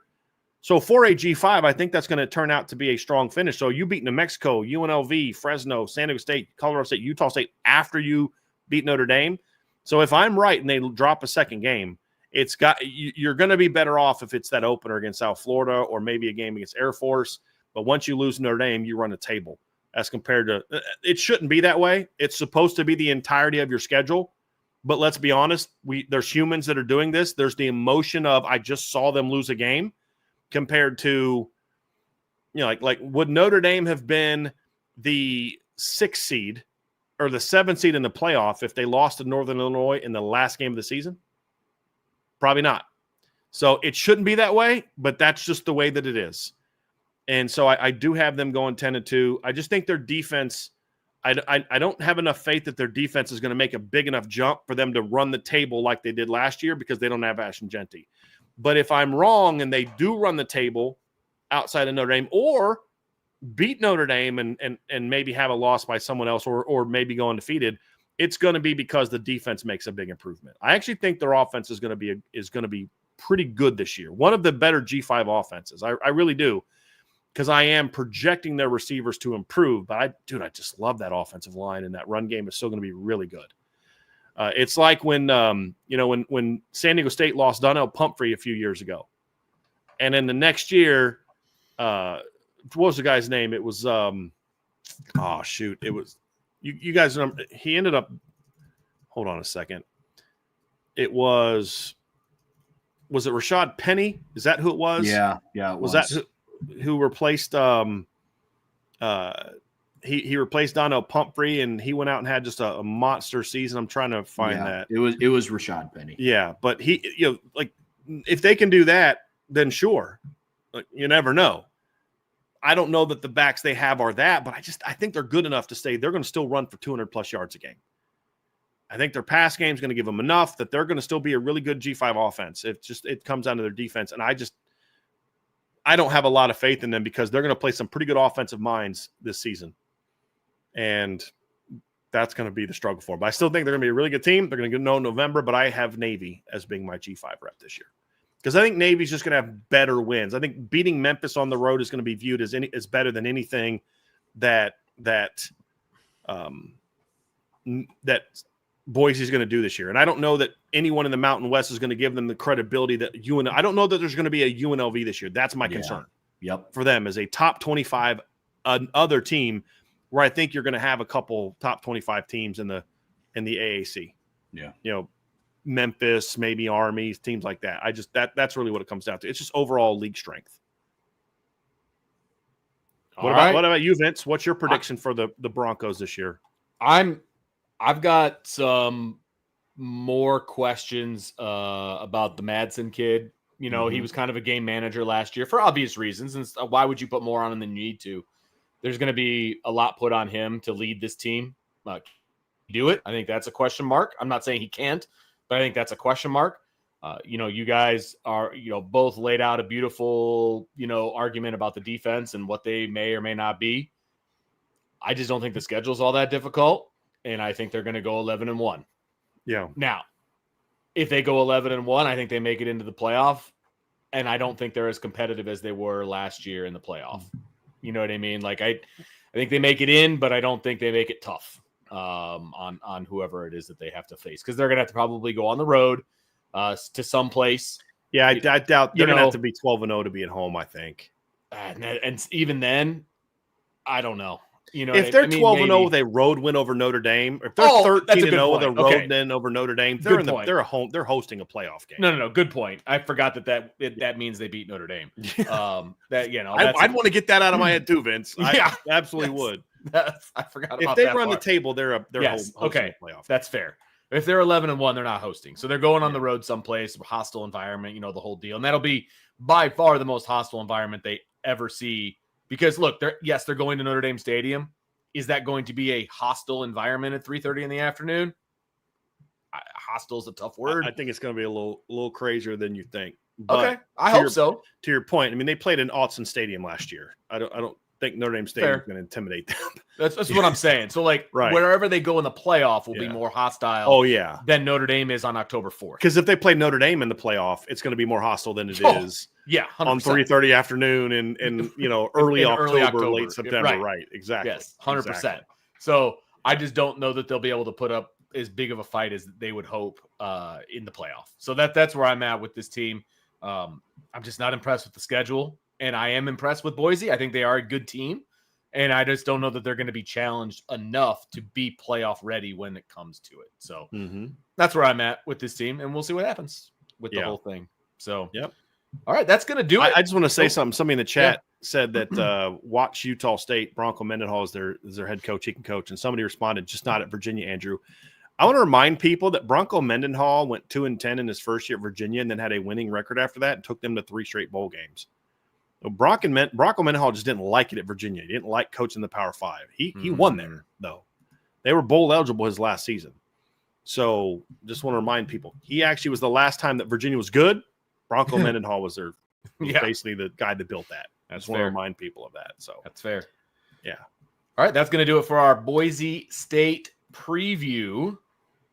So for a G5, I think that's going to turn out to be a strong finish. So you beat New Mexico, UNLV, Fresno, San Diego State, Colorado State, Utah State after you beat Notre Dame. So if I'm right and they drop a second game, you're going to be better off if it's that opener against South Florida or maybe a game against Air Force. But once you lose Notre Dame, you run a table as compared to – it shouldn't be that way. It's supposed to be the entirety of your schedule. But let's be honest, there's humans that are doing this. There's the emotion of I just saw them lose a game. Compared to, like would Notre Dame have been the 6th seed or the 7th seed in the playoff if they lost to Northern Illinois in the last game of the season? Probably not. So it shouldn't be that way, but that's just the way that it is. And so I do have them going 10-2. I just think their defense, I don't have enough faith that their defense is going to make a big enough jump for them to run the table like they did last year because they don't have Ashton Genty. But if I'm wrong and they do run the table outside of Notre Dame or beat Notre Dame and maybe have a loss by someone else or maybe go undefeated, it's going to be because the defense makes a big improvement. I actually think their offense is going to be pretty good this year. One of the better G5 offenses. I really do. Because I am projecting their receivers to improve. But I just love that offensive line, and that run game is still going to be really good. It's like when when San Diego State lost Donnell Pumphrey a few years ago. And then the next year, what was the guy's name? It was it was you guys remember he ended up hold on a second. It was it Rashad Penny? Is that who it was? Yeah, it was that who replaced he replaced Donnell Pumphrey, and he went out and had just a monster season. I'm trying to find that. It was Rashad Penny. Yeah, but he like if they can do that, then sure. Like, you never know. I don't know that the backs they have are that, but I think they're good enough to say they're going to still run for 200 plus yards a game. I think their pass game is going to give them enough that they're going to still be a really good G5 offense. It comes down to their defense, and I don't have a lot of faith in them because they're going to play some pretty good offensive minds this season. And that's going to be the struggle for them. But I still think they're going to be a really good team. They're going to know in November, but I have Navy as being my G5 rep this year. Because I think Navy's just going to have better wins. I think beating Memphis on the road is going to be viewed as better than anything that Boise's going to do this year. And I don't know that anyone in the Mountain West is going to give them the credibility that I don't know that there's going to be a UNLV this year. That's my concern. Yep. For them as a top 25 other team, where I think you're going to have a couple top 25 teams in the AAC. Yeah. Memphis, maybe Army, teams like that. That's really what it comes down to. It's just overall league strength. What about you, Vince? What's your prediction for the Broncos this year? I've got some more questions about the Madsen kid. He was kind of a game manager last year for obvious reasons. And why would you put more on him than you need to? There's going to be a lot put on him to lead this team. Do it. I think that's a question mark. I'm not saying he can't, but I think that's a question mark. You guys are, both laid out a beautiful, argument about the defense and what they may or may not be. I just don't think the schedule's all that difficult. And I think they're going to go 11-1. Yeah. Now, if they go 11-1, I think they make it into the playoff. And I don't think they're as competitive as they were last year in the playoff. You know what I mean? Like I think they make it in, but I don't think they make it tough on whoever it is that they have to face, because they're going to have to probably go on the road to some place. Yeah, I doubt they're going to have to be 12-0 to be at home, I think. And even then, I don't know. If they're 12-0 with a road win over Notre Dame, if they're 13-0 with a road win over Notre Dame, they're hosting a playoff game. No, good point. I forgot that means they beat Notre Dame. I'd want to get that out of my head too, Vince. I absolutely would. I forgot about that. If they run the table, they're hosting a playoff. That's fair. If they're 11-1, they're not hosting, so they're going on the road someplace, hostile environment, the whole deal, and that'll be by far the most hostile environment they ever see. Because look, they're going to Notre Dame Stadium. Is that going to be a hostile environment at 3:30 in the afternoon? Hostile is a tough word. I think it's going to be a little crazier than you think. But okay, I hope so. To your point, I mean, they played in Autzen Stadium last year. I don't think Notre Dame Stadium is going to intimidate them. That's what I'm saying. So, wherever they go in the playoff will be more hostile. Oh, yeah. Than Notre Dame is on October 4th. Because if they play Notre Dame in the playoff, it's going to be more hostile than it is. Yeah, 100%. On 3:30 afternoon in early October, late September, right? Exactly. Yes, 100%. Exactly. So I just don't know that they'll be able to put up as big of a fight as they would hope in the playoff. So that's where I'm at with this team. I'm just not impressed with the schedule, and I am impressed with Boise. I think they are a good team, and I just don't know that they're going to be challenged enough to be playoff ready when it comes to it. So that's where I'm at with this team, and we'll see what happens with the whole thing. So yep. All right, that's going to do it. I just want to say something. Somebody in the chat said that watch Utah State. Bronco Mendenhall is their head coach. He can coach. And somebody responded, just not at Virginia, Andrew. I want to remind people that Bronco Mendenhall went 2-10 in his first year at Virginia and then had a winning record after that and took them to 3 straight bowl games. Bronco Mendenhall just didn't like it at Virginia. He didn't like coaching the Power 5. He won there, though. They were bowl eligible his last season. So just want to remind people, he actually was the last time that Virginia was good. Bronco Mendenhall was basically the guy that built that. I just want to remind people of that. So that's fair. Yeah. All right, that's going to do it for our Boise State preview.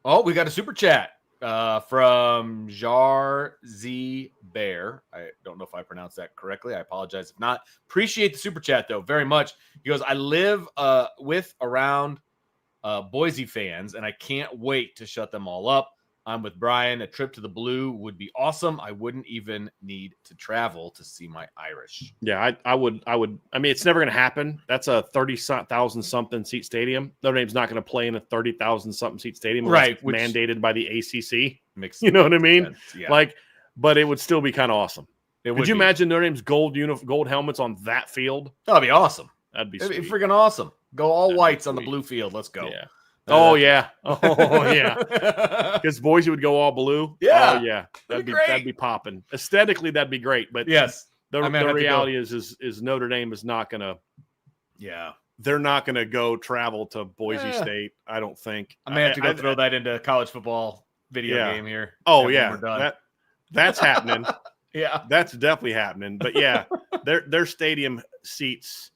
Oh, we got a super chat from Jar Z Bear. I don't know if I pronounced that correctly. I apologize if not. Appreciate the super chat, though, very much. He goes, I live around Boise fans, and I can't wait to shut them all up. I'm with Brian. A trip to the Blue would be awesome. I wouldn't even need to travel to see my Irish. Yeah, I would. I mean, it's never going to happen. That's a 30,000 something seat stadium. Notre Dame's not going to play in a 30,000 something seat stadium, right? Mandated by the ACC. You know what I mean? Sense, yeah. But it would still be kind of awesome. Could you imagine Notre Dame's gold helmets on that field? That'd be awesome. That'd be freaking awesome. Go all whites on the blue field. Let's go. Yeah. Oh yeah. Because Boise would go all blue. Yeah. Oh yeah. That'd be popping. Aesthetically, that'd be great. But yes, the reality is Notre Dame is not gonna. Yeah. They're not gonna go travel to Boise State. I don't think. I may have to go throw that into college football video game here. Oh yeah. That's happening. Yeah. That's definitely happening. But yeah, their stadium seats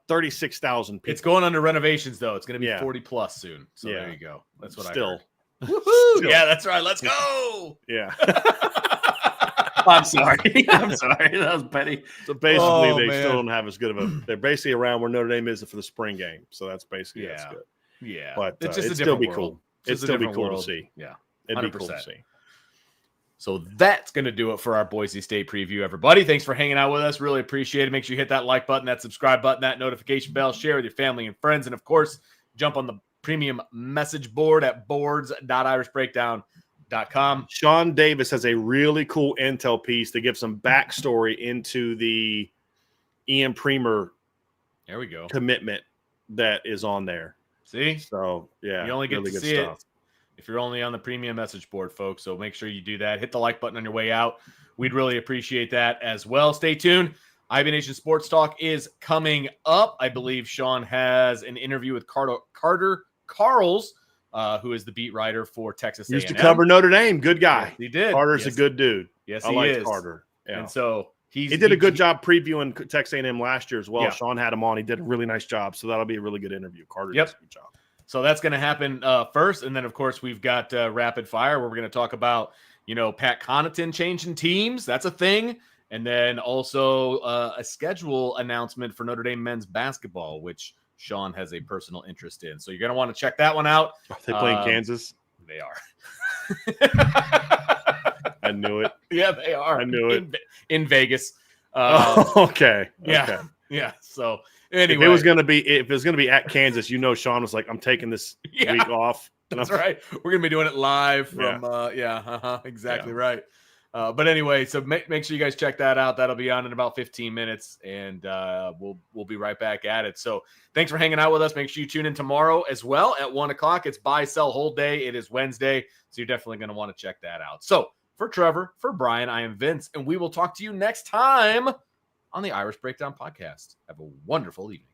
36,000 people. It's going under renovations, though. It's going to be 40 plus soon. So there you go. That's what I heard. Still. Yeah, that's right. Let's go. Yeah. I'm sorry. That was petty. So basically, they still don't have as good of a. They're basically around where Notre Dame is for the spring game. So that's basically that's good. Yeah, but it's just it'd still be cool. It'd still be cool to see. Yeah, 100%. It'd be cool to see. So that's going to do it for our Boise State preview, everybody. Thanks for hanging out with us. Really appreciate it. Make sure you hit that like button, that subscribe button, that notification bell, share with your family and friends. And, of course, jump on the premium message board at boards.irishbreakdown.com. Sean Davis has a really cool intel piece to give some backstory into the Ian Premer commitment that is on there. See? So, yeah. You only get really to good see stuff. it if you're only on the premium message board, folks. So make sure you do that. Hit the like button on your way out. We'd really appreciate that as well. Stay tuned. IB Nation Sports Talk is coming up. I believe Sean has an interview with Carter Carls, who is the beat writer for Texas A&M. Used to cover Notre Dame. Good guy. Yes, he did. Carter's a good dude. Yes, I like Carter. Yeah. And so he did a good job previewing Texas A&M last year as well. Yeah. Sean had him on. He did a really nice job. So that'll be a really good interview. Carter does a good job. So that's going to happen first. And then, of course, we've got Rapid Fire where we're going to talk about, Pat Connaughton changing teams. That's a thing. And then also a schedule announcement for Notre Dame men's basketball, which Sean has a personal interest in. So you're going to want to check that one out. Are they playing Kansas? They are. I knew it. Yeah, they are. I knew it. In Vegas. Okay. Yeah. Okay. Yeah. So anyway. If it was going to be at Kansas, Sean was like, I'm taking this week off. That's right. We're going to be doing it live from, exactly right. But anyway, so make sure you guys check that out. That'll be on in about 15 minutes, and we'll be right back at it. So thanks for hanging out with us. Make sure you tune in tomorrow as well at 1 o'clock. It's buy, sell, hold day. It is Wednesday, so you're definitely going to want to check that out. So for Trevor, for Brian, I am Vince, and we will talk to you next time on the Irish Breakdown Podcast. Have a wonderful evening.